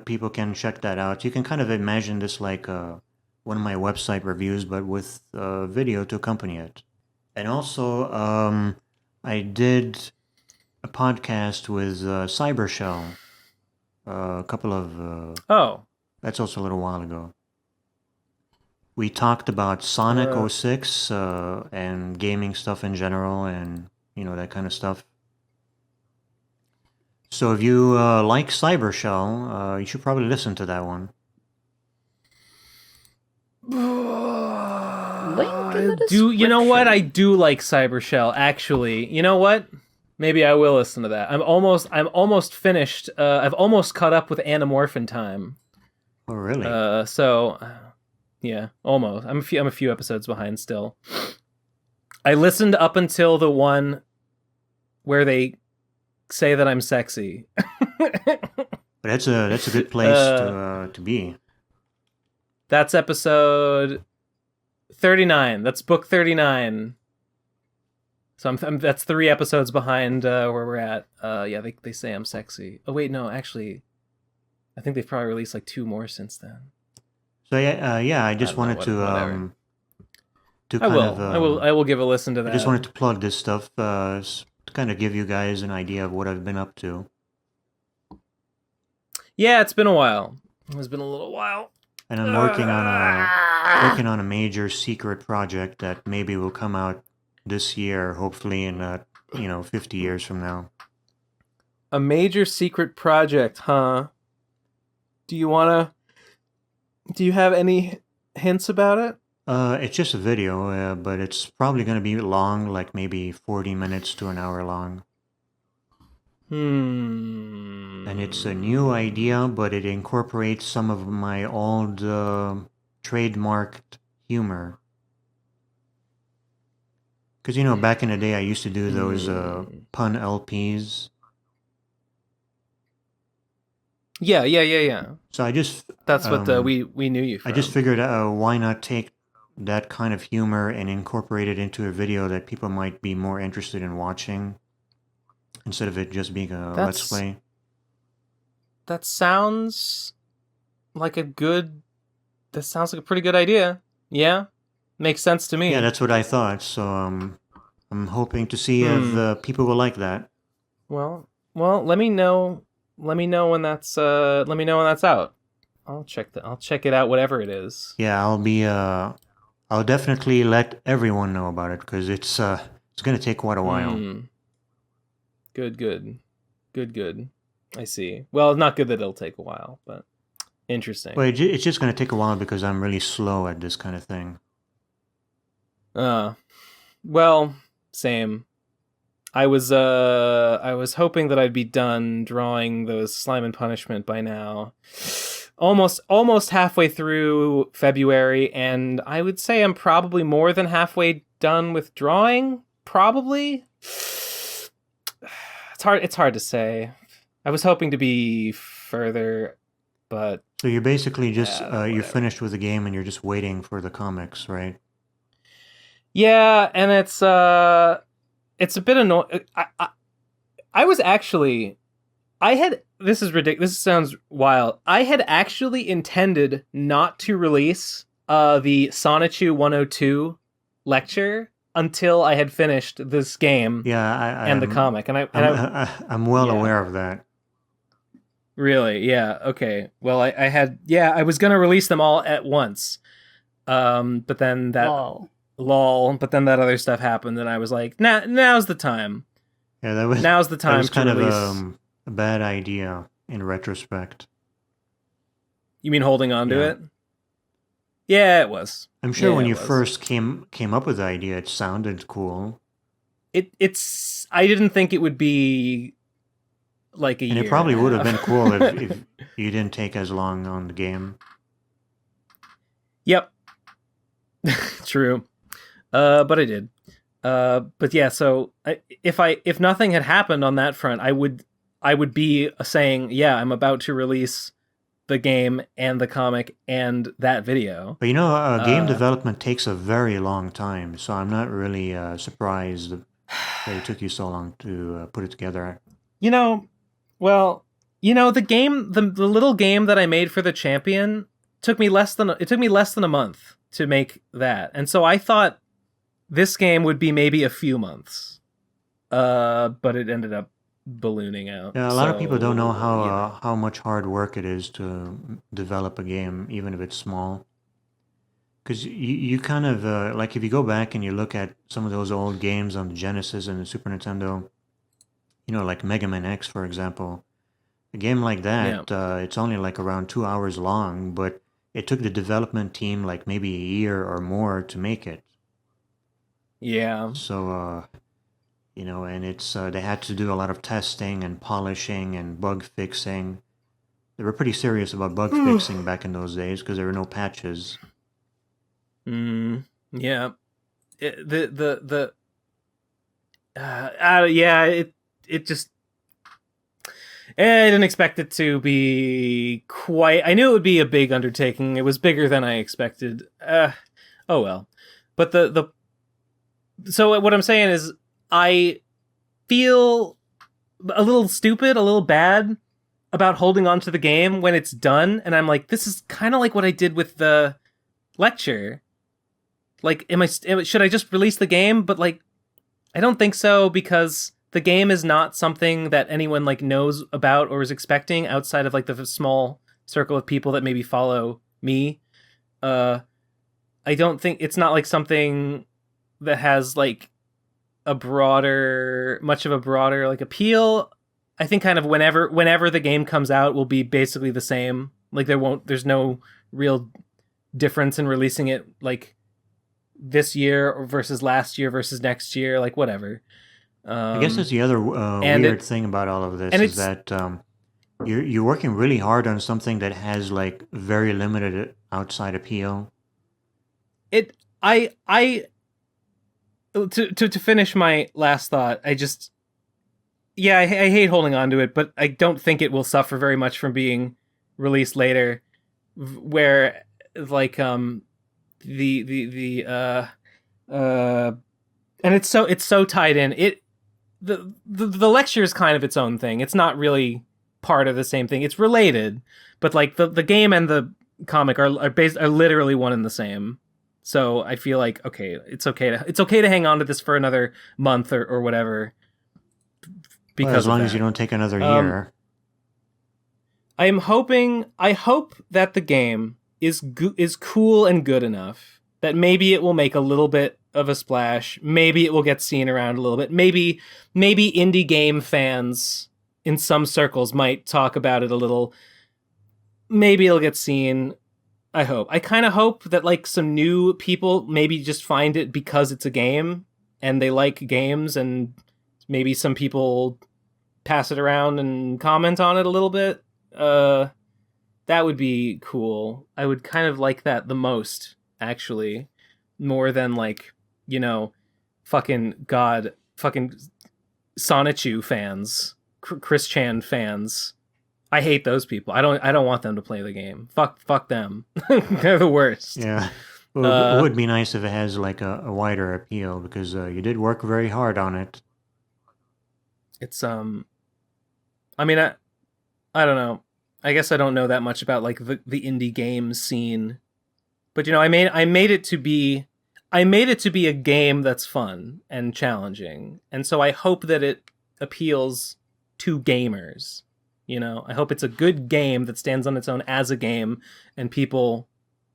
people can check that out. You can kind of imagine this like one of my website reviews, but with video to accompany it. And also, I did a podcast with Cybershell a couple of... That's also a little while ago. We talked about Sonic 06 and gaming stuff in general and, that kind of stuff. So if you like Cybershell, you should probably listen to that one. You know what? I do like Cybershell, actually. You know what? Maybe I will listen to that. I'm almost finished. I've almost caught up with Anamorphin Time. Oh, really? Yeah, almost. I'm a few episodes behind still. I listened up until the one where they say that I'm sexy. But that's a good place to be. That's episode 39. That's book 39. So that's 3 episodes behind where we're at. Yeah, they say I'm sexy. Oh wait, no, actually, I think they've probably released like 2 more since then. So I just wanted to I will give a listen to that. I just wanted to plug this stuff to kind of give you guys an idea of what I've been up to. Yeah, it's been a while. It's been a little while. And I'm working on a major secret project that maybe will come out this year, hopefully in 50 years from now. A major secret project, huh? Do you have any hints about it? It's just a video, but it's probably going to be long, like maybe 40 minutes to an hour long. And it's a new idea, but it incorporates some of my old trademarked humor. Because, back in the day, I used to do those pun LPs. Yeah. So I just... That's what we knew you from. I just figured, why not take that kind of humor and incorporate it into a video that people might be more interested in watching, instead of it just being a Let's Play. That sounds like a pretty good idea. Yeah? Makes sense to me. Yeah, that's what I thought. So I'm hoping to see if people will like that. Well, let me know when that's out. I'll check it out, whatever it is. Yeah, I'll definitely let everyone know about it because it's going to take quite a while. Good. I see. Well, it's not good that it'll take a while, but interesting. Well, it's just going to take a while because I'm really slow at this kind of thing. Well, same. I was hoping that I'd be done drawing those Slime and Punishment by now. Almost halfway through February, and I would say I'm probably more than halfway done with drawing. Probably. It's hard to say. I was hoping to be further, but so you're basically just you're finished with the game and you're just waiting for the comics, right? Yeah, and it's a bit annoying. This is ridiculous. This sounds wild. I had actually intended not to release the Sonichu 102 lecture until I had finished this game. Yeah, and the comic, I'm well aware of that. Really? Yeah. Okay. Well, I was gonna release them all at once, but then that lol. But then that other stuff happened, and I was like, now's the time. Yeah, now's the time. That was kind of a bad idea in retrospect. You mean holding on to it? Yeah, it was. I'm sure when you first came up with the idea, it sounded cool. It's. I didn't think it would be like a year. And it probably would have been cool if you didn't take as long on the game. Yep. True. But I did. But yeah, so if nothing had happened on that front, I would be saying, yeah, I'm about to release the game and the comic and that video. But game development takes a very long time, so I'm not really surprised that it took you so long to put it together. The game, the little game that I made for the Champion took me less than a month to make that, and so I thought this game would be maybe a few months, but it ended up ballooning out. Yeah, a lot of people don't know how much hard work it is to develop a game, even if it's small. Because you kind of, like if you go back and you look at some of those old games on the Genesis and the Super Nintendo, like Mega Man X, for example, a game like that, it's only like around 2 hours long, but it took the development team like maybe a year or more to make it. Yeah. So, and it's they had to do a lot of testing and polishing and bug fixing. They were pretty serious about bug fixing back in those days because there were no patches. Yeah. It just. I didn't expect it to be quite. I knew it would be a big undertaking. It was bigger than I expected. Oh well. But so what I'm saying is, I feel a little stupid, a little bad about holding on to the game when it's done, and I'm like, this is kind of like what I did with the lecture. Like, should I just release the game? But like, I don't think so, because the game is not something that anyone like knows about or is expecting outside of like the small circle of people that maybe follow me. I don't think it's not like something that has like much of a broader like appeal. I think kind of whenever the game comes out will be basically the same. Like there's no real difference in releasing it like this year versus last year versus next year, like whatever. I guess that's the other weird thing about all of this is that you're working really hard on something that has like very limited outside appeal. To finish my last thought, I hate holding on to it, but I don't think it will suffer very much from being released later, where like and it's so tied in. The lecture is kind of its own thing. It's not really part of the same thing. It's related, but like the game and the comic are literally one and the same. So I feel like it's okay to hang on to this for another month or whatever. Because as long as you don't take another year. I hope that the game is cool and good enough that maybe it will make a little bit of a splash. Maybe it will get seen around a little bit. Maybe indie game fans in some circles might talk about it a little. Maybe it'll get seen. I kind of hope that like some new people maybe just find it because it's a game and they like games, and maybe some people pass it around and comment on it a little bit. That would be cool. I would kind of like that the most, actually, more than like, fucking Sonichu fans, Chris Chan fans. I hate those people. I don't want them to play the game. Fuck them. They're the worst. Yeah. Well, it would be nice if it has like a wider appeal, because you did work very hard on it. It's I mean, I don't know. I guess I don't know that much about like the indie game scene, but I made it to be a game that's fun and challenging, and so I hope that it appeals to gamers. I hope it's a good game that stands on its own as a game, and people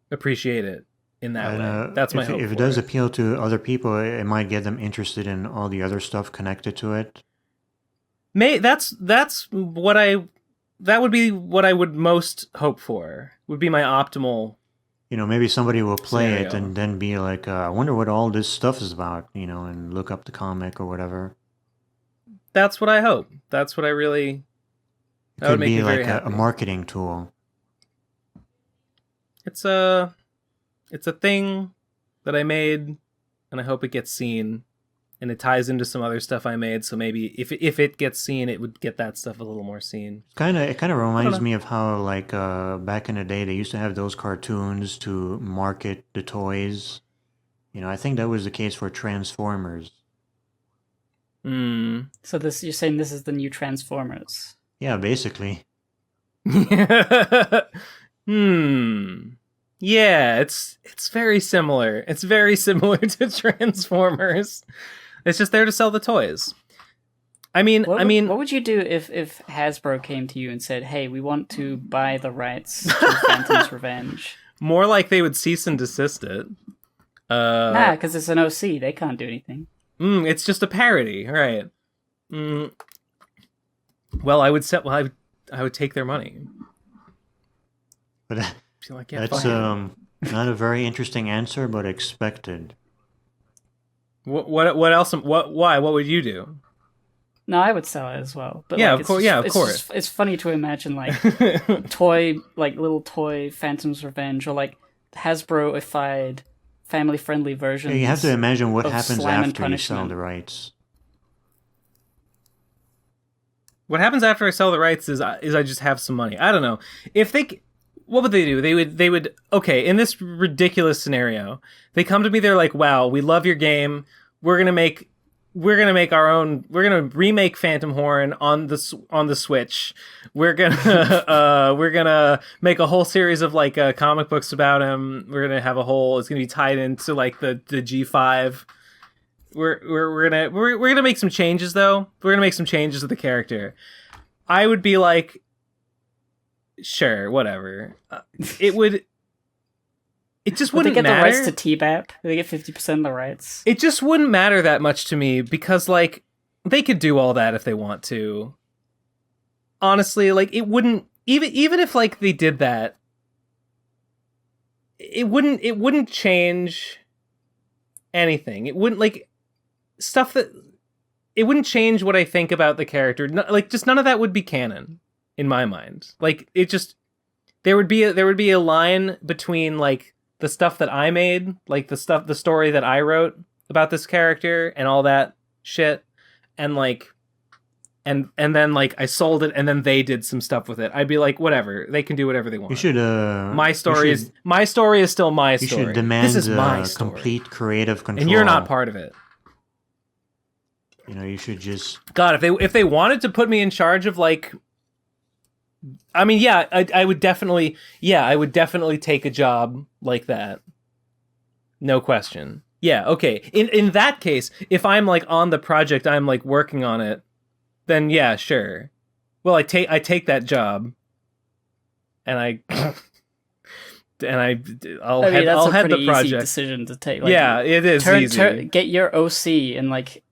appreciate it in that way. That's my hope. If it does appeal to other people, it might get them interested in all the other stuff connected to it. That would be what I would most hope for. Would be my optimal. Maybe somebody will play scenario. it and then be like, I wonder what all this stuff is about, and look up the comic or whatever. That's what I hope. That's what I really. It could be like a marketing tool. It's a thing that I made, and I hope it gets seen. and it ties into some other stuff I made. So maybe if it gets seen, it would get that stuff a little more seen. It kind of reminds me of how back in the day they used to have those cartoons to market the toys. I think that was the case for Transformers. Mm. So you're saying this is the new Transformers? Yeah, basically. Yeah, it's very similar. It's very similar to Transformers. It's just there to sell the toys. What would you do if Hasbro came to you and said, "Hey, we want to buy the rights to Phantom's Revenge"? More like they would cease and desist it. Nah, because it's an OC. They can't do anything. It's just a parody, right? Well, I would take their money. But that's not a very interesting answer, but expected. What else? Why? What would you do? No, I would sell it as well. But yeah, of course. It's funny to imagine little toy Phantom's Revenge or Hasbro-ified family-friendly versions. You have to imagine what happens after you sell the rights. What happens after I sell the rights is I just have some money. I don't know. What would they do? They would okay, in this ridiculous scenario, they come to me, they're like, "Wow, we love your game. We're going to make remake Phantom Horn on the Switch. We're going to make a whole series of comic books about him. We're going to have it's going to be tied into the G5. We're going to make some changes though. We're going to make some changes to the character." I would be like, "Sure, whatever." It just wouldn't matter. They get the rights to T-BAP. They get 50% of the rights. It just wouldn't matter that much to me because, they could do all that if they want to. Honestly, it wouldn't even if they did that. It wouldn't change anything. It wouldn't stuff that. It wouldn't change what I think about the character. Just none of that would be canon in my mind. There would be a line between the stuff that I made, the story that I wrote about this character and all that shit, and and then I sold it and then they did some stuff with it. I'd be like, whatever, they can do whatever they want. You should my story is still my story. You should demand this is my story. Complete creative control. And you're not part of it. You should just God, if they wanted to put me in charge of I would definitely take a job like that. No question. Yeah, okay. In that case, if I'm on the project, I'm working on it, then yeah, sure. Well, I take that job, and I'll head the project. Easy decision to take. Yeah, it is easy. Get your OC and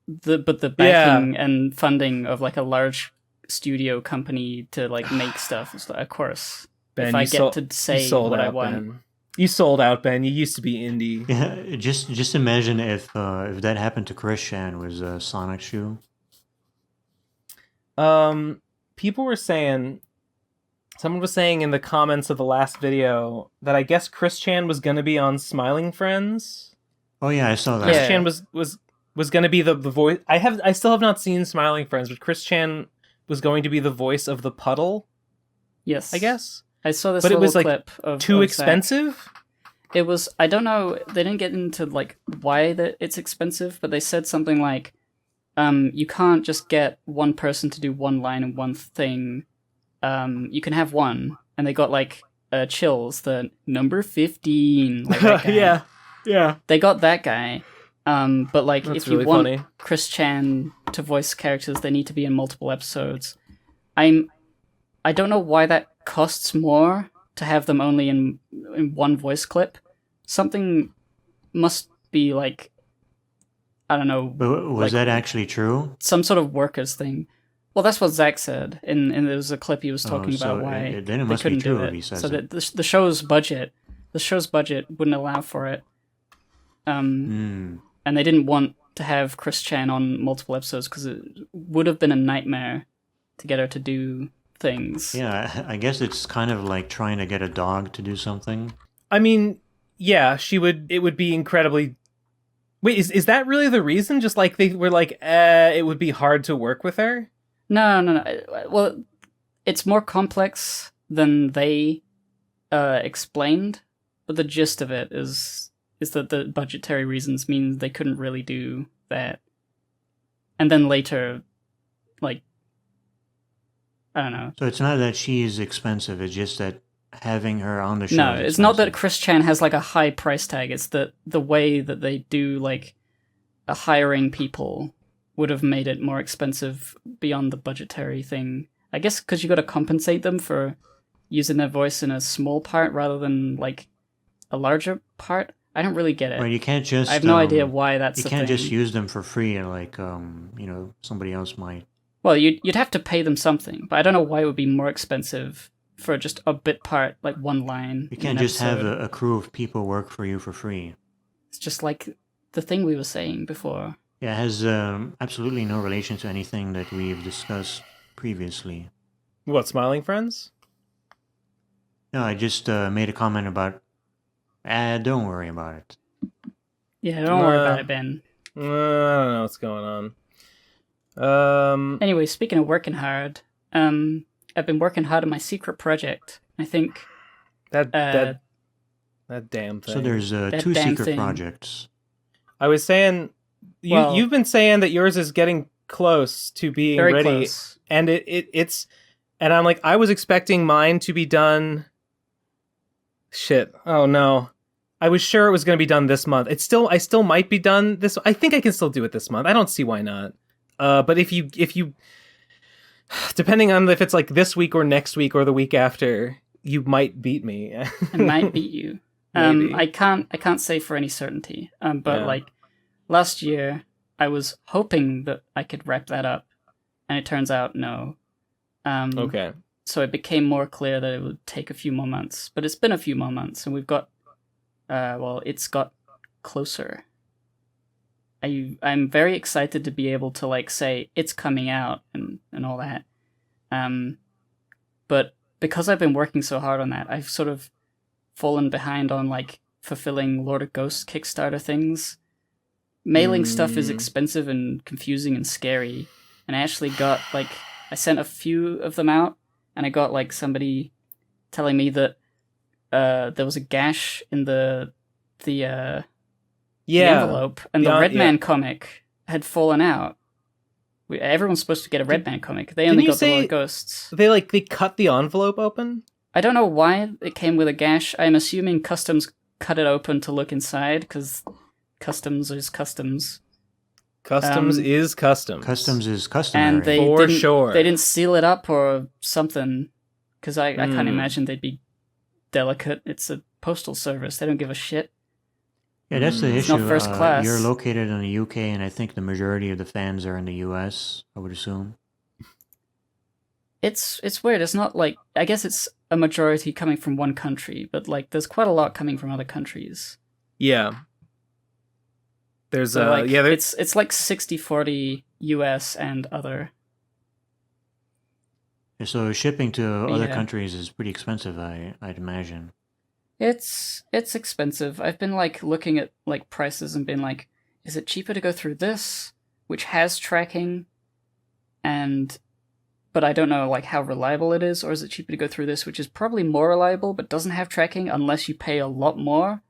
the backing and funding of a large studio company to make stuff. Of course, Ben, if I get to say what I want. Ben. You sold out, Ben. You used to be indie. Yeah, just imagine if that happened to Chris Chan with Sonic Shoe. People were saying, someone was saying in the comments of the last video that I guess Chris Chan was going to be on Smiling Friends. Oh yeah, I saw that. Chris Chan was going to be the voice. I still have not seen Smiling Friends, but Chris Chan was going to be the voice of the puddle. Yes, I guess. I saw this, but it was clip of too expensive. Zach. It was. I don't know. They didn't get into why that it's expensive, but they said something like, "You can't just get one person to do one line and one thing. You can have one." And they got Chills, the number 15. That guy. yeah. They got that guy. But That's if really you want funny. Chris Chan to voice characters, they need to be in multiple episodes. I don't know why that costs more to have them only in one voice clip. Something must be I don't know. But was that actually true? Some sort of workers thing. Well, that's what Zach said, and there was a clip he was talking about why then it must they couldn't be true do if it. he says so it. that the show's budget wouldn't allow for it. And they didn't want to have Chris Chan on multiple episodes because it would have been a nightmare to get her to do things. Yeah, I guess it's kind of like trying to get a dog to do something. I mean, yeah, it would be incredibly Wait, is that really the reason? Just like they were like, it would be hard to work with her? No. Well, it's more complex than they explained, but the gist of it is that the budgetary reasons mean they couldn't really do that. And then later, like, I don't know. So it's not that she's expensive, it's just that having her on the show. No, it's not that Chris Chan has like a high price tag. It's that the way that they do like hiring people would have made it more expensive beyond the budgetary thing. I guess because you got to compensate them for using their voice in a small part rather than like a larger part. I don't really get it. Right, you can't just. I have no idea why that's. You can't just use them for free, like somebody else might. Well, you'd have to pay them something, but I don't know why it would be more expensive for just a bit part, like one line. You can't just have a crew of people work for you for free. It's just like the thing we were saying before. Yeah, it has absolutely no relation to anything that we've discussed previously. What, Smiling Friends? No, I just made a comment about, don't worry about it. Yeah, don't worry about it, Ben. I don't know what's going on. Anyway, speaking of working hard, I've been working hard on my secret project. I think that damn thing. So there's two secret projects. I was saying, you've been saying that yours is getting close to being very ready, close. And it's, and I'm like, I was expecting mine to be done. Shit! Oh no, I was sure it was going to be done this month. I still might be done this. I think I can still do it this month. I don't see why not. But if you, depending on if it's like this week or next week or the week after, you might beat me. I might beat you. I can't say for any certainty. But like last year, I was hoping that I could wrap that up, and it turns out no. Okay. So it became more clear that it would take a few more months. But it's been a few more months, and we've got, it's got closer. I'm very excited to be able to like say it's coming out and all that. But because I've been working so hard on that, I've sort of fallen behind on like fulfilling Lord of Ghosts Kickstarter things. Mailing stuff is expensive and confusing and scary. And I actually got like, I sent a few of them out, and I got like somebody telling me that there was a gash in the envelope, and the Redman comic had fallen out. Everyone's supposed to get a Redman comic. They only got the Lord of Ghosts. They cut the envelope open? I don't know why it came with a gash. I'm assuming Customs cut it open to look inside, because Customs is Customs. Customs is Customs. Customs is customary. And they didn't seal it up or something, because I can't imagine they'd be delicate. It's a postal service. They don't give a shit. Yeah, that's the issue. It's not first class. You're located in the UK, and I think the majority of the fans are in the US, I would assume. It's weird. It's not like, I guess it's a majority coming from one country, but like there's quite a lot coming from other countries. Yeah. There's so, it's like 60-40 US and other. So shipping to other countries is pretty expensive, I'd imagine. It's expensive. I've been like looking at like prices and been like, is it cheaper to go through this, which has tracking, but I don't know like how reliable it is, or is it cheaper to go through this, which is probably more reliable but doesn't have tracking unless you pay a lot more?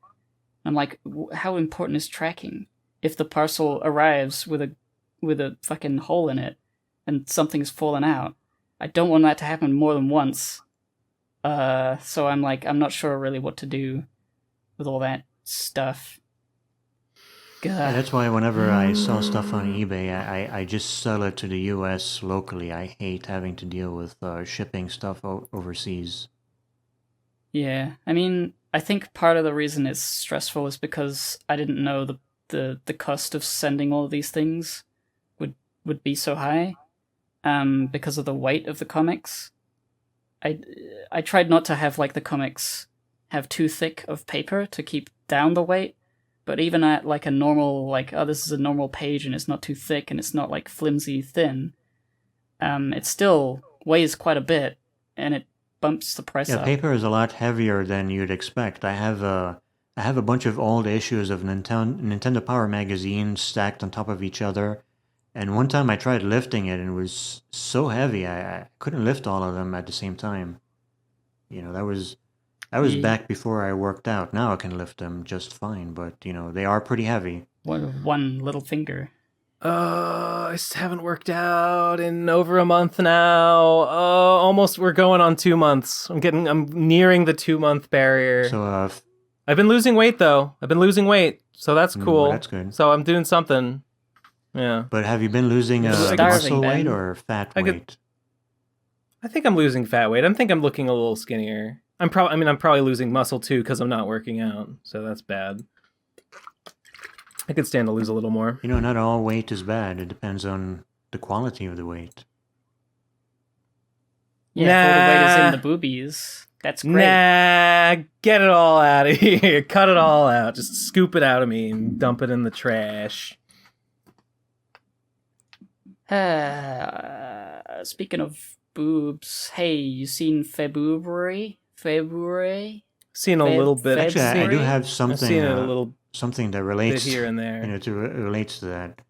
I'm like, how important is tracking? If the parcel arrives with a fucking hole in it and something's fallen out, I don't want that to happen more than once. So I'm like, I'm not sure really what to do with all that stuff. Yeah, that's why whenever I sell stuff on eBay, I just sell it to the US locally. I hate having to deal with shipping stuff overseas. Yeah, I mean, I think part of the reason it's stressful is because I didn't know the cost of sending all of these things would be so high, because of the weight of the comics. I tried not to have like the comics have too thick of paper to keep down the weight, but even at like a normal, like, oh, this is a normal page and it's not too thick and it's not like flimsy thin, it still weighs quite a bit, and it bumps the price up. Yeah, paper is a lot heavier than you'd expect. I have I have a bunch of old issues of Nintendo Power magazine stacked on top of each other. And one time I tried lifting it and it was so heavy I couldn't lift all of them at the same time. That was back before I worked out. Now I can lift them just fine, but they are pretty heavy. One little finger. I just haven't worked out in over a month now. Almost we're going on 2 months. I'm nearing the 2-month barrier. So I've been losing weight though. So that's cool. That's good. So I'm doing something. Yeah. But have you been losing muscle weight or fat weight? I think I'm losing fat weight. I think I'm looking a little skinnier. I'm probably losing muscle too because I'm not working out. So that's bad. I could stand to lose a little more. Not all weight is bad. It depends on the quality of the weight. Yeah, if all the weight is in the boobies, that's great. Nah, get it all out of here. Cut it all out. Just scoop it out of me and dump it in the trash. Speaking of boobs, hey, you seen February? Seen a little bit. Actually, I do have something. I've seen it a little something that relates bit here and there. Relates to that.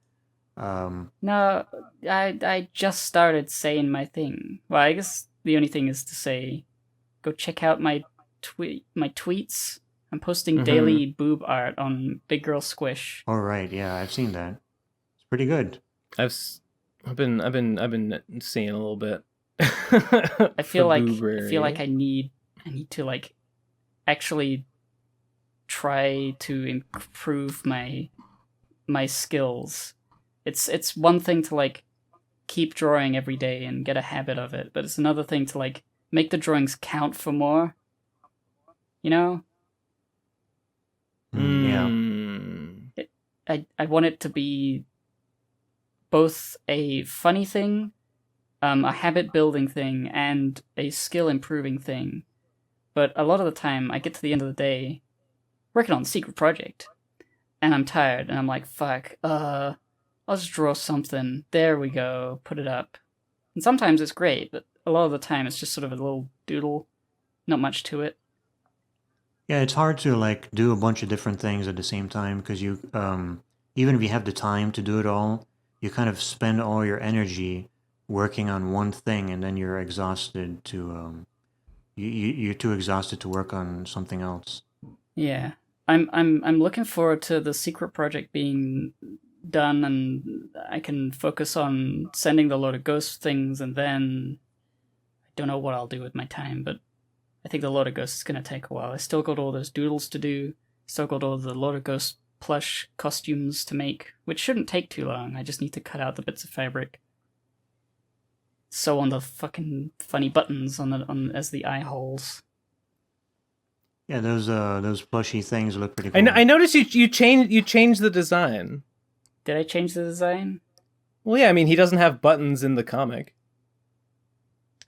No, I just started saying my thing. Well, I guess the only thing is to say, go check out my tweets. I'm posting daily boob art on Big Girl Squish. Oh right, yeah, I've seen that. It's pretty good. I've been seeing a little bit. I feel like I need to like actually try to improve my skills. It's one thing to like keep drawing every day and get a habit of it, but it's another thing to like make the drawings count for more. Yeah. I want it to be both a funny thing, a habit building thing, and a skill improving thing. But a lot of the time, I get to the end of the day, working on a secret project, and I'm tired, and I'm like, fuck, I'll just draw something. There we go, put it up. And sometimes it's great, but a lot of the time it's just sort of a little doodle, not much to it. Yeah, it's hard to like do a bunch of different things at the same time because you, even if you have the time to do it all, you kind of spend all your energy working on one thing, and then you're exhausted to, you're too exhausted to work on something else. Yeah, I'm looking forward to the secret project being done, and I can focus on sending the Lord of Ghosts things, and then I don't know what I'll do with my time, but I think the Lord of Ghosts is going to take a while. I still got all those doodles to do, still got all the Lord of Ghosts plush costumes to make, which shouldn't take too long. I just need to cut out the bits of fabric, sew on the fucking funny buttons on as the eye holes. Yeah, those plushy things look pretty cool. I noticed you changed the design. Did I change the design? Well, yeah, I mean, he doesn't have buttons in the comic.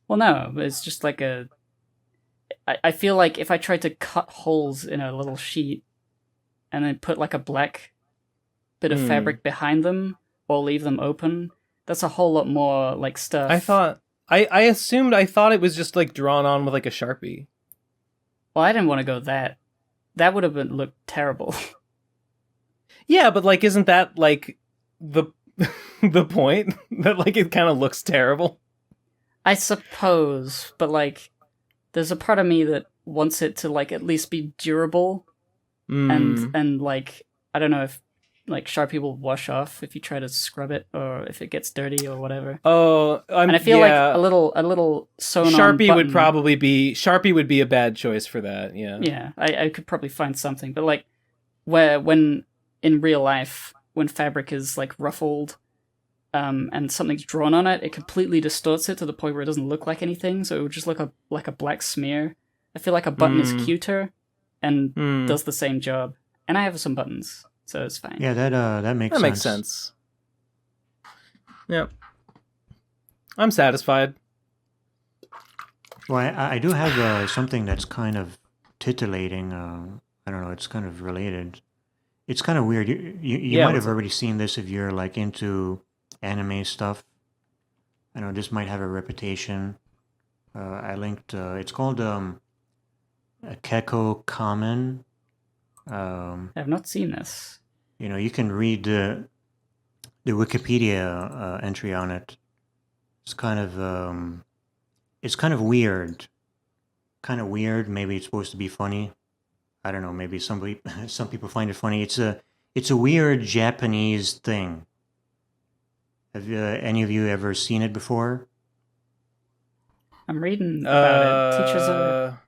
Well, no, it's just like I feel like if I tried to cut holes in a little sheet and then put like a black bit of fabric behind them or leave them open, that's a whole lot more like stuff. I thought it was just like drawn on with like a Sharpie. Well, I didn't want to go that. That would have looked terrible. Yeah, but like, isn't that like the point that like it kind of looks terrible? I suppose, but like, there's a part of me that wants it to like at least be durable, and like I don't know if like Sharpie will wash off if you try to scrub it or if it gets dirty or whatever. Oh, and I feel like a little sewn on Sharpie button. Sharpie would be a bad choice for that. Yeah. Yeah, I could probably find something, but like when in real life when fabric is like ruffled, and something's drawn on it, it completely distorts it to the point where it doesn't look like anything. So it would just look like a black smear. I feel like a button is cuter and does the same job. And I have some buttons, so it's fine. Yeah, that makes sense. That makes sense. Yep. I'm satisfied. Well, I do have something that's kind of titillating. I don't know, it's kind of related. It's kind of weird. You might have already seen this if you're like into anime stuff. I know this might have a reputation. I linked. It's called Kekko Kamen. I have not seen this. You can read the Wikipedia entry on it. It's kind of weird. Kind of weird. Maybe it's supposed to be funny. I don't know. Maybe some people find it funny. It's a weird Japanese thing. Have any of you ever seen it before? I'm reading about it. Teachers are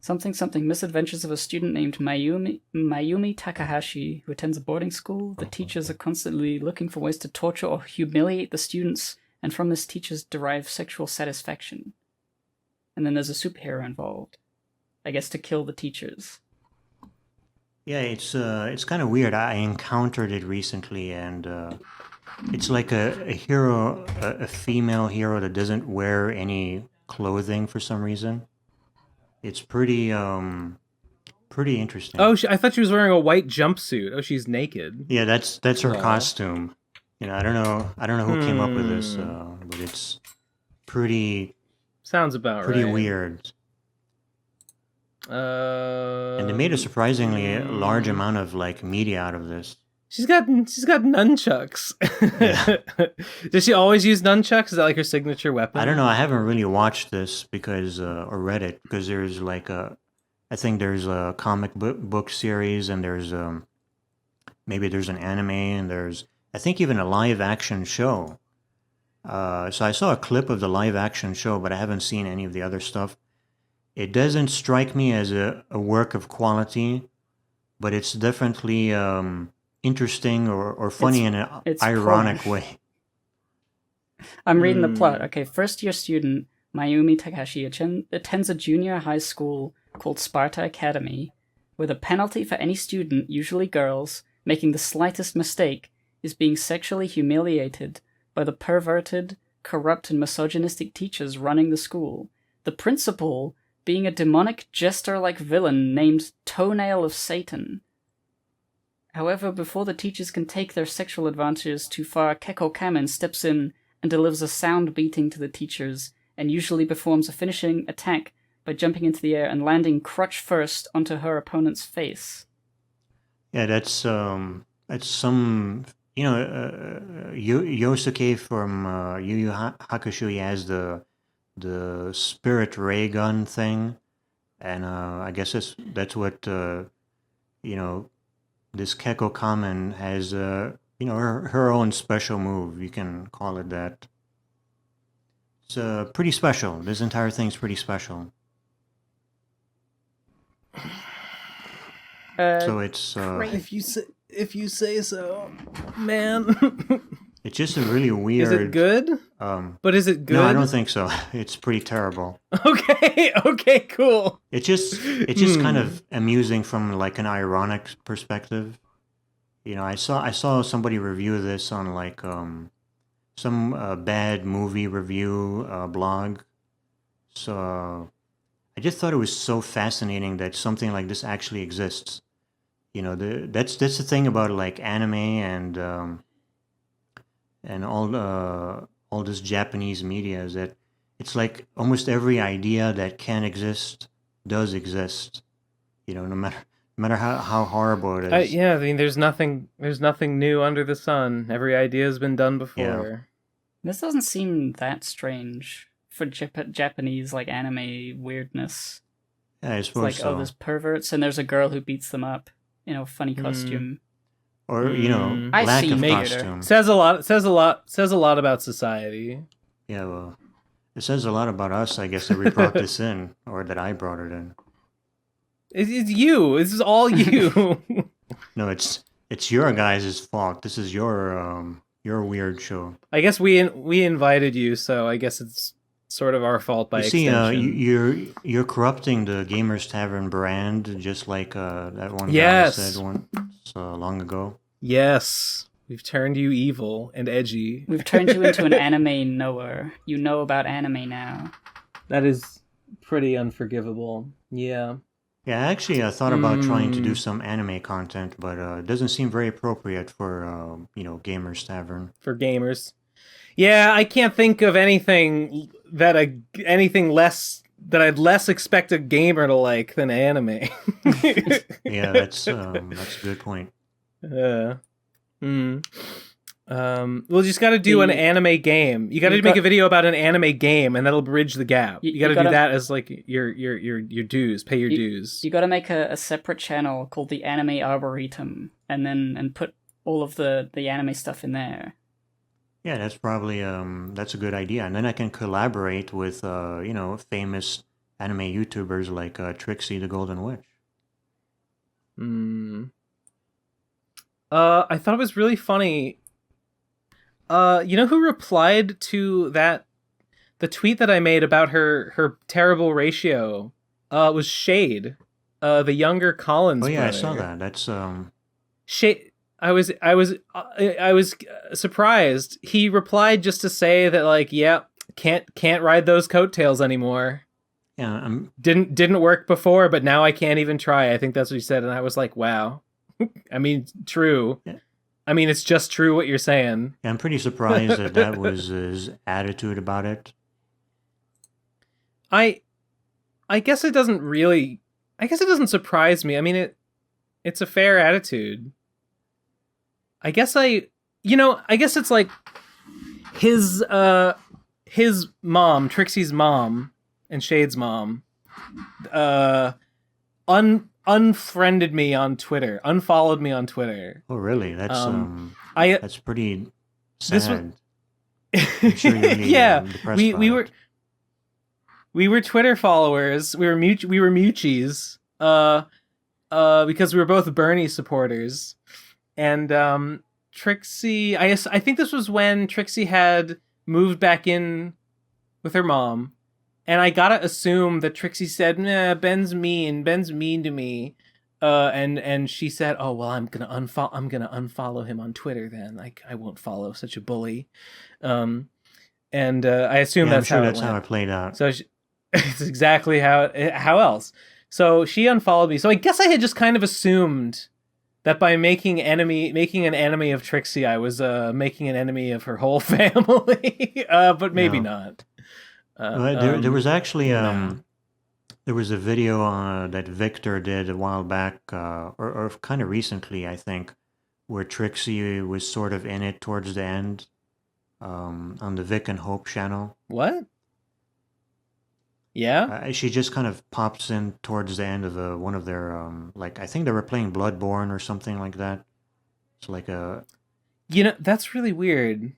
something misadventures of a student named Mayumi Takahashi who attends a boarding school. The teachers are constantly looking for ways to torture or humiliate the students, and from this teachers derive sexual satisfaction. And then there's a superhero involved, I guess, to kill the teachers. Yeah, it's kind of weird. I encountered it recently, and it's like a hero, a female hero that doesn't wear any clothing for some reason. It's pretty interesting. Oh, I thought she was wearing a white jumpsuit. Oh, she's naked. Yeah, that's her costume. I don't know who came up with this, but it's pretty. Sounds about pretty right. Weird. And they made a surprisingly large amount of media out of this. She's got nunchucks. Yeah. Does she always use nunchucks? Is that like her signature weapon? I don't know. I haven't really watched this because or read it because there's I think there's a comic book series and there's maybe there's an anime and there's I think even a live action show. So I saw a clip of the live action show, but I haven't seen any of the other stuff. It doesn't strike me as a work of quality, but it's definitely interesting or funny in an ironic way. I'm reading the plot. Okay, first-year student Mayumi Takahashi attends a junior high school called Sparta Academy, where the penalty for any student, usually girls, making the slightest mistake is being sexually humiliated by the perverted, corrupt, and misogynistic teachers running the school. The principal being a demonic jester-like villain named Toenail of Satan. However, before the teachers can take their sexual advantages too far, Kekko Kamen steps in and delivers a sound beating to the teachers, and usually performs a finishing attack by jumping into the air and landing crotch first onto her opponent's face. Yeah, that's some Yosuke from Yu Yu Hakusho. He has the spirit ray gun thing, and I guess that's what this Kekko Kamen has. Her own special move. You can call it that. It's pretty special. This entire thing's pretty special. So it's if you say so, man. It's just a really weird. Is it good? But is it good? No, I don't think so. It's pretty terrible. Okay, cool. It's just kind of amusing from an ironic perspective. I saw somebody review this on some bad movie review blog. So I just thought it was so fascinating that something like this actually exists. That's the thing about anime and all this Japanese media is that it's almost every idea that can exist does exist. No matter how horrible it is. Yeah, I mean, there's nothing new under the sun. Every idea has been done before. Yeah. This doesn't seem that strange for Japanese anime weirdness. Yeah, I suppose so. There's perverts and there's a girl who beats them up in a funny costume. Or lack of costume. Says a lot about society. Yeah, well, it says a lot about us, I guess, that we brought this in, or that I brought it in. It's you. This is all you. No, it's your guys' fault. This is your weird show. I guess we invited you, so I guess it's sort of our fault by extension. You're corrupting the Gamers Tavern brand, just like that one guy said once long ago. Yes, we've turned you evil and edgy. We've turned you into an anime knower. You know about anime now. That is pretty unforgivable. Yeah. Yeah, actually, I thought about trying to do some anime content, but it doesn't seem very appropriate for Gamers Tavern. For gamers. Yeah, I can't think of anything less less expect a gamer to like than anime. Yeah, that's a good point. Well, you just got to do an anime game. You got to make a video about an anime game, and that'll bridge the gap. You got to do that as like your dues. Pay your dues. You got to make a separate channel called the Anime Arboretum, and put all of the anime stuff in there. Yeah, that's probably that's a good idea, and then I can collaborate with famous anime YouTubers like Trixie the Golden Witch. I thought it was really funny. You know who replied to the tweet that I made about her terrible ratio? Was Shade, the younger Collins. Oh yeah, brother. I saw that. That's Shade. I was surprised. He replied just to say that like, yeah, can't ride those coattails anymore. Yeah, didn't work before, but now I can't even try. I think that's what he said, and I was like, wow. I mean, true. Yeah. I mean, it's just true what you're saying. Yeah, I'm pretty surprised that was his attitude about it. I guess it doesn't really. I guess it doesn't surprise me. I mean, it's a fair attitude. I guess it's like his mom, Trixie's mom, and Shade's mom, unfriended me on Twitter, unfollowed me on Twitter. Oh, really? That's that's pretty sad. I'm sure you're yeah, we were Twitter followers. We were Muchies, because we were both Bernie supporters. And Trixie, I think this was when Trixie had moved back in with her mom, and I gotta assume that Trixie said, "Nah, Ben's mean to me," and she said, "Oh well, I'm gonna unfollow him on Twitter then. Like I won't follow such a bully," and I assume that's how it played out. So it's exactly how else. So she unfollowed me. So I guess I had just kind of assumed that by making an enemy of Trixie, I was making an enemy of her whole family, but maybe not. There was actually there was a video that Victor did a while back, or kind of recently, I think, where Trixie was sort of in it towards the end, on the Vic and Hope channel. What? Yeah, she just kind of pops in towards the end of one of their I think they were playing Bloodborne or something like that. It's like a, that's really weird.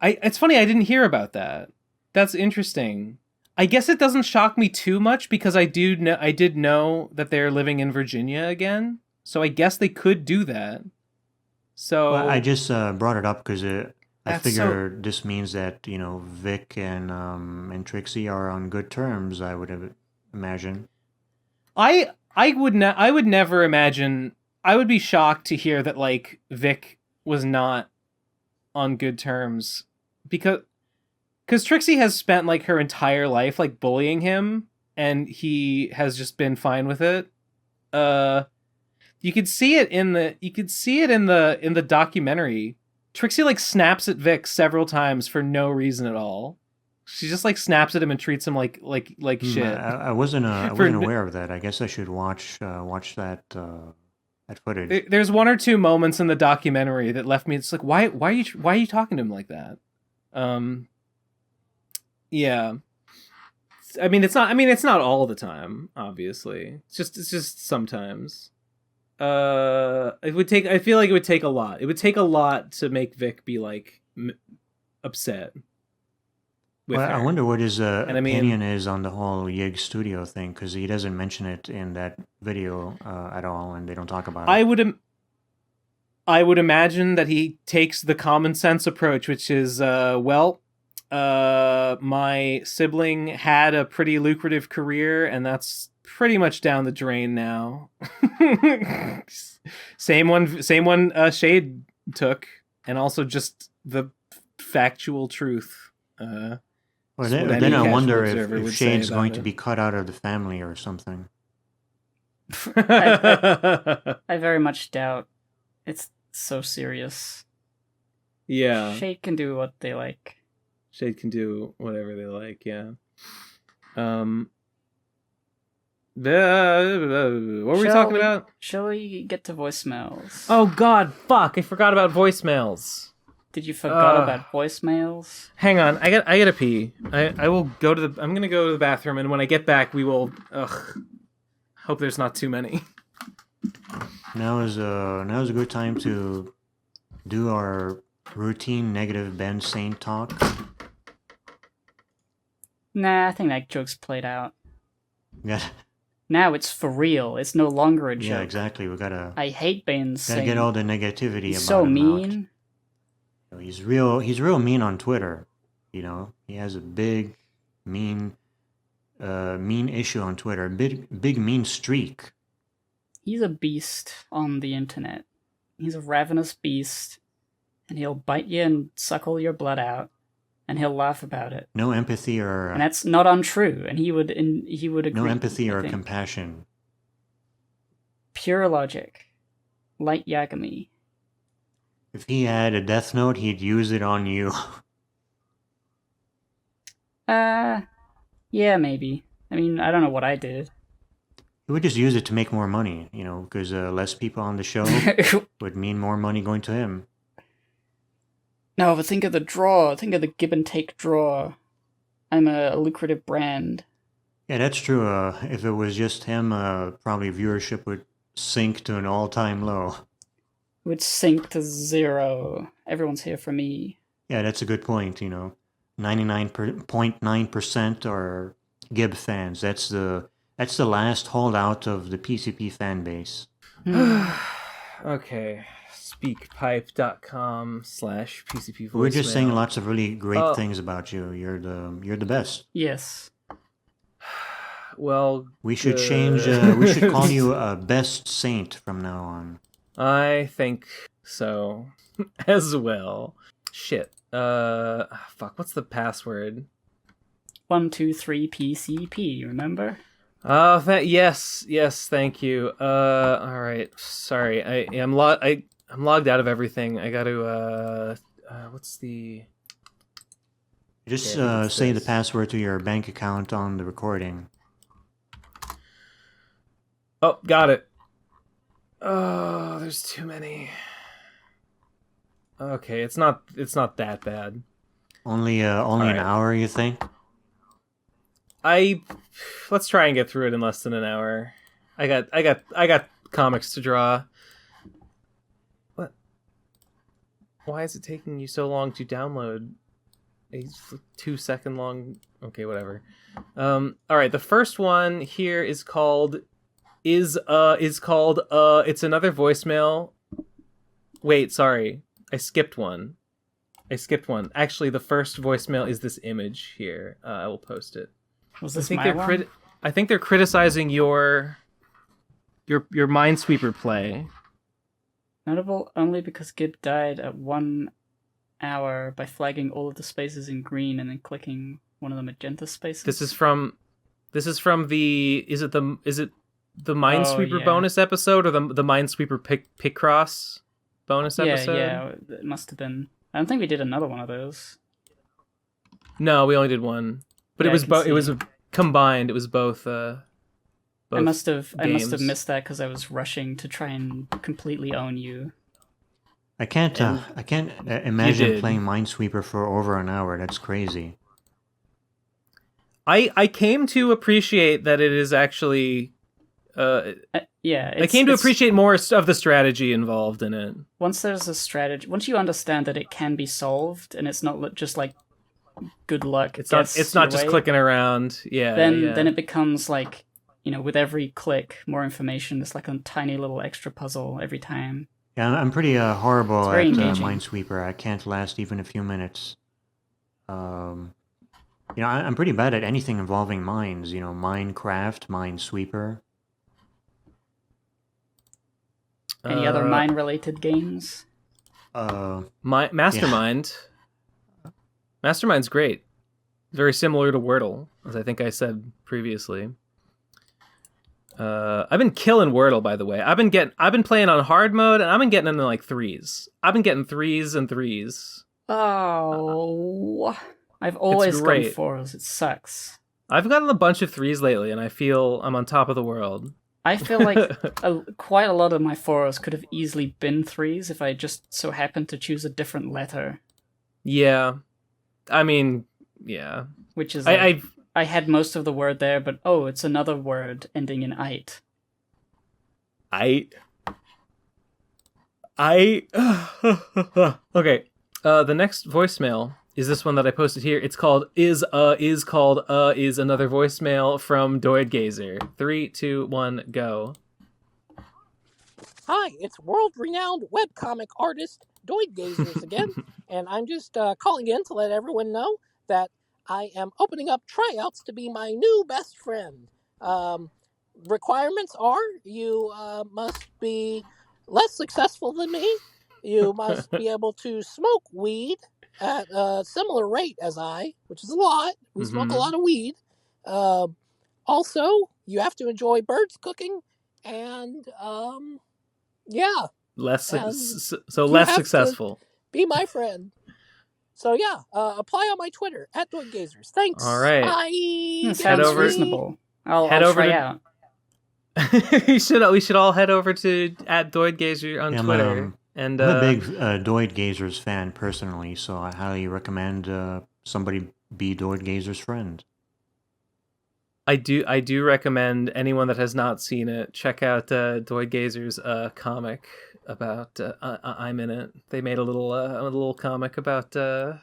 It's funny I didn't hear about that. That's interesting. I guess it doesn't shock me too much because I did know that they're living in Virginia again, so I guess they could do that. So I just brought it up because I figure this means that Vic and Trixie are on good terms. I would imagine. I would never imagine. I would be shocked to hear that like Vic was not on good terms because Trixie has spent like her entire life like bullying him, and he has just been fine with it. You could see it in the documentary. Trixie like snaps at Vic several times for no reason at all. She just like snaps at him and treats him like shit. I wasn't aware of that. I guess I should watch that footage. There's one or two moments in the documentary that left me. It's like why are you talking to him like that? Yeah. I mean it's not all the time, obviously. It's just sometimes. I feel like it would take a lot. It would take a lot to make Vic be like upset. I wonder what his opinion is on the whole Yig Studio thing, because he doesn't mention it in that video at all, and they don't talk about it. I would imagine that he takes the common sense approach, which is, my sibling had a pretty lucrative career, and that's pretty much down the drain now. Same one Shade took, and also just the factual truth. Then I wonder if Shade's going to be cut out of the family or something. I very much doubt. It's so serious. Yeah. Shade can do what they like. Shade can do whatever they like, yeah. What were we talking about? Shall we get to voicemails? Oh God, fuck! I forgot about voicemails. Did you forget about voicemails? Hang on, I gotta pee. I will go to the. I'm gonna go to the bathroom, and when I get back, we will. Hope there's not too many. Now is a good time to do our routine negative Ben Saint talk. Nah, I think that joke's played out. Yeah. Now it's for real. It's no longer a joke. Yeah, exactly. We gotta. I hate Ben Saint. Gotta get all the negativity. He's about so him mean. Out. He's real mean on Twitter. You know, he has a big, mean issue on Twitter. A big mean streak. He's a beast on the internet. He's a ravenous beast, and he'll bite you and suck all your blood out, and he'll laugh about it. No empathy or. And that's not untrue. And he would agree. No empathy or compassion. Pure logic, like Yagami. If he had a death note, he'd use it on you. Yeah, maybe. I mean, I don't know what I did. He would just use it to make more money, you know, because less people on the show would mean more money going to him. No, but think of the draw. Think of the give and take draw. I'm a lucrative brand. Yeah, that's true. If it was just him, probably viewership would sink to an all-time low. It would sink to 0. Everyone's here for me. Yeah, that's a good point, you know. 99.9% are Gib fans. That's the last holdout of the PCP fan base. Okay. Speakpipe.com/PCP voicemail. We're just saying lots of really great things about you. You're the best. Yes. Well, we should change. We should call you a best saint from now on. I think so as well. Shit. Fuck. What's the password? 123 PCP. Remember? Oh, yes. Thank you. All right. Sorry. I'm logged out of everything. I got to. What's the? Just say the password to your bank account on the recording. Oh, got it. Oh, there's too many. Okay, it's not that bad. Only an hour, you think? Let's try and get through it in less than an hour. I got comics to draw. What? Why is it taking you so long to download a 2-second long? Okay, whatever. All right, the first one here is called. It's another voicemail. Wait, sorry. I skipped one. Actually, the first voicemail is this image here. I will post it. Was this my one? I think they're criticizing your Minesweeper play. Notable only because Gib died at 1 hour by flagging all of the spaces in green and then clicking one of the magenta spaces. This is from the is it the Minesweeper bonus episode or the Minesweeper Picross bonus episode? Yeah, it must have been. I don't think we did another one of those. No, we only did one. But it was it was combined. It was both. I must have missed that because I was rushing to try and completely own you. I can't imagine playing Minesweeper for over an hour. That's crazy. I came to appreciate that it is actually. I came to appreciate more of the strategy involved in it. Once there's a strategy, once you understand that it can be solved, and it's not just like good luck. It's not just clicking around. Yeah. Then it becomes like, you know, with every click, more information. It's like a tiny little extra puzzle every time. Yeah, I'm pretty horrible at Minesweeper. I can't last even a few minutes. I'm pretty bad at anything involving mines. You know, Minecraft, Minesweeper. Any other mine-related games? Mastermind. Yeah. Mastermind's great. Very similar to Wordle, as I think I said previously. I've been killing Wordle, by the way. I've been playing on hard mode, and I've been getting into like 3s. I've been getting 3s and 3s. Oh, I've always gotten 4s. It sucks. I've gotten a bunch of 3s lately, and I feel I'm on top of the world. I feel like quite a lot of my 4s could have easily been 3s if I just so happened to choose a different letter. Yeah. I mean, yeah. Which is like, I had most of the word there, but it's another word ending in "ite." Okay. The next voicemail is this one that I posted here. It's called is another voicemail from Doidgazer. 3, 2, 1, go. Hi, it's world-renowned webcomic artist Doidgazers again, and I'm just calling in to let everyone know that I am opening up tryouts to be my new best friend. Requirements are you must be less successful than me. You must be able to smoke weed at a similar rate as I, which is a lot. We smoke a lot of weed. Also, you have to enjoy birds cooking, and yeah. Less successful. Be my friend. So yeah, apply on my Twitter at Doidgazers. Thanks. All right. Bye. Sounds reasonable. I'll try out. we should all head over to at Doidgazer on Twitter. I'm a big Doidgazers fan personally, so I highly recommend somebody be Doidgazer's friend. I do recommend anyone that has not seen it, check out Doidgazer's comic about I'm in it. They made a little comic about Yig,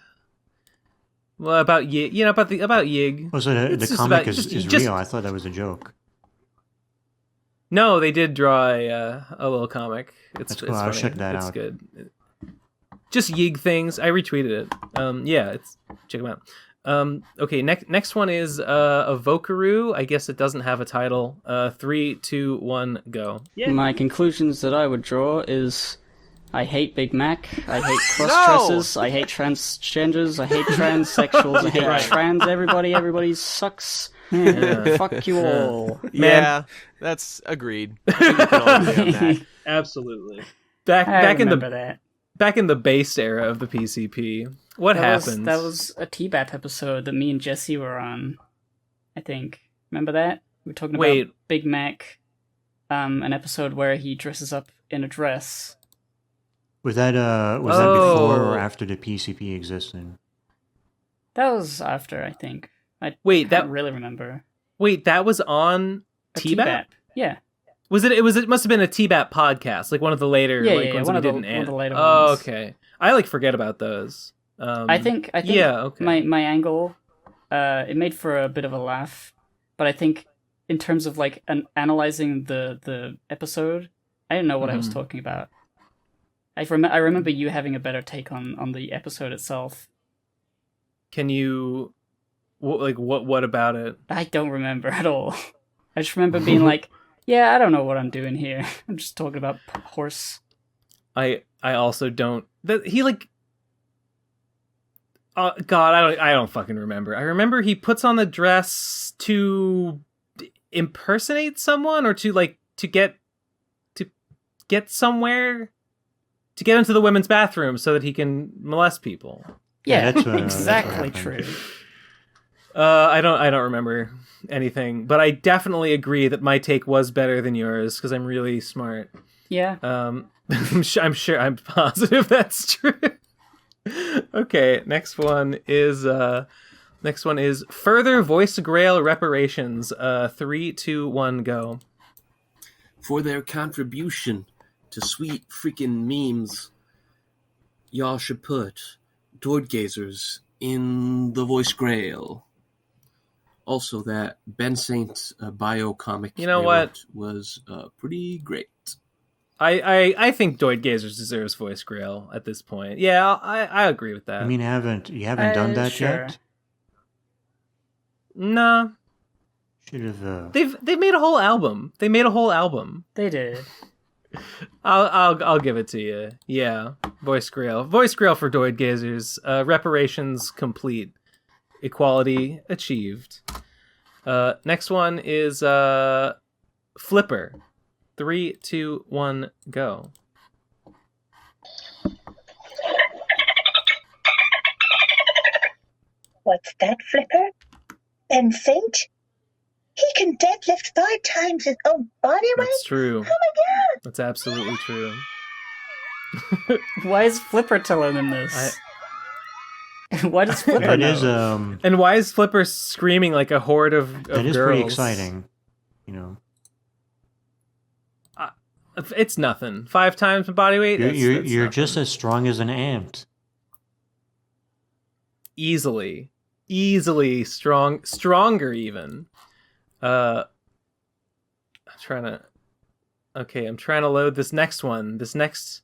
about Yig. Oh, so the comic is real. I thought that was a joke. No, they did draw a little comic. It's cool. I'll check that out. It's good. Just Yig things. I retweeted it. Check them out. Okay, next one is a Vokaroo. I guess it doesn't have a title. 3, 2, 1, go. Yeah. My conclusions that I would draw is I hate Big Mac, I hate cross-dressers, I hate transgenders, I hate transsexuals, I hate trans everybody sucks. Fuck you all. Yeah, that's agreed. I think we can all agree on that. Absolutely. Back in the base era of the PCP. What happened? That was a T-Bat episode that me and Jesse were on, I think. Remember that? We were talking about Big Mac, an episode where he dresses up in a dress. Was that before or after the PCP existed? That was after, I think. I can't really remember. Wait, that was on T-Bat? Yeah. It must have been a T-Bat podcast, like one of the later ones one we of the later ones. Oh, okay. I forget about those. I think my angle, it made for a bit of a laugh, but I think in terms of like analyzing the episode, I didn't know what I was talking about. I remember you having a better take on the episode itself. Can you, what about it? I don't remember at all. I just remember being like, yeah, I don't know what I'm doing here. I'm just talking about horse. I also don't. God, I don't fucking remember. I remember he puts on the dress to impersonate someone or to get somewhere, to get into the women's bathroom so that he can molest people. Yeah, that's exactly true. I don't remember anything, but I definitely agree that my take was better than yours because I'm really smart. Yeah. I'm positive that's true. Okay, next one is further voice grail reparations. 3, 2, 1, go. For their contribution to sweet freaking memes, y'all should put Doidgazers in the voice grail. Also, that Ben Saint bio comic was pretty great. I think Doidgazers deserves voice grail at this point. Yeah, I agree with that. I mean, you haven't done that yet? No. Should have. They've made a whole album. They did. I'll give it to you. Yeah, voice grail for Doidgazers. Reparations complete. Equality achieved. Next one is Flipper. 3, 2, 1, go. What's that, Flipper? and faint? He can deadlift 5 times his own body weight? That's true. Oh my god! That's absolutely true. Why is Flipper telling him this? Why does Flipper It know? is, And why is Flipper screaming like a horde of that is girls? pretty exciting, you know. It's nothing. 5 times the body weight? You're just as strong as an ant. Easily stronger even. I'm trying to load this next one. This next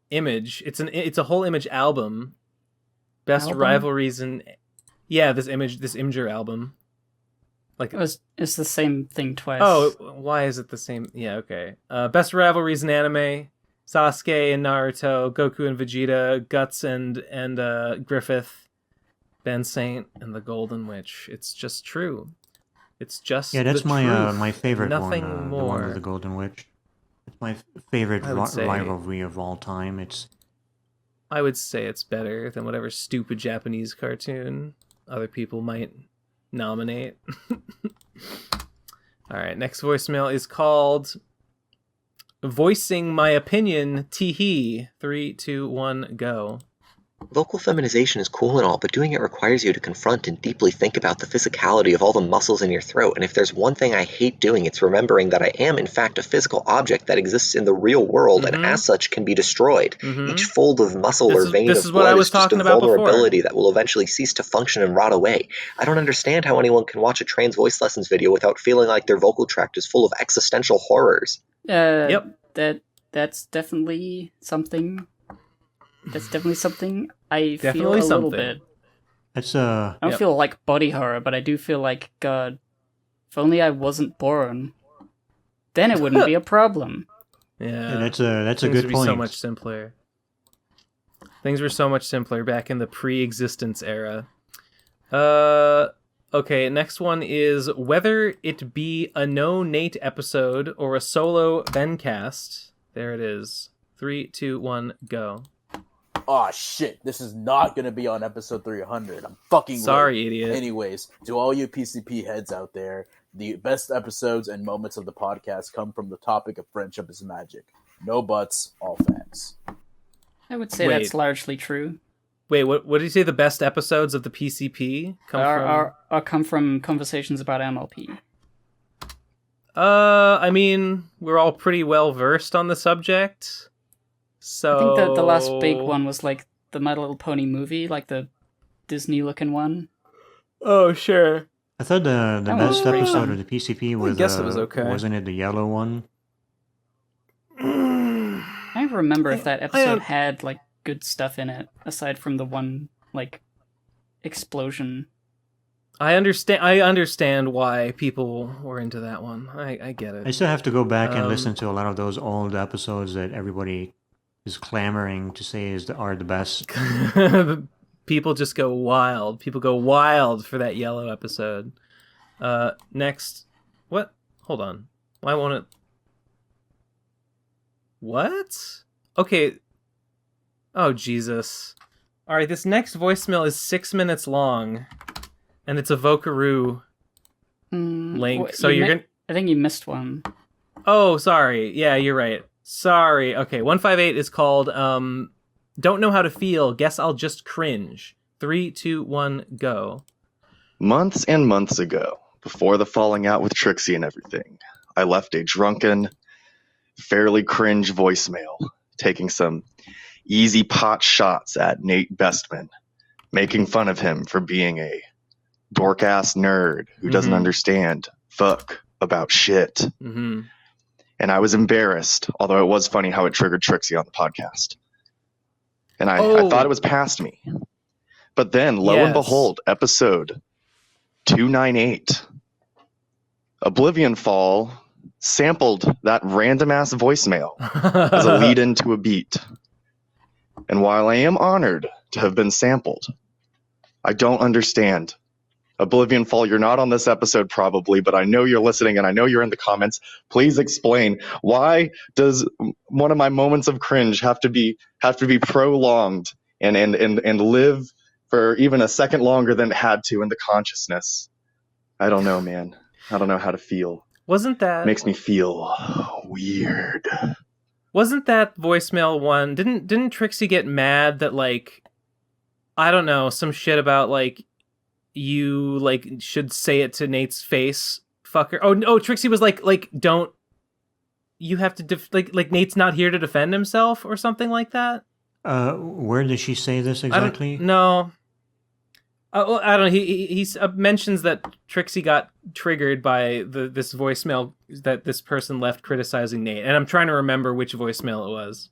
image. It's a whole image album. Best rivalries and this Imager album. Like it's the same thing twice. Oh, why is it the same? Yeah, okay. Best rivalries in anime: Sasuke and Naruto, Goku and Vegeta, Guts and Griffith, Ben Saint and the Golden Witch. It's just true. It's just that's the my truth. my favorite Nothing one. more. The one with the Golden Witch. It's my favorite say- rivalry of all time. I would say it's better than whatever stupid Japanese cartoon other people might nominate. All right, next voicemail is called Voicing My Opinion, Teehee. 3, 2, 1, go. Vocal feminization is cool and all, but doing it requires you to confront and deeply think about the physicality of all the muscles in your throat, and if there's one thing I hate doing, it's remembering that I am in fact a physical object that exists in the real world and as such can be destroyed. Each fold of muscle or vein of blood is just a vulnerability that will eventually cease to function and rot away. I don't understand how anyone can watch a trans voice lessons video without feeling like their vocal tract is full of existential horrors. Yep. That's definitely something. That's definitely something I feel a little bit. That's I don't feel like body horror, but I do feel like, God, if only I wasn't born, then it wouldn't be a problem. Yeah, that's a Things good would point. Be so much simpler. Things were so much simpler back in the pre-existence era. Okay, next one is whether it be a no Nate episode or a solo Bencast. There it is. 3, 2, 1, go. Oh shit, this is not going to be on episode 300. I'm fucking sorry, late. Idiot. Anyways, to all you PCP heads out there, the best episodes and moments of the podcast come from the topic of friendship is magic. No buts, all facts. I would say that's largely true. Wait, what did you say the best episodes of the PCP come from conversations about MLP? I mean, we're all pretty well versed on the subject. So I think that the last big one was like the My Little Pony movie, like the Disney-looking one. Oh, sure. I thought the best episode of the PCP was, I guess it was okay. Wasn't it the yellow one? I don't remember if that episode had like good stuff in it, aside from the one like explosion. I understand why people were into that one. I get it. I still have to go back and listen to a lot of those old episodes that everybody is clamoring to say are the best. People just go wild. People go wild for that yellow episode. Next. What? Hold on. Why won't it... What? Okay. Oh, Jesus. Alright, this next voicemail is 6 minutes long. And it's a Vocaroo link. So you're gonna... I think you missed one. Oh, sorry. Yeah, you're right. Sorry. Okay, 158 is called Don't Know How to Feel. Guess I'll Just Cringe. 3, 2, 1, go. Months and months ago, before the falling out with Trixie and everything, I left a drunken, fairly cringe voicemail, taking some easy pot shots at Nate Bestman, making fun of him for being a dork-ass nerd who doesn't understand fuck about shit. Mm-hmm. And I was embarrassed, although it was funny how it triggered Trixie on the podcast. And I thought it was past me. But then, lo and behold, episode 298, Oblivion Fall sampled that random-ass voicemail as a lead-in to a beat. And while I am honored to have been sampled, I don't understand. Oblivion Fall, you're not on this episode probably, but I know you're listening and I know you're in the comments. Please explain, why does one of my moments of cringe have to be prolonged and live for even a second longer than it had to in the consciousness I don't know, man. I don't know how to feel. Wasn't that... Makes me feel weird. Wasn't that voicemail one... Didn't Trixie get mad that, like... I don't know, some shit about, like... You, like, should say it to Nate's face, fucker. Oh, no, Trixie was like, don't... You have to... like, Nate's not here to defend himself or something like that? Where did she say this exactly? No. I don't know. He mentions that Trixie got triggered by this voicemail that this person left criticizing Nate, and I'm trying to remember which voicemail it was.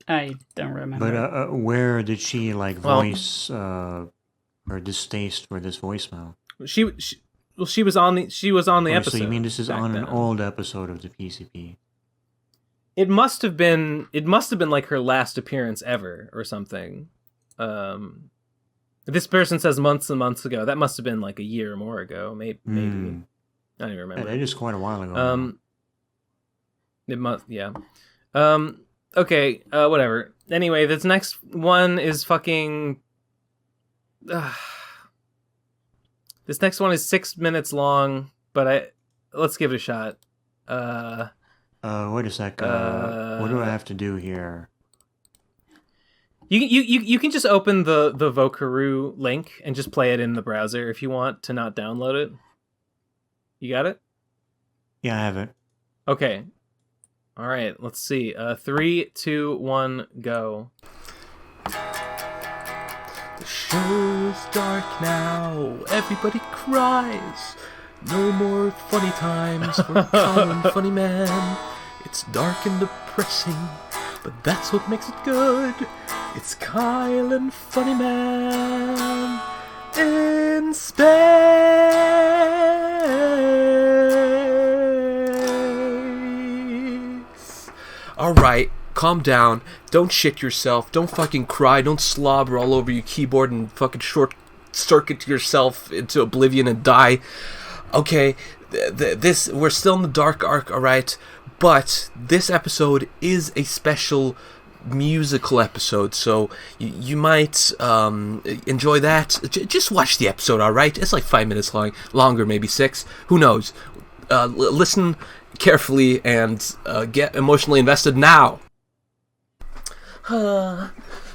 I don't remember. But where did she voice her distaste for this voicemail? She was on the episode. So you mean this is on an old episode of the PCP? It must have been like her last appearance ever or something. This person says months and months ago. That must have been like a year or more ago, maybe. I don't even remember. It is quite a while ago. It must, yeah. Okay, whatever. Anyway, this next one is fucking... This next one is 6 minutes long, but let's give it a shot. Wait a sec. What do I have to do here? You can just open the Vocaroo link and just play it in the browser if you want to not download it. You got it? Yeah, I have it. Okay. All right, let's see. 3, 2, 1, go. The show's dark now. Everybody cries. No more funny times for Kyle and Funny Man. It's dark and depressing, but that's what makes it good. It's Kyle and Funny Man in space. Alright, calm down. Don't shit yourself. Don't fucking cry. Don't slobber all over your keyboard and fucking short circuit yourself into oblivion and die. Okay, we're still in the dark arc, alright? But this episode is a special musical episode, so you might enjoy that. Just watch the episode, alright? It's like 5 minutes long, longer, maybe 6. Who knows? Listen carefully and get emotionally invested now.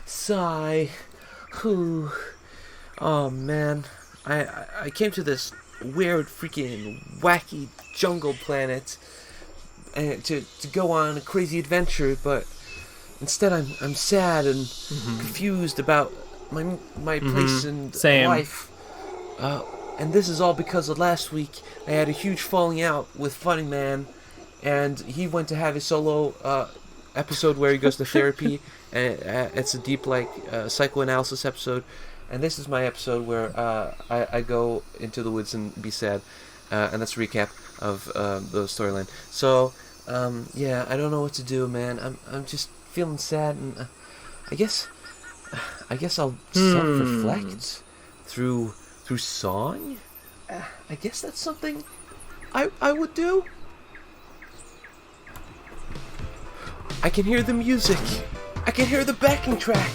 Sigh. Whew. Oh man, I came to this weird, freaking, wacky jungle planet and to go on a crazy adventure, but instead I'm sad and confused about my place in life. And this is all because of last week. I had a huge falling out with Funny Man, and he went to have his solo episode where he goes to therapy, and it's a deep, psychoanalysis episode. And this is my episode where I go into the woods and be sad, and that's a recap of the storyline. So, yeah, I don't know what to do, man. I'm just feeling sad, and I guess I'll self-reflect through song. I guess that's something I would do. I can hear the music. I can hear the backing track.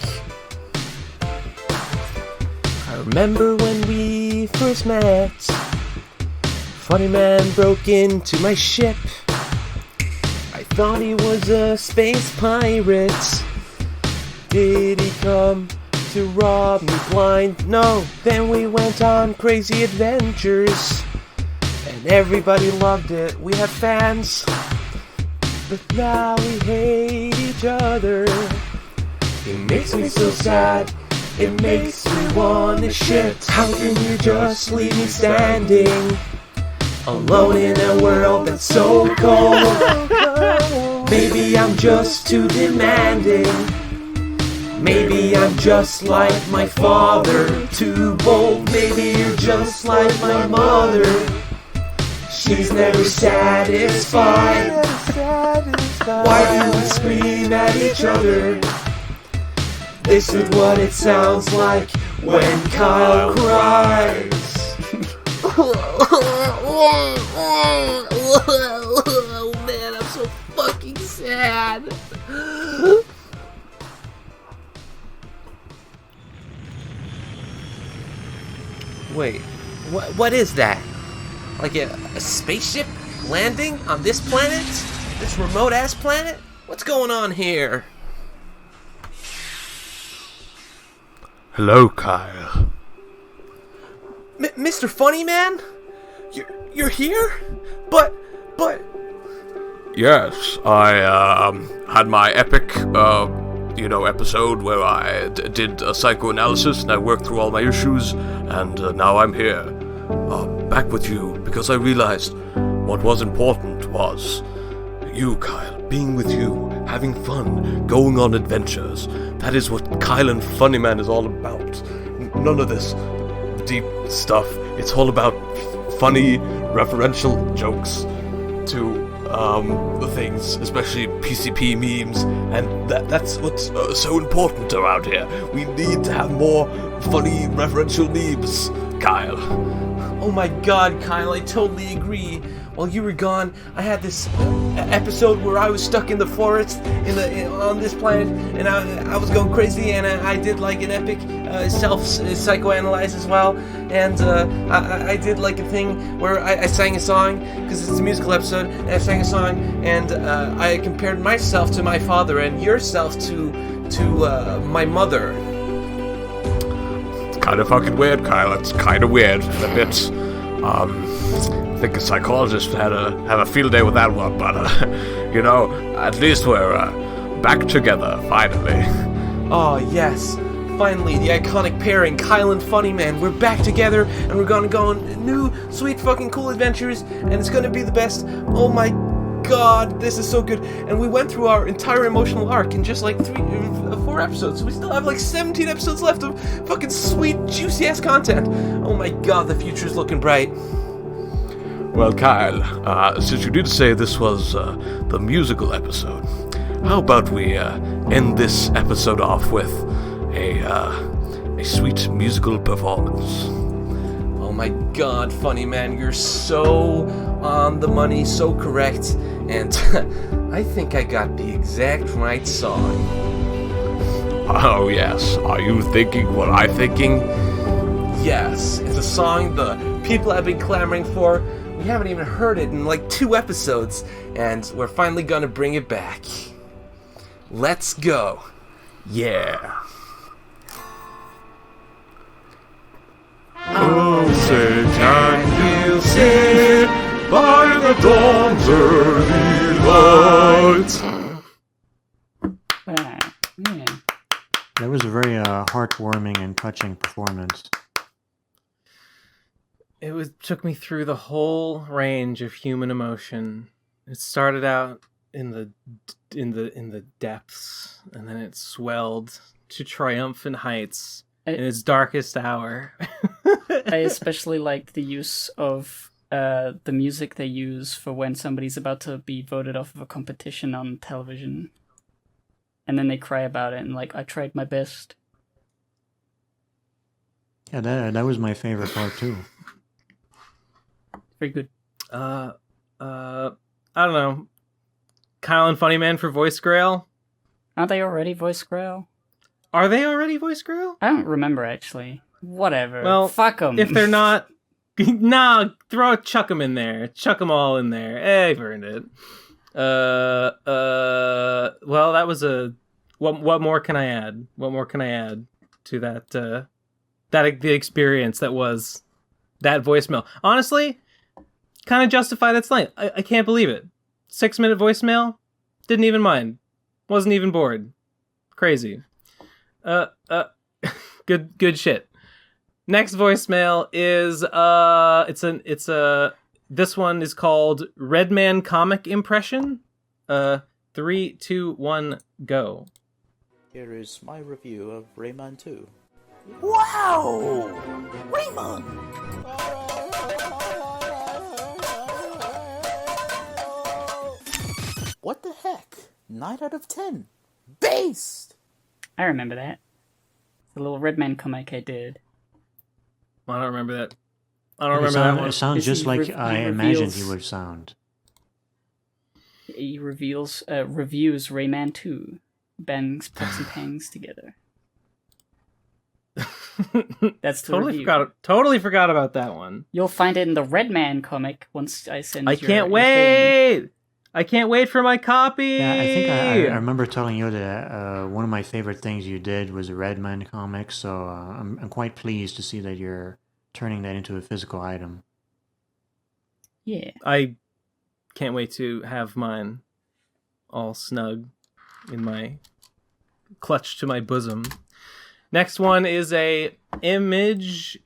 I remember when we first met. Funny Man broke into my ship. I thought he was a space pirate. Did he come to rob me blind? No. Then we went on crazy adventures, and everybody loved it. We had fans, but now we hate each other. It makes me so sad. It makes me wanna shit. How can you just leave me standing alone in a world that's so cold? Maybe I'm just too demanding. Maybe I'm just like my father, too bold. Maybe you're just like my mother. She's never satisfied. Why do we scream at each other? This is what it sounds like when Kyle cries. Oh man, I'm so fucking sad. Wait, what is that? Like a spaceship landing on this planet? This remote-ass planet? What's going on here? Hello, Kyle. Mr. Funny Man? You're here? But... Yes, I had my epic, episode where I did a psychoanalysis and I worked through all my issues, and now I'm here, back with you, because I realized what was important was you, Kyle, being with you, having fun, going on adventures. That is what Kyle and Funny Man is all about. None of this deep stuff. It's all about funny, referential jokes to things, especially PCP memes, and that's what's so important around here. We need to have more funny, referential memes, Kyle. Oh my god, Kyle, I totally agree. While you were gone, I had this episode where I was stuck in the forest on this planet, and I was going crazy, and I did like an epic self-psychoanalyze as well, and I did like a thing where I sang a song, because it's a musical episode, and I sang a song, and I compared myself to my father, and yourself to my mother. It's kind of fucking weird, Kyle. It's kind of weird, and a bit, I think a psychologist had a field day with that one, but, at least we're back together, finally. Oh, yes. Finally, the iconic pairing, Kyle and Funny Man. We're back together, and we're gonna go on new, sweet, fucking cool adventures, and it's gonna be the best. Oh my god, this is so good. And we went through our entire emotional arc in just like 4 episodes, so we still have like 17 episodes left of fucking sweet, juicy-ass content. Oh my god, the future's looking bright. Well, Kyle, since you did say this was the musical episode, how about we end this episode off with a sweet musical performance? Oh my god, Funny Man, you're so on the money, so correct, and I think I got the exact right song. Oh yes, are you thinking what I'm thinking? Yes, it's a song the people have been clamoring for. We haven't even heard it in like 2 episodes, and we're finally gonna bring it back. Let's go. Yeah. Oh, say can you sit by the dawn's early light? That was a very heartwarming and touching performance. It took me through the whole range of human emotion. It started out in the depths, and then it swelled to triumphant heights in its darkest hour. I especially like the use of the music they use for when somebody's about to be voted off of a competition on television, and then they cry about it and like, I tried my best. Yeah, that was my favorite part too. Very good. I don't know. Kyle and Funny Man for Voice Grail? Aren't they already Voice Grail? Are they already Voice Grail? I don't remember, actually. Whatever. Well, fuck them. If they're not, chuck them in there. Chuck them all in there. They've earned it. Well, that was what more can I add? What more can I add to that, the experience that was that voicemail? Honestly, kind of justified its length. I can't believe it. 6-minute voicemail? Didn't even mind. Wasn't even bored. Crazy. Good shit. Next voicemail is this one is called Redman Comic Impression. 3, 2, 1, go. Here is my review of Rayman 2. Wow! Rayman! What the heck? 9 out of 10. Based! I remember that. The little Redman comic I did. I don't remember that. I don't remember that one. It sounds just like I imagined he would sound. He reviews Rayman 2. Bangs, pops, and pangs together. That's the totally review. Totally forgot about that one. You'll find it in the Red Man comic once I send. I can't wait. I can't wait for my copy. Yeah, I think I remember telling you that one of my favorite things you did was a Redman comic, so I'm quite pleased to see that you're turning that into a physical item. Yeah. I can't wait to have mine all snug in my clutch to my bosom. Next one is a image.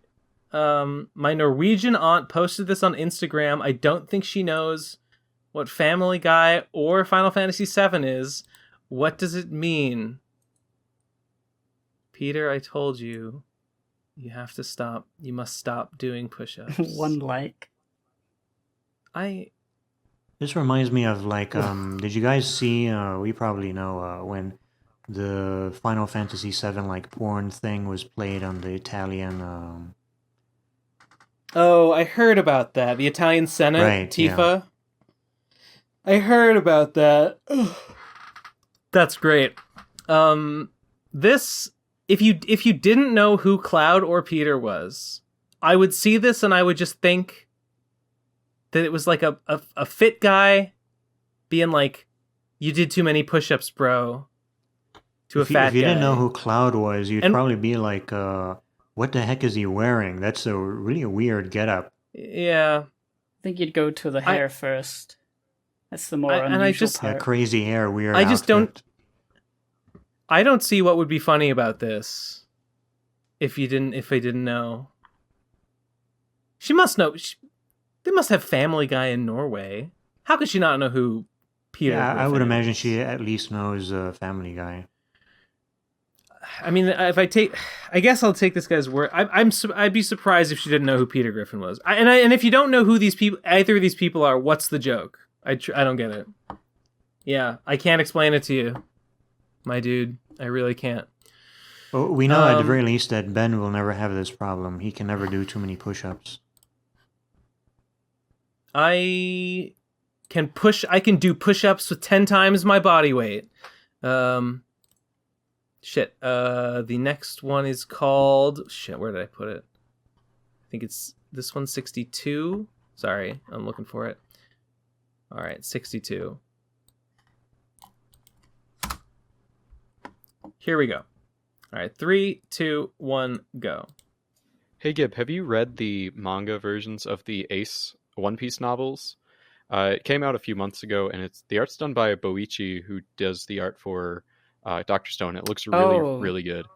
My Norwegian aunt posted this on Instagram. I don't think she knows what Family Guy or Final Fantasy VII is. What does it mean? Peter, I told you. You have to stop. You must stop doing push-ups. One like. This reminds me of like, did you guys see, we probably know, when the Final Fantasy VII like porn thing was played on the Italian... Oh, I heard about that. The Italian Senate, right, Tifa. Yeah. I heard about that. That's great. This, if you didn't know who Cloud or Peter was, I would see this and I would just think that it was like a fit guy being like, "You did too many push-ups, bro." To a fat guy. If you didn't know who Cloud was, you'd probably be like, "What the heck is he wearing? That's a really weird getup." Yeah, I think you'd go to the hair first. That's the more unusual part. Yeah, crazy hair, weird. I just outfit. I don't see what would be funny about this. If I didn't know. She must know. They must have Family Guy in Norway. How could she not know who Peter? Yeah, Griffin I would is? imagine she at least knows Family Guy. I mean, I guess I'll take this guy's word. I'd be surprised if she didn't know who Peter Griffin was. And if you don't know who either of these people are, what's the joke? I don't get it. Yeah, I can't explain it to you, my dude. I really can't. Well, we know at the very least that Ben will never have this problem. He can never do too many push-ups. I can do push-ups with 10 times my body weight. Shit. The next one is called... Shit, where did I put it? I think it's... This one's 62. Sorry, I'm looking for it. Alright, 62. Here we go. Alright, 3, 2, 1, go. Hey Gib, have you read the manga versions of the Ace One Piece novels? It came out a few months ago, and the art's done by Boichi, who does the art for Dr. Stone. It looks really, really good.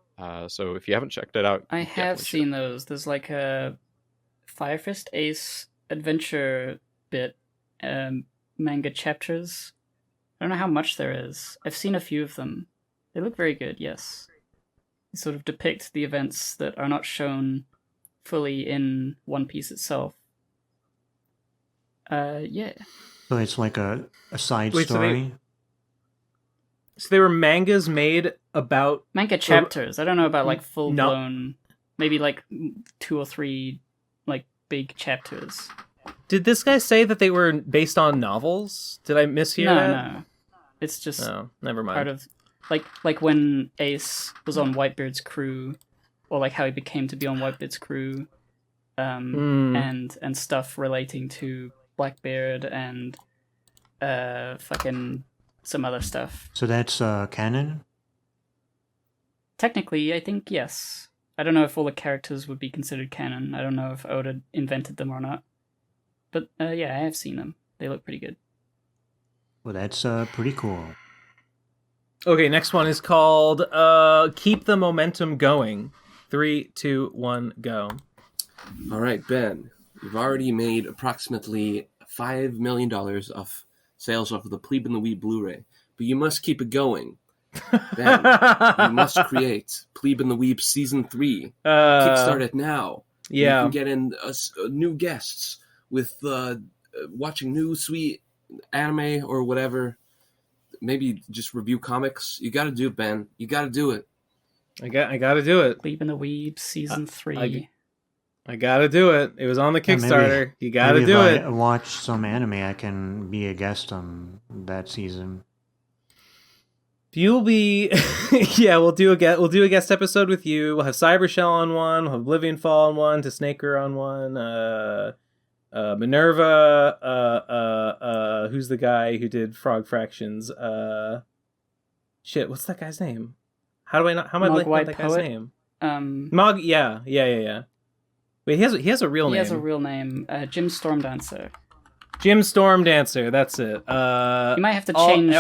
So if you haven't checked it out, I have seen those. There's like a Fire Fist Ace adventure bit, manga chapters. I don't know how much there is. I've seen a few of them. They look very good, yes. They sort of depict the events that are not shown fully in One Piece itself. Yeah. So it's like a side story? So they were mangas made about... Manga chapters. I don't know about like full-blown... Maybe like 2 or 3 like big chapters. Did this guy say that they were based on novels? Did I mishear that? No. It's just never mind. Part of... Like when Ace was on Whitebeard's crew, or like how he became to be on Whitebeard's crew, and stuff relating to Blackbeard and fucking some other stuff. So that's canon? Technically, I think yes. I don't know if all the characters would be considered canon. I don't know if Oda invented them or not. But yeah, I have seen them. They look pretty good. Well, that's pretty cool. Okay, next one is called Keep the Momentum Going. 3, 2, 1, go. All right, Ben, you've already made approximately $5 million of sales off of the Plebe and the Weeb Blu-ray, but you must keep it going. Ben, you must create Plebe and the Weeb Season 3. Kickstart it now. Yeah. You can get in new guests with watching new sweet anime or whatever. Maybe just review comics. You got to do it, Ben. You got to do it. I got to do it. Plebe and the Weeb Season 3. I got to do it. It was on the Kickstarter. You got to do it. If I watch some anime, I can be a guest on that season. You'll be, yeah. We'll do a guest episode with you. We'll have Cybershell on one. We'll have Oblivion Fall on one. Snaker on one. Minerva. Who's the guy who did Frog Fractions? Shit. What's that guy's name? How am I blanking on that guy's name? Mog. Yeah. Wait, he has a real name. He has a real name. Jim Stormdancer. Jim Stormdancer. That's it. You might have to change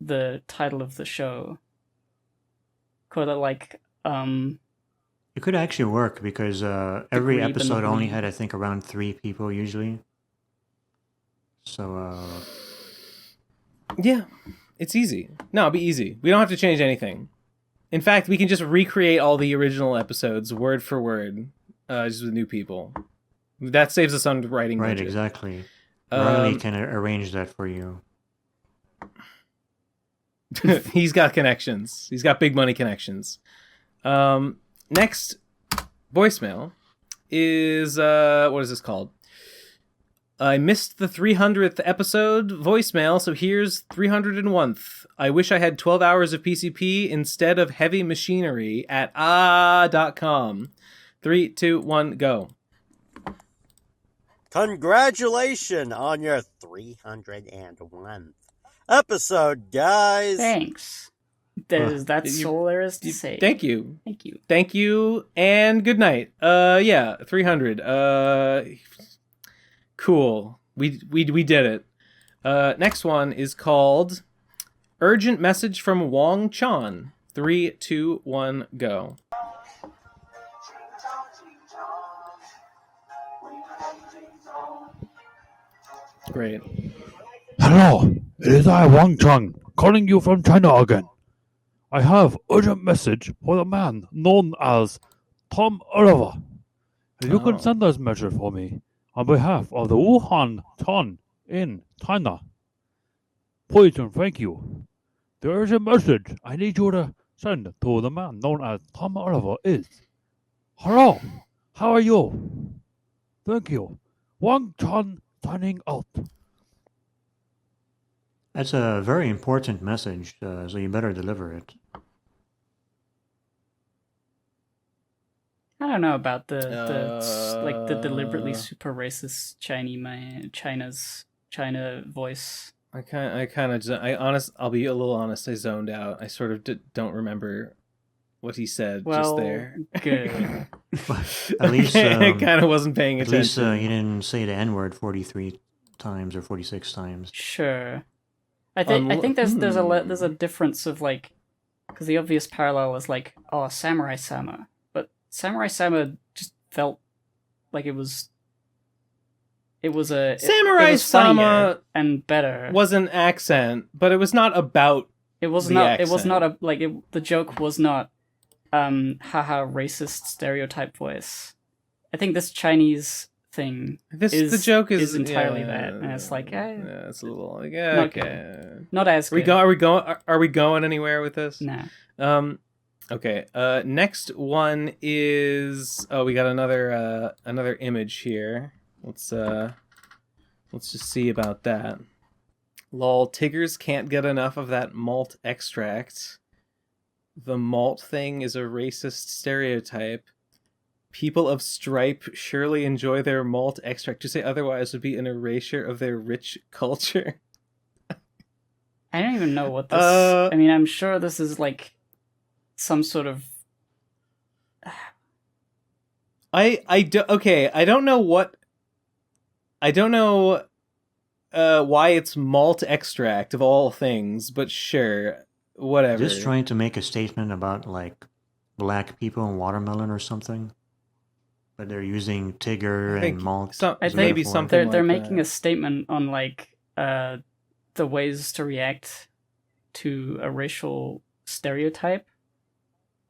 the title of the show. Call it like It could actually work because every episode only had, I think, around 3 people usually. So yeah, it's easy. No, it'll be easy. We don't have to change anything. In fact, we can just recreate all the original episodes word for word, just with new people. That saves us on writing. Right, budget. Exactly. Riley can arrange that for you. He's got connections. He's got big money connections. Next voicemail is what is this called? I missed the 300th episode voicemail, so here's 301th. I wish I had 12 hours of PCP instead of heavy machinery at ah.com. 3, 2, 1, go. Congratulations on your 301th episode, guys. Thanks. That's all there is to say. Thank you. Thank you, and good night. Yeah, 300. Cool. We did it. Next one is called Urgent Message from Wong Chan. 3, 2, 1, go. Great. Hello, it is I, Wang Chang, calling you from China again. I have urgent message for the man known as Tom Oliver. If you can send this message for me on behalf of the Wuhan Ton in China, please and thank you. The urgent message I need you to send to the man known as Tom Oliver is, hello, how are you? Thank you. Wang Chang signing out. That's a very important message, so you better deliver it. I don't know about the deliberately super racist China voice. I'll be a little honest. I zoned out. I sort of don't remember what he said just there. Good. At least I kind of wasn't paying attention. At least he didn't say the N-word 43 times or 46 times. Sure. I think there's a difference of like, because the obvious parallel is like, oh, Samurai Sama, but Samurai Sama just felt like it was Samurai Sama and better. Was an accent, but it was not about. It was the not. accent. It was not the joke was not, haha, racist stereotype voice. I think this Chinese thing the joke is entirely that, and it's like, it's a little like, not okay, good. Not as good. Are we going anywhere with this? No. Okay. Next one is we got another image here. Let's just see about that. Lol, Tiggers can't get enough of that malt extract. The malt thing is a racist stereotype. People of stripe surely enjoy their malt extract. To say otherwise would be an erasure of their rich culture. I don't even know what this... I mean, I'm sure this is like some sort of... I don't know why it's malt extract of all things, but sure, whatever. Just trying to make a statement about like black people and watermelon or something. But they're using Tigger and malt. I think maybe something they're making a statement on like the ways to react to a racial stereotype.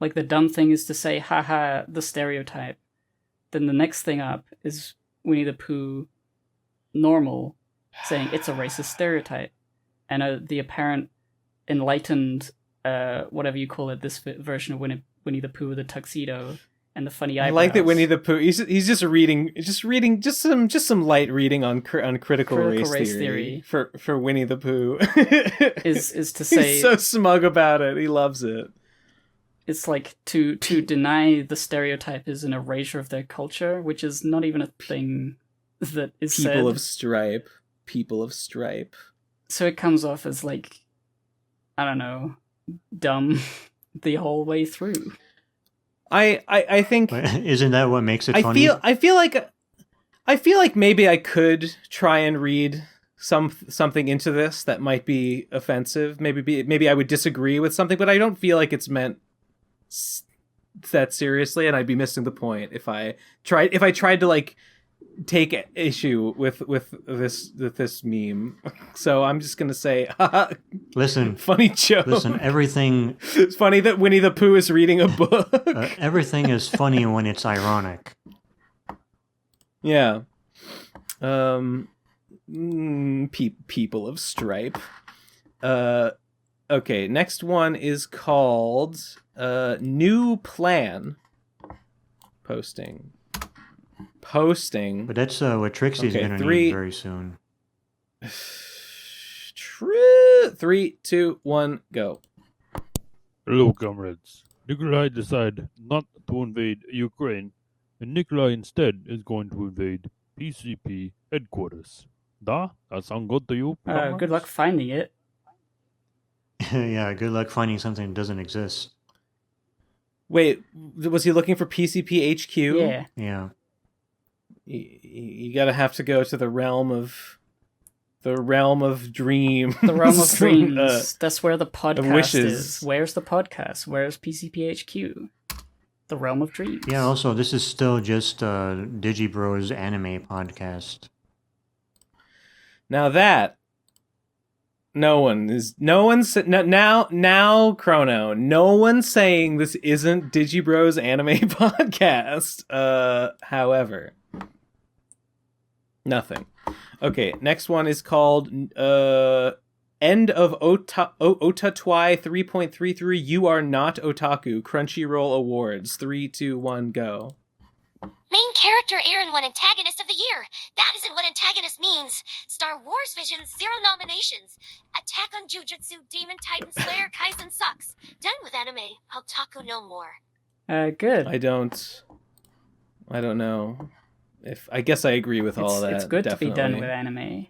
Like the dumb thing is to say, haha, the stereotype. Then the next thing up is Winnie the Pooh normal saying it's a racist stereotype. And the apparent enlightened, whatever you call it, this version of Winnie the Pooh with a tuxedo and the funny eyebrows. I like that Winnie the Pooh. He's just reading some light reading on critical race theory for Winnie the Pooh. is to say he's so smug about it. He loves it. It's like to deny the stereotype is an erasure of their culture, which is not even a thing that is said. People of stripe. So it comes off as like, I don't know, dumb the whole way through. I think isn't that what makes it funny? I feel like maybe I could try and read something into this that might be offensive. Maybe I would disagree with something, but I don't feel like it's meant that seriously, and I'd be missing the point if I tried to like take issue with this meme. So I'm just gonna say, listen, funny joke. Listen, everything. It's funny that Winnie the Pooh is reading a book. Everything is funny when it's ironic. Yeah. People of stripe. Okay. Next one is called New Plan. Posting. But that's what Trixie's gonna need very soon. 3, 2, 1, go. Hello, comrades. Nikolai decided not to invade Ukraine, and Nikolai instead is going to invade PCP headquarters. That sound good to you? Good luck finding it. Yeah, good luck finding something that doesn't exist. Wait, was he looking for PCP HQ? Yeah. Yeah. You gotta have to go to the realm of dreams. The realm of dreams. That's where the podcast wishes. is. Where's the podcast? Where's PCPHQ? The realm of dreams. Yeah. Also, this is still just Digibro's anime podcast. Now that now Chrono. No one's saying this isn't Digibro's anime podcast. However. Nothing. Okay, next one is called End of Otatwai 3.33. You are not otaku. Crunchyroll Awards. 3, 2, 1, go. Main character Aaron won Antagonist of the Year. That isn't what antagonist means. Star Wars Vision, 0 nominations. Attack on Jujutsu, Demon Titan Slayer, Kaizen sucks. Done with anime. Otaku no more. Good. I don't know. I guess I agree with all of that. It's good definitely. to be done with anime.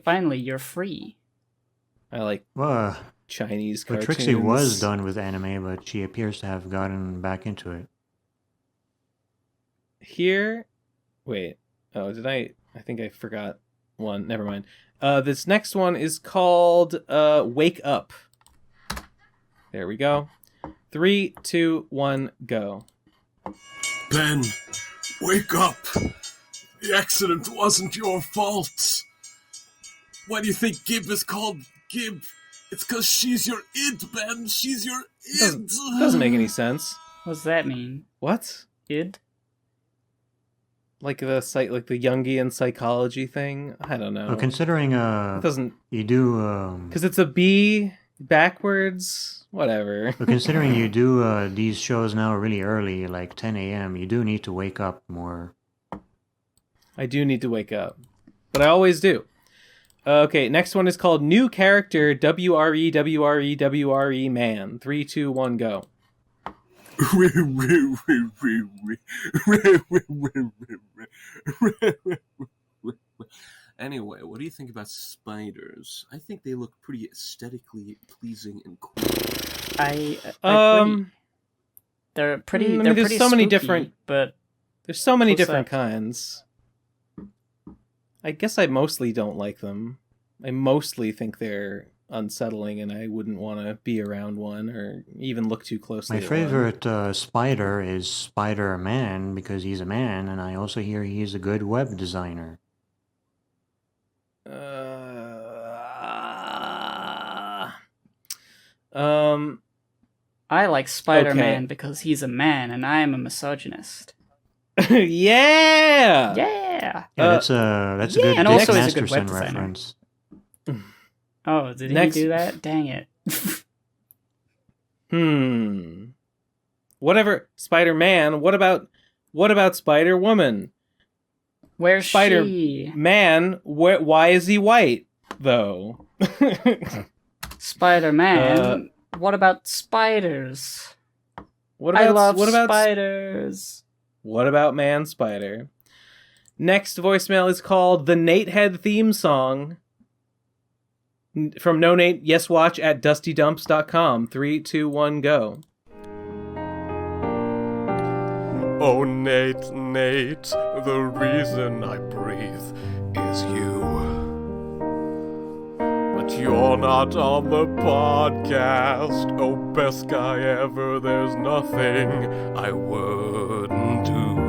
Finally, you're free. I like Chinese cartoons. Trixie was done with anime, but she appears to have gotten back into it. Here, wait. Oh, did I think I forgot one. Never mind. This next one is called Wake Up. There we go. 3, 2, 1, go. Ben, wake up. The accident wasn't your fault. Why do you think Gib is called Gib? It's because she's your id, Ben. She's your id. Doesn't make any sense. What does that mean? What? Id? Like the Jungian psychology thing? I don't know. Well, considering it doesn't you do because it's a B backwards, whatever. But considering you do these shows now really early, like 10 a.m., you do need to wake up more. I do need to wake up, but I always do. Okay, next one is called New Character WRE Man. 3, 2, 1, go. Anyway, what do you think about spiders? I think they look pretty aesthetically pleasing and cool. They're pretty. I mean, they're there's pretty so many spooky, different. But there's so many what's different that? kinds. I guess I mostly don't like them. I mostly think they're unsettling, and I wouldn't want to be around one or even look too closely. My favorite spider is Spider-Man because he's a man, and I also hear he's a good web designer. I like Spider-Man okay. because he's a man, and I am a misogynist. Yeah. Yeah. That's a good and Dick also he's a good web Masterson designer. reference. Oh, did Next- he do that? Dang it. Whatever, Spider-Man. What about Spider-Woman? Where's she? Spider-Man, why is he white, though? Spider-Man? What about spiders? I love spiders. What about Man Spider? Next voicemail is called the Natehead theme song. From No Nate, yes watch at dustydumps.com. 3, 2, 1, go. Oh, Nate, the reason I breathe is you. But you're not on the podcast. Oh, best guy ever, there's nothing I wouldn't do.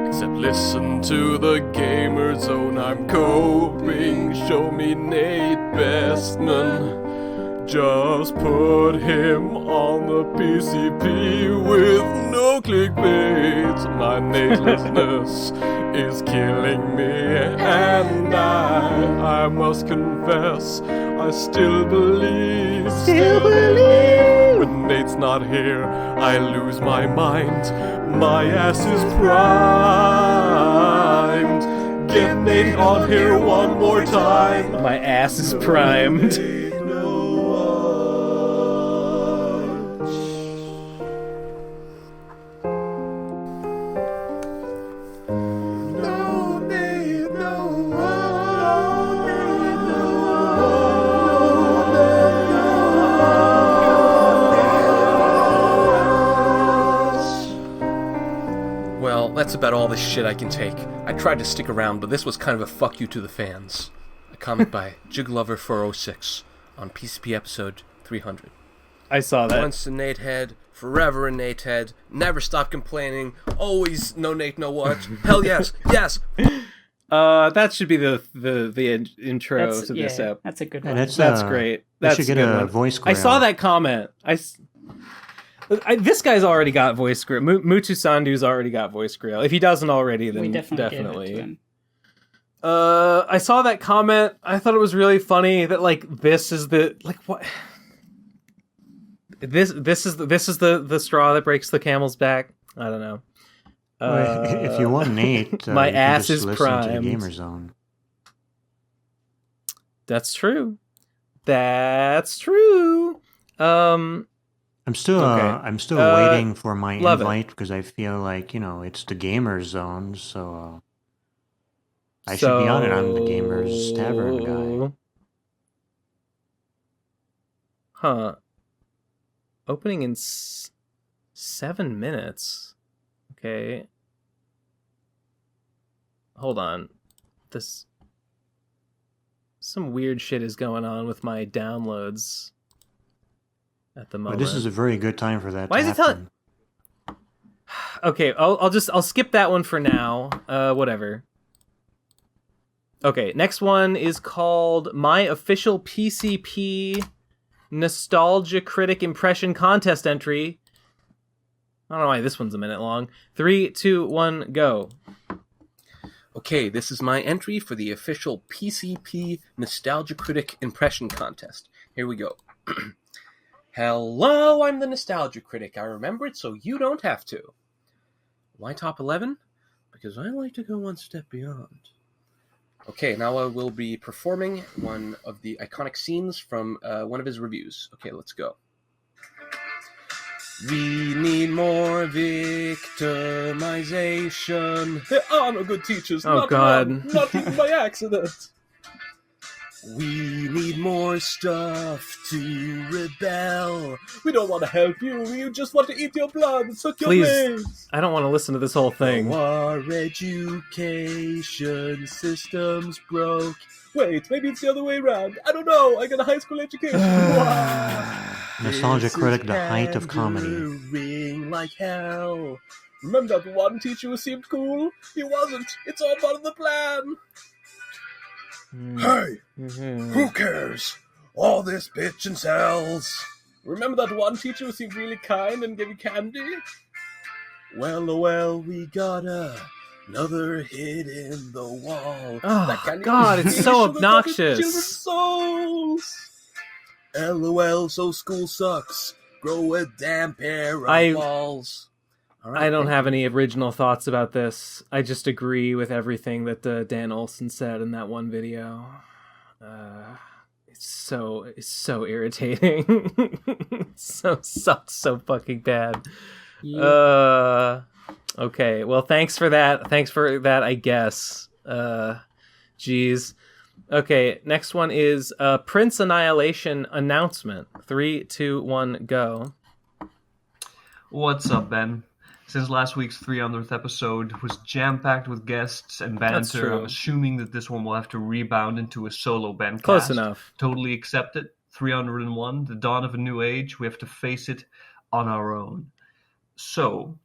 Except listen to the Gamer Zone, I'm coping. Show me Nate Bestman. Just put him on the PCP with no clickbait. My natelessness is killing me, and I must confess, I still believe. When Nate's not here, I lose my mind. My ass is primed. Get Nate on here one more time. My ass is primed. That's about all the shit I can take. I tried to stick around, but this was kind of a fuck you to the fans. A comment by Jiglover406 on PCP episode 300. I saw that. Once a Natehead, forever a Natehead, never stop complaining, always no Nate, no what. Hell yes, yes! That should be the intro to this app. That's a good one. That's great. That should get a voice grill. I saw that comment. This guy's already got voice grill. Mutu Sandu's already got voice grill. If he doesn't already, then we definitely. Gave it to him. I saw that comment. I thought it was really funny that this is the what. This is the straw that breaks the camel's back. I don't know. If you want Nate, my you ass can just is listen primed. to the Gamer Zone. That's true. That's true. I'm still waiting for my invite because I feel like it's the Gamer Zone, so I should be on it. I'm the Gamer's Tavern guy. Huh. Opening in 7 minutes. Okay. Hold on. Some weird shit is going on with my downloads at the moment. But this is a very good time for that. Why is it telling? Okay, I'll skip that one for now. Whatever. Okay, next one is called My Official PCP Nostalgia Critic Impression Contest Entry. I don't know why this one's a minute long. 3, 2, 1, go. Okay, this is my entry for the official PCP Nostalgia Critic Impression Contest. Here we go. Hello, I'm the Nostalgia Critic. I remember it so you don't have to. Why top 11? Because I like to go one step beyond. Okay, now I will be performing one of the iconic scenes from one of his reviews. Okay, let's go. We need more victimization. There are no good teachers. Oh, God. Not even by accident. We need more stuff to rebel. We don't want to help you. We just want to eat your blood and suck your brains. I don't want to listen to this whole thing. Our education system's broke. Wait, maybe it's the other way around. I don't know. I got a high school education. Nostalgia Critic, the height of comedy. Ring like hell. Remember that one teacher who seemed cool? He wasn't. It's all part of the plan. Hey, who cares? All this bitch and sells. Remember that one teacher who seemed really kind and gave you candy? Well, we got another hit in the wall. Oh, God, it's so obnoxious. Children's souls. LOL, so school sucks. grow a damn pair of balls. I don't have any original thoughts about this. I just agree with everything that Dan Olsen said in that one video. It's so irritating. so fucking bad. Yeah. Okay, well, thanks for that, I guess. Jeez. Okay, next one is Prince Annihilation announcement. 3, 2, 1, go. What's up, Ben? Since last week's 300th episode was jam-packed with guests and banter, I'm assuming that this one will have to rebound into a solo bandcast. Close enough. Totally accept it. 301, the dawn of a new age. We have to face it on our own. So,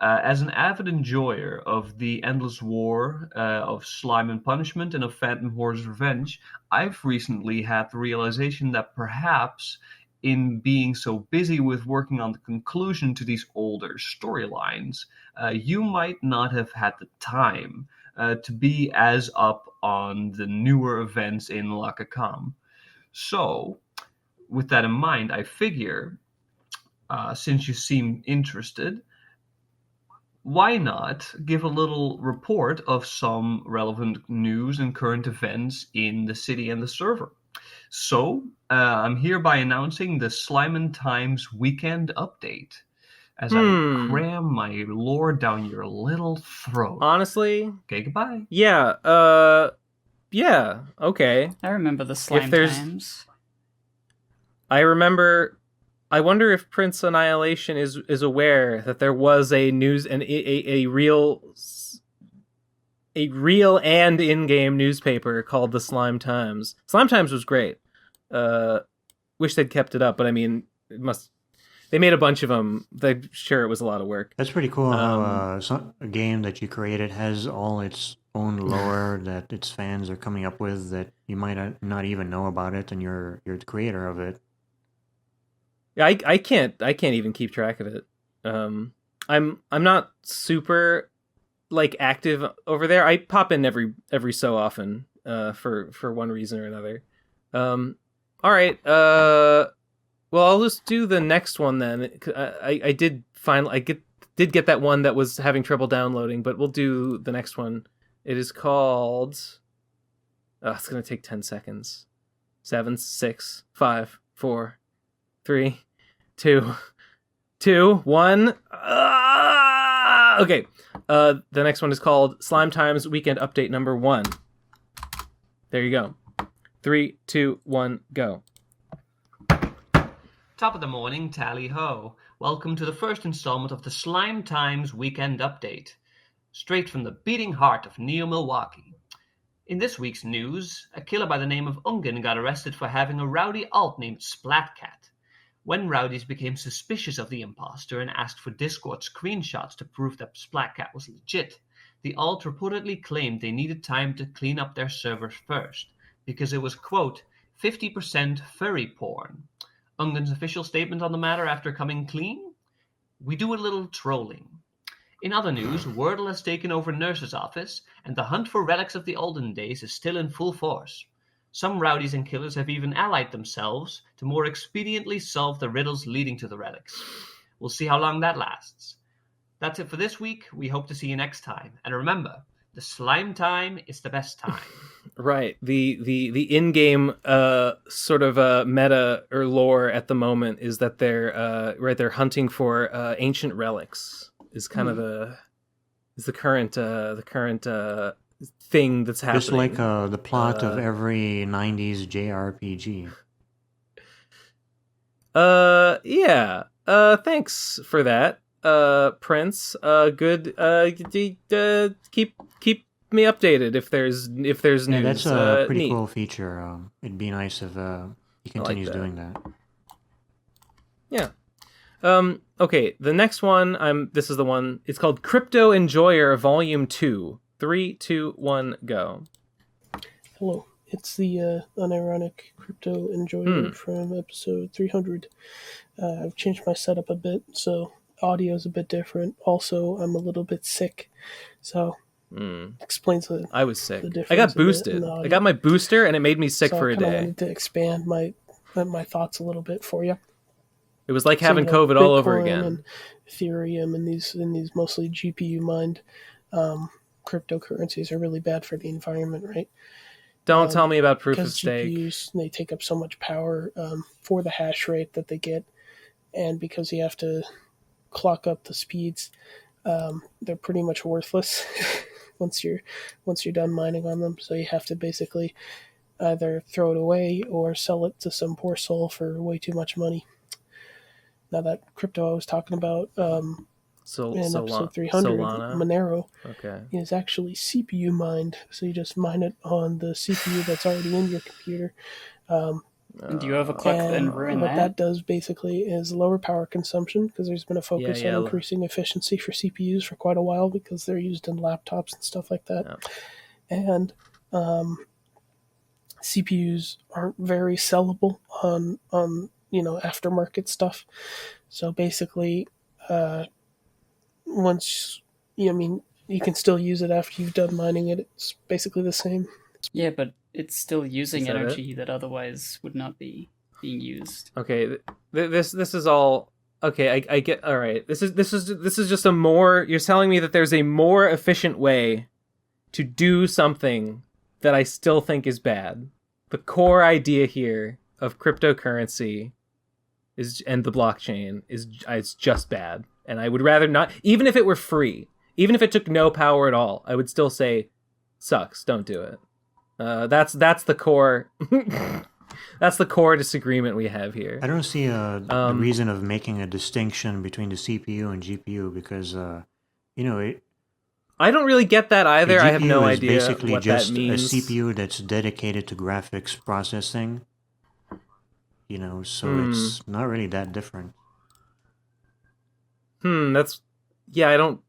as an avid enjoyer of the endless war of slime and punishment and of Phantom Horde's revenge, I've recently had the realization that perhaps in being so busy with working on the conclusion to these older storylines, you might not have had the time to be as up on the newer events in Lakakam. So, with that in mind, I figure, since you seem interested, why not give a little report of some relevant news and current events in the city and the server? So, I'm hereby announcing the Slime Times Weekend Update as I cram my lore down your little throat. Honestly? Okay, goodbye. Yeah, yeah, okay. I remember the Slime Times. I remember... I wonder if Prince Annihilation is aware that there was a news and a real and in-game newspaper called the Slime Times. Slime Times was great. Wish they'd kept it up, but I mean, they made a bunch of them. I'm sure it was a lot of work. That's pretty cool how a game that you created has all its own lore that its fans are coming up with that you might not even know about it, and you're the creator of it. Yeah, I can't even keep track of it. I'm not super active over there. I pop in every so often for one reason or another. All right. Well, I'll just do the next one then. I did get that one that was having trouble downloading, but we'll do the next one. It is called. It's gonna take 10 seconds. 7, 6, 5, 4, 3, 2, 1. Okay. The next one is called Slime Times Weekend Update number 1. There you go. 3, 2, 1, go. Top of the morning, tally-ho. Welcome to the first installment of the Slime Times Weekend Update. Straight from the beating heart of Neo-Milwaukee. In this week's news, a killer by the name of Ungen got arrested for having a rowdy alt named Splatcat. When rowdies became suspicious of the imposter and asked for Discord screenshots to prove that Splatcat was legit, the alt reportedly claimed they needed time to clean up their servers first, because it was, quote, 50% furry porn. Ungen's official statement on the matter after coming clean? We do a little trolling. In other news, Wordle has taken over Nurse's office, and the hunt for relics of the olden days is still in full force. Some rowdies and killers have even allied themselves to more expediently solve the riddles leading to the relics. We'll see how long that lasts. That's it for this week. We hope to see you next time. And remember, the slime time is the best time. Right. The in-game sort of meta or lore at the moment is that they're hunting for ancient relics. Is kind of the current thing that's happening. Just like the plot of every 90s JRPG. Yeah. Thanks for that, Prince. Good. Keep me updated if there's news. Yeah, that's a pretty cool feature. It'd be nice if he continues doing that. Yeah. Okay, the next one, this is the one, it's called Crypto Enjoyer Volume 2. 3, 2, 1, go. Hello, it's the unironic Crypto Enjoyer from episode 300. I've changed my setup a bit, so audio is a bit different. Also, I'm a little bit sick, so explains I was sick. The difference I got boosted. I got my booster, and it made me sick for a day. I wanted to expand my thoughts a little bit for you. It was like having So, COVID all over Bitcoin again. And Ethereum and these mostly GPU mined cryptocurrencies are really bad for the environment, right? Don't tell me about proof of Because stake. GPUs, they take up so much power for the hash rate that they get, and because you have to clock up the speeds, they're pretty much worthless once you're done mining on them. So you have to basically either throw it away or sell it to some poor soul for way too much money. Now that crypto I was talking about in episode 300, Solana? Monero, Okay. is actually CPU mined. So you just mine it on the CPU that's already in your computer. Do you overclock and ruin what that? does basically is lower power consumption, because there's been a focus on increasing efficiency for CPUs for quite a while because they're used in laptops and stuff like that. And CPUs aren't very sellable on aftermarket stuff. So basically, once you can still use it after you've done mining it. It's basically the same. Yeah, but it's still using energy that otherwise would not be being used. Okay, this is all okay. I get. All right, this is just a more. You're telling me that there's a more efficient way to do something that I still think is bad. The core idea here of cryptocurrency and the blockchain is just bad, and I would rather not. Even if it were free, even if it took no power at all, I would still say sucks. Don't do it. That's the core. That's the core disagreement we have here. I don't see the reason of making a distinction between the CPU and GPU because, I don't really get that either. I have no idea basically what just that means. A CPU that's dedicated to graphics processing. So it's not really that different. That's I don't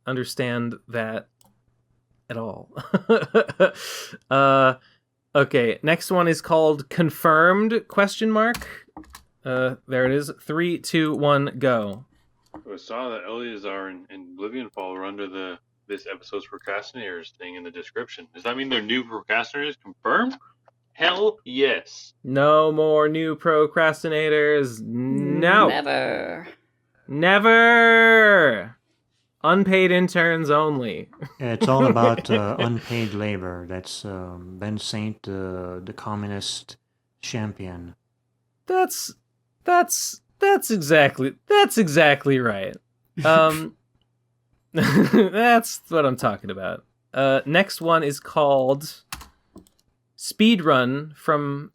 understand that at all. Okay, next one is called Confirmed ? There it is. 3, 2, 1, go. I saw that Eleazar and Oblivion Fall are under this episode's procrastinators thing in the description. Does that mean they're new procrastinators confirmed? Hell yes. No more new procrastinators. No. Never. Unpaid interns only. Yeah, it's all about unpaid labor. That's Ben Saint, the communist champion. That's exactly right. That's what I'm talking about. Next one is called Speedrun from.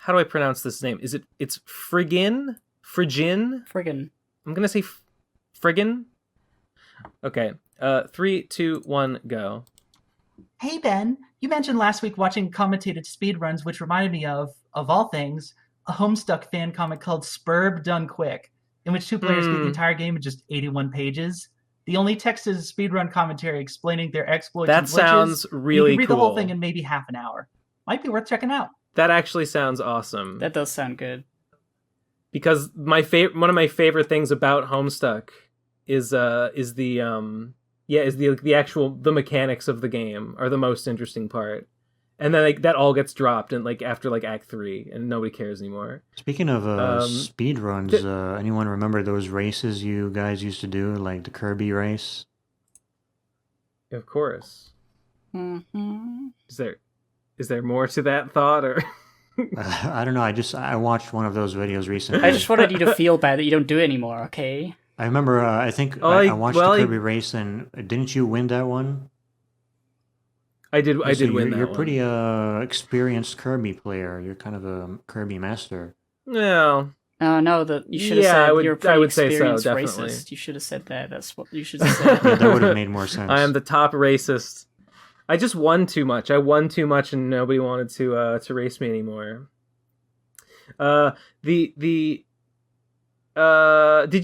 How do I pronounce this name? It's Friggin? Friggin. I'm gonna say Friggin. Okay. 3, 2, 1, go. Hey Ben, you mentioned last week watching commentated speedruns, which reminded me of all things, a Homestuck fan comic called Spurb Done Quick, in which two players beat the entire game in just 81 pages. The only text is speedrun commentary explaining their exploits and glitches. That sounds really You can read cool. the whole thing in maybe half an hour. Might be worth checking out. That actually sounds awesome. That does sound good. Because one of my favorite things about Homestuck is the mechanics of the game are the most interesting part, and then that all gets dropped and after Act 3 and nobody cares anymore. Speaking of speed runs, anyone remember those races you guys used to do, like the Kirby race? Of course. Mm-hmm. Is there more to that thought, or? I don't know. I watched one of those videos recently. I just wanted you to feel bad that you don't do it anymore. Okay. I remember. I think I watched the Kirby race, and didn't you win that one? I did. I did win that. You're pretty experienced Kirby player. You're kind of a Kirby master. No. No, you should have said you're a pretty I would say so, experienced definitely. racist. You should have said that. That's what you should have said. Yeah, that would have made more sense. I am the top racist. I just won too much. I won too much, and nobody wanted to race me anymore. Did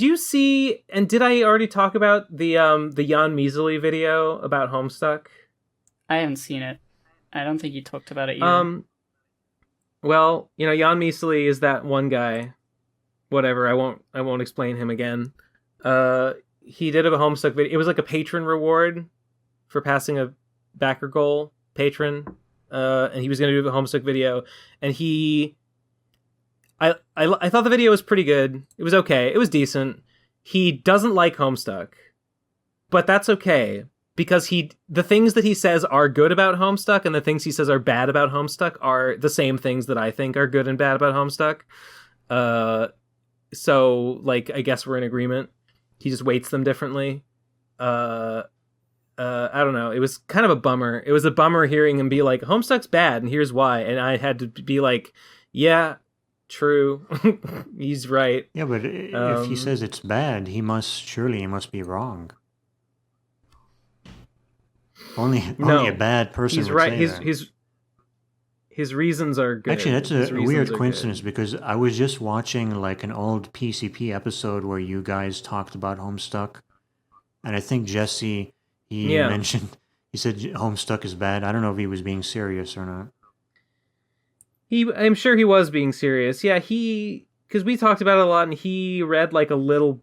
you see? And did I already talk about the Jan Measly video about Homestuck? I haven't seen it. I don't think you talked about it either. Well, Jan Measly is that one guy. Whatever. I won't explain him again. He did a Homestuck video. It was like a patron reward for passing a backer goal. Patron. And he was going to do a Homestuck video, and I thought the video was pretty good. It was okay. It was decent. He doesn't like Homestuck, but that's okay because the things that he says are good about Homestuck and the things he says are bad about Homestuck are the same things that I think are good and bad about Homestuck. So like I guess we're in agreement. He just weights them differently. I don't know. It was kind of a bummer. It was a bummer hearing him be like, Homestuck's bad, and here's why. And I had to be like, yeah, true. He's right. Yeah, but if he says it's bad, he must be wrong. Only a bad person would right. say that. His reasons are good. Actually, that's a weird coincidence because I was just watching like an old PCP episode where you guys talked about Homestuck, and I think Jesse he said Homestuck is bad. I don't know if he was being serious or not. I'm sure he was being serious. Yeah, because we talked about it a lot, and he read like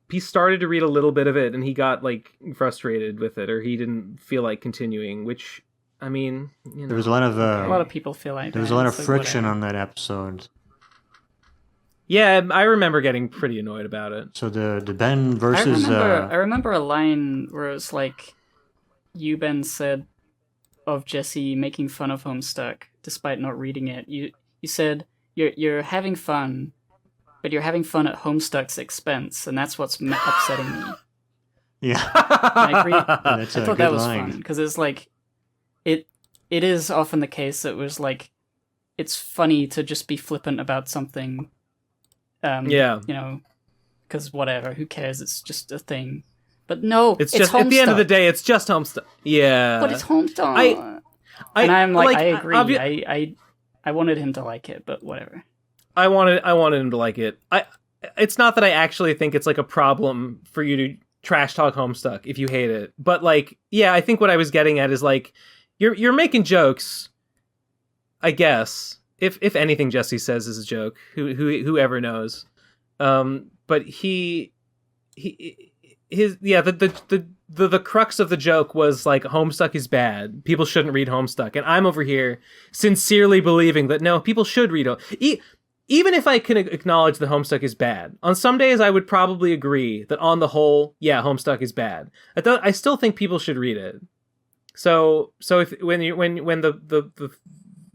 he started to read a little bit of it, and he got like frustrated with it, or he didn't feel like continuing, which, I mean, there was a lot of people feel like there was a lot of friction on that episode. Yeah, I remember getting pretty annoyed about it. So the Ben versus I remember a line where it's like, you Ben said of Jesse making fun of Homestuck despite not reading it. You said you're having fun, but you're having fun at Homestuck's expense, and that's what's upsetting me. Yeah, I agree. I That's a thought good that was line. fun because it's like it is often the case that it was like it's funny to just be flippant about something. Yeah, you know, because whatever, who cares? It's just a thing. But no, it's just Homestuck. At the end of the day, it's just Homestuck. Yeah, but it's Homestuck. And I'm like I agree. I wanted him to like it, but whatever. I wanted him to like it. It's not that I actually think it's like a problem for you to trash talk Homestuck if you hate it, but like, yeah, I think what I was getting at is like, you're making jokes, I guess. If anything Jesse says is a joke, whoever knows. But the crux of the joke was like Homestuck is bad. People shouldn't read Homestuck, and I'm over here sincerely believing that no, people should read it. Even if I can acknowledge that Homestuck is bad, on some days I would probably agree that on the whole, yeah, Homestuck is bad. I still think people should read it. So if when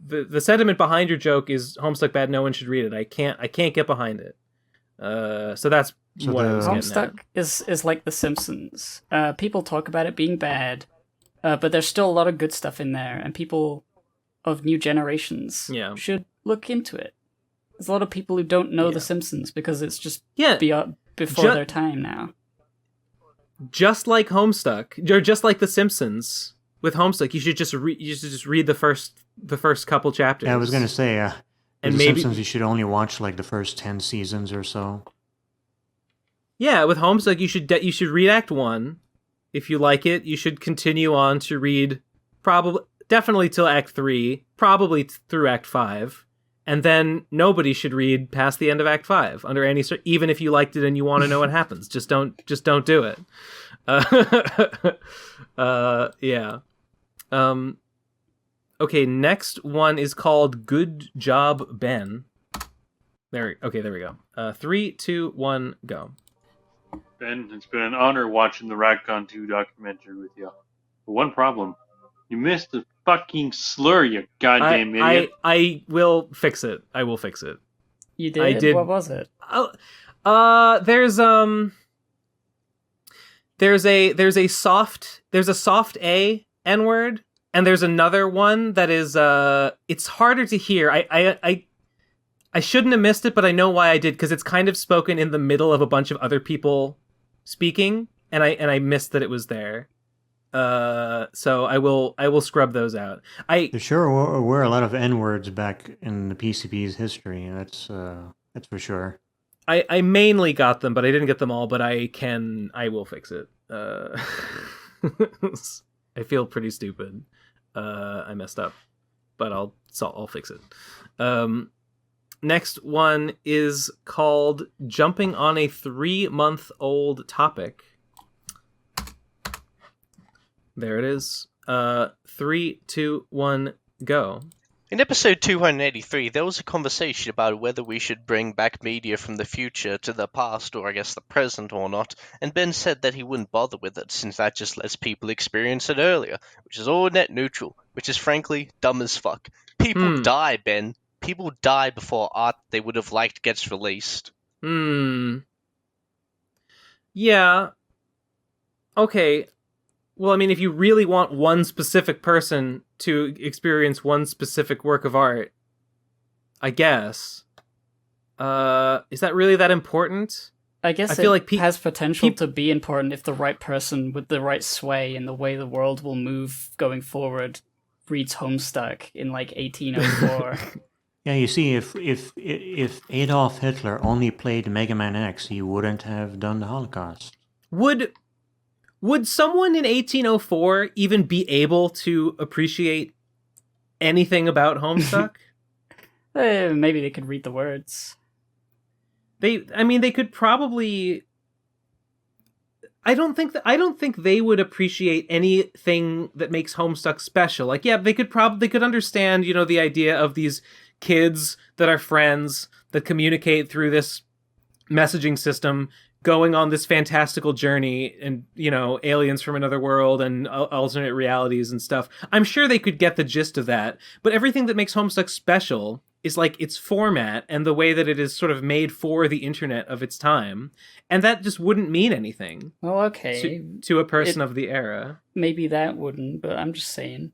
the sentiment behind your joke is Homestuck bad, no one should read it. I can't get behind it. So that's what I was getting at. Homestuck is like The Simpsons. People talk about it being bad, but there's still a lot of good stuff in there, and people of new generations should look into it. There's a lot of people who don't know The Simpsons because it's just before their time now. Just like Homestuck, or just like The Simpsons with Homestuck, you should just read the first couple chapters. Yeah, I was gonna say, and The maybe Simpsons, you should only watch like the first 10 seasons or so. Yeah, with Homestuck, you should read Act 1. If you like it, you should continue on to read definitely till Act 3, probably through Act 5. And then nobody should read past the end of Act 5 under any even if you liked it and you want to know what happens. Just don't do it. Yeah. Okay, next one is called Good Job, Ben. There we go. 3, 2, 1, go. Ben, it's been an honor watching the Ragcon 2 documentary with you. But one problem. You missed the fucking slur, you goddamn idiot. I will fix it. I will fix it. You did? I did. What was it? There's a soft A N-word, and there's another one that is it's harder to hear. I shouldn't have missed it, but I know why I did, because it's kind of spoken in the middle of a bunch of other people speaking, and I missed that it was there. So I will scrub those out. There sure were a lot of N-words back in the PCP's history. That's for sure. I mainly got them, but I didn't get them all. But I will fix it. I feel pretty stupid. I messed up, but I'll fix it. Next one is called Jumping on a 3-month-old Topic. There it is. 3, 2, 1, go. In episode 283, there was a conversation about whether we should bring back media from the future to the past, or I guess the present or not, and Ben said that he wouldn't bother with it, since that just lets people experience it earlier, which is all net neutral, which is frankly dumb as fuck. People die, Ben. People die before art they would have liked gets released. Yeah. Okay. Well, I mean, if you really want one specific person to experience one specific work of art, I guess. Is that really that important? I guess I feel like has potential to be important if the right person with the right sway and the way the world will move going forward reads Homestuck in like 1804. Yeah, you see, if Adolf Hitler only played Mega Man X, he wouldn't have done the Holocaust. Would someone in 1804 even be able to appreciate anything about Homestuck? Maybe they could read the words. They could probably. I don't think they would appreciate anything that makes Homestuck special. Like, yeah, they could understand, the idea of these kids that are friends that communicate through this messaging system, going on this fantastical journey, and aliens from another world and alternate realities and stuff. I'm sure they could get the gist of that, but everything that makes Homestuck special is like its format and the way that it is sort of made for the internet of its time, and that just wouldn't mean anything. Well, okay, to a person of the era. Maybe that wouldn't, but I'm just saying.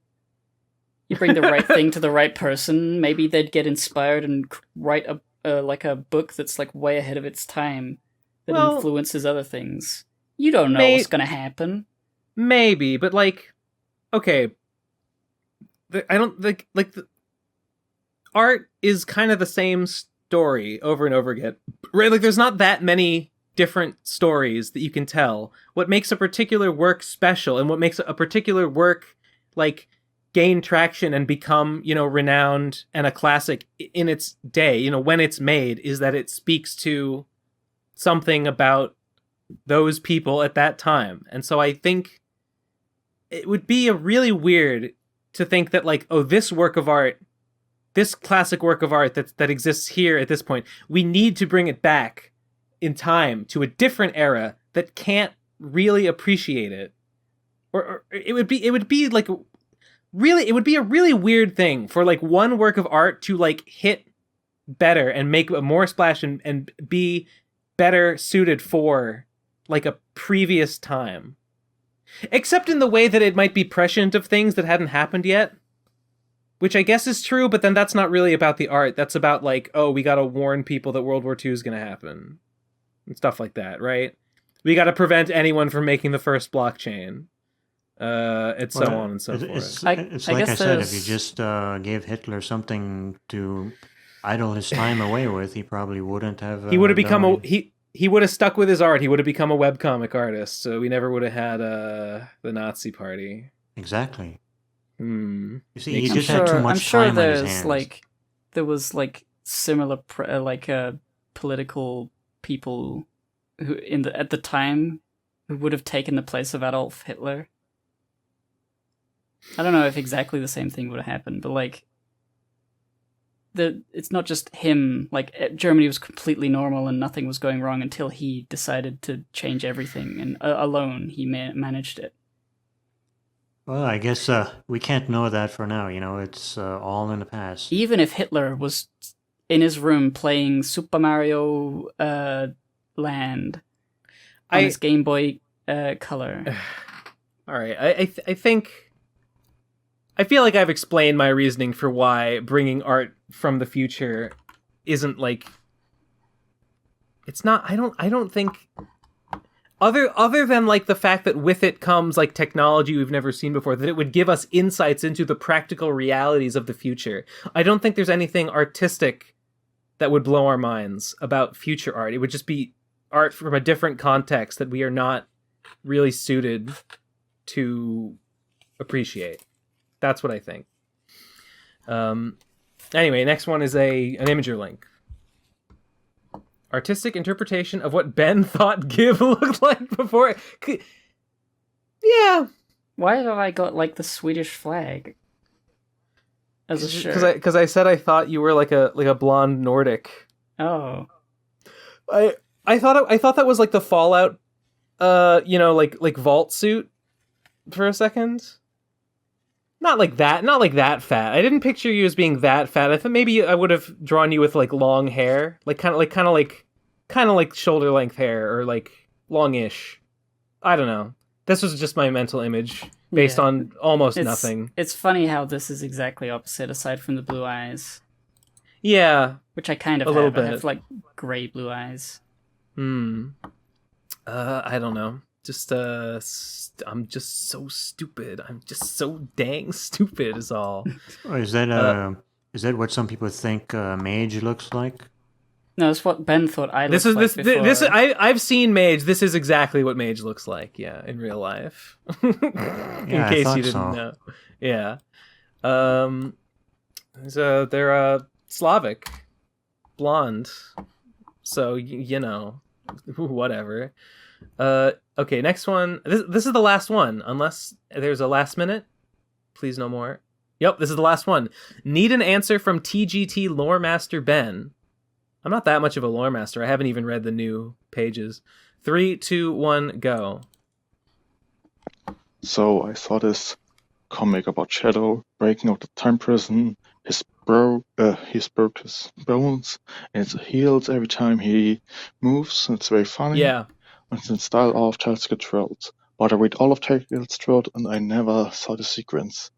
You bring the right thing to the right person, maybe they'd get inspired and write a book that's like way ahead of its time. That influences other things. You don't know what's going to happen. Maybe, but okay. I don't think art is kind of the same story over and over again, right? Like, there's not that many different stories that you can tell. What makes a particular work special and what makes a particular work gain traction and become, renowned and a classic in its day, when it's made, is that it speaks to something about those people at that time. And so I think it would be really weird to think that this work of art, this classic work of art that exists here at this point, we need to bring it back in time to a different era that can't really appreciate it. Or it would be a really weird thing for one work of art to hit better and make a more splash and be better suited for a previous time, except in the way that it might be prescient of things that hadn't happened yet, which I guess is true, but then that's not really about the art. That's about we gotta warn people that World War II is gonna happen and stuff like that, right? We gotta prevent anyone from making the first blockchain, and so on and so forth. It's like I said, if you just gave Hitler something to idle his time away with, he probably wouldn't have. He would have become he would have stuck with his art. He would have become a webcomic artist. So we never would have had the Nazi Party. Exactly. You see, he just had too much time on his hands. There was similar political people who at the time who would have taken the place of Adolf Hitler. I don't know if exactly the same thing would have happened, but it's not just him. Germany was completely normal and nothing was going wrong until he decided to change everything, and alone he managed it. Well, I guess we can't know that for now. It's all in the past. Even if Hitler was in his room playing Super Mario Land on his Game Boy Color. All right, I think. I feel like I've explained my reasoning for why bringing art from the future isn't it's not. I don't think other than the fact that with it comes technology we've never seen before, that it would give us insights into the practical realities of the future. I don't think there's anything artistic that would blow our minds about future art. It would just be art from a different context that we are not really suited to appreciate. That's what I think. Anyway, next one is an Imager link. Artistic interpretation of what Ben thought Gib looked like before. Yeah. Why have I got the Swedish flag? as a shirt. Because I said I thought you were like a blonde Nordic. Oh. I thought that was like the Fallout, like vault suit for a second. Not like that fat. I didn't picture you as being that fat. I thought maybe I would have drawn you with like long hair, like kind of like shoulder length hair or like longish. I don't know. This was just my mental image based on almost nothing. It's funny how this is exactly opposite, aside from the blue eyes. Yeah, which I kind of have. Little bit. I have like gray blue eyes. I don't know. I'm just so stupid. I'm just so dang stupid is all. Is that what some people think Mage looks like? No, it's what Ben thought I looked like before. I've seen Mage. This is exactly what Mage looks like, in real life. In case you didn't know. Yeah. So they're Slavic. Blonde. So, whatever. Okay, next one. This is the last one, unless there's a last minute. Please no more. Yep, this is the last one. Need an answer from TGT Lore Master Ben. I'm not that much of a lore master. I haven't even read the new pages. 3, 2, 1, go. So I saw this comic about Shadow breaking out the time prison. He broke his bones, and it heals every time he moves. It's very funny. Yeah. It's in style of Tales Get Trolled. But I read all of Tales Trolled, and I never saw the sequence.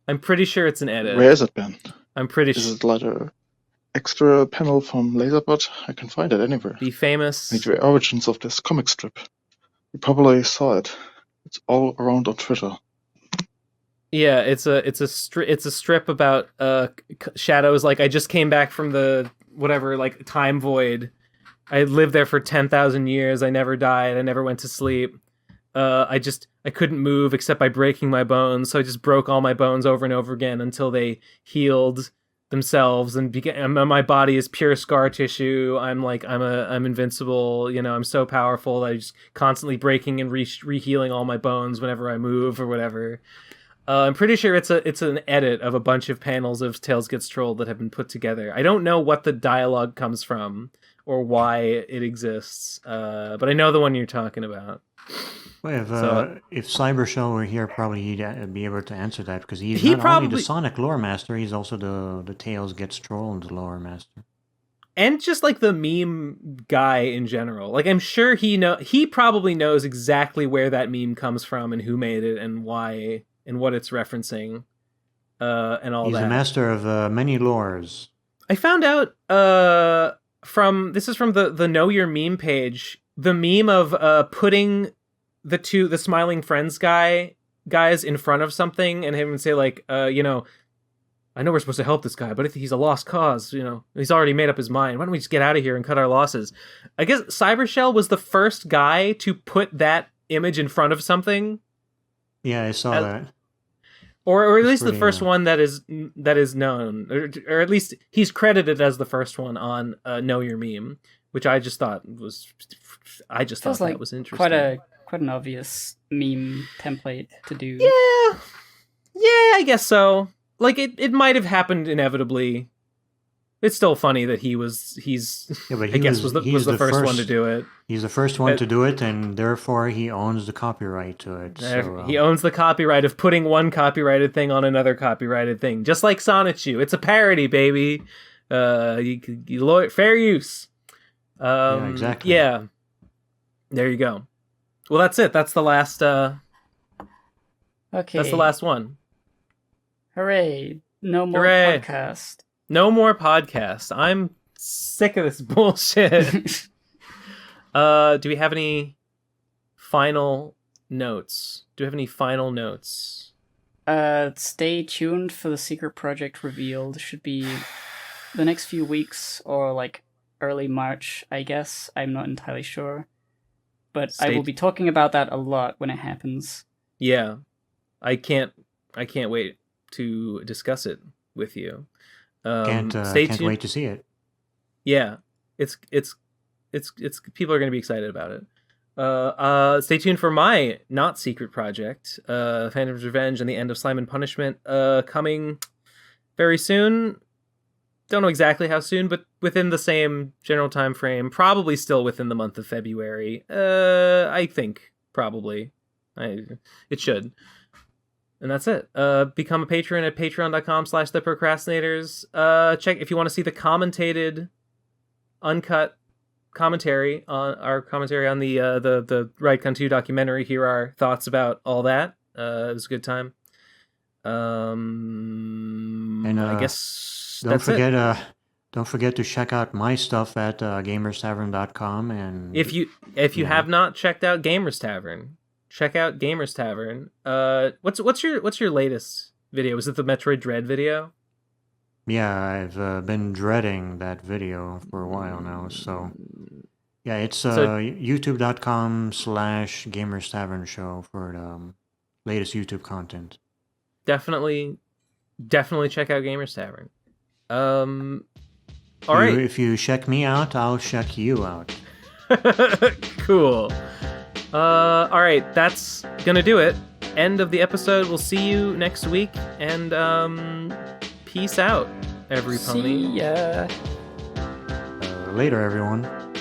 I'm pretty sure it's an edit. Where is it, Ben? I'm pretty sure. Is it like a extra panel from Laserbot? I can find it anywhere. Be famous. I need the origins of this comic strip. You probably saw it. It's all around on Twitter. Yeah, it's a strip about Shadows. Like, I just came back from the whatever time void. I lived there for 10,000 years. I never died. I never went to sleep. I couldn't move except by breaking my bones. So I just broke all my bones over and over again until they healed themselves and my body is pure scar tissue. I'm invincible. I'm so powerful that I'm just constantly breaking and re-healing all my bones whenever I move or whatever. I'm pretty sure it's an edit of a bunch of panels of Tales Gets Trolled that have been put together. I don't know what the dialogue comes from or why it exists, but I know the one you're talking about. Well, if Cybershell were here, probably he'd be able to answer that, because he's not only the Sonic lore master, he's also the Tales Gets Trolled lore master. And just like the meme guy in general. Like, I'm sure he probably knows exactly where that meme comes from and who made it and why and what it's referencing, and all that. He's a master of many lores. I found out from the Know Your Meme page, the meme of putting the Smiling Friends guys in front of something and him say I know we're supposed to help this guy, but if he's a lost cause, he's already made up his mind. Why don't we just get out of here and cut our losses? I guess Cybershell was the first guy to put that image in front of something. Yeah, I saw that. Or at least the first one that is known, or at least he's credited as the first one on Know Your Meme, which I just thought was that was interesting. Quite an obvious meme template to do. Yeah, I guess so. Like it might have happened inevitably. It's still funny that he was the first one to do it. He's the first one to do it, and therefore he owns the copyright to it. So, he owns the copyright of putting one copyrighted thing on another copyrighted thing, just like Sonichu. It's a parody, baby. Fair use. Yeah, exactly. Yeah. There you go. Well, that's it. That's the last. Okay. That's the last one. Hooray! No more podcast. No more podcast. I'm sick of this bullshit. Do we have any final notes? Stay tuned for the secret project revealed. Should be the next few weeks or early March, I guess. I'm not entirely sure. But I will be talking about that a lot when it happens. Yeah. I can't wait to discuss it with you. Can't wait to see it. Yeah, it's people are going to be excited about it. Stay tuned for my not secret project, Phantom's Revenge and the End of Slime and Punishment, coming very soon. Don't know exactly how soon, but within the same general time frame. Probably still within the month of February. I think probably. It should. And that's it. Become a patron at patreon.com/theprocrastinators. Check if you want to see the commentated, uncut commentary on our commentary on the Raikon 2 documentary. Here are our thoughts about all that. It was a good time. And I guess that's it. Don't forget to check out my stuff at gamerstavern.com. And if you have not checked out Gamers Tavern, check out Gamers Tavern. What's your latest video? Was it the Metroid Dread video? Yeah, I've been dreading that video for a while now. So yeah, it's youtube.com/Gamers Tavern show for the latest YouTube content. Definitely check out Gamers Tavern. All right. If you check me out, I'll check you out. Cool. All right, that's gonna do it. End of the episode. We'll see you next week, and peace out, every pony. See ya. Later, everyone.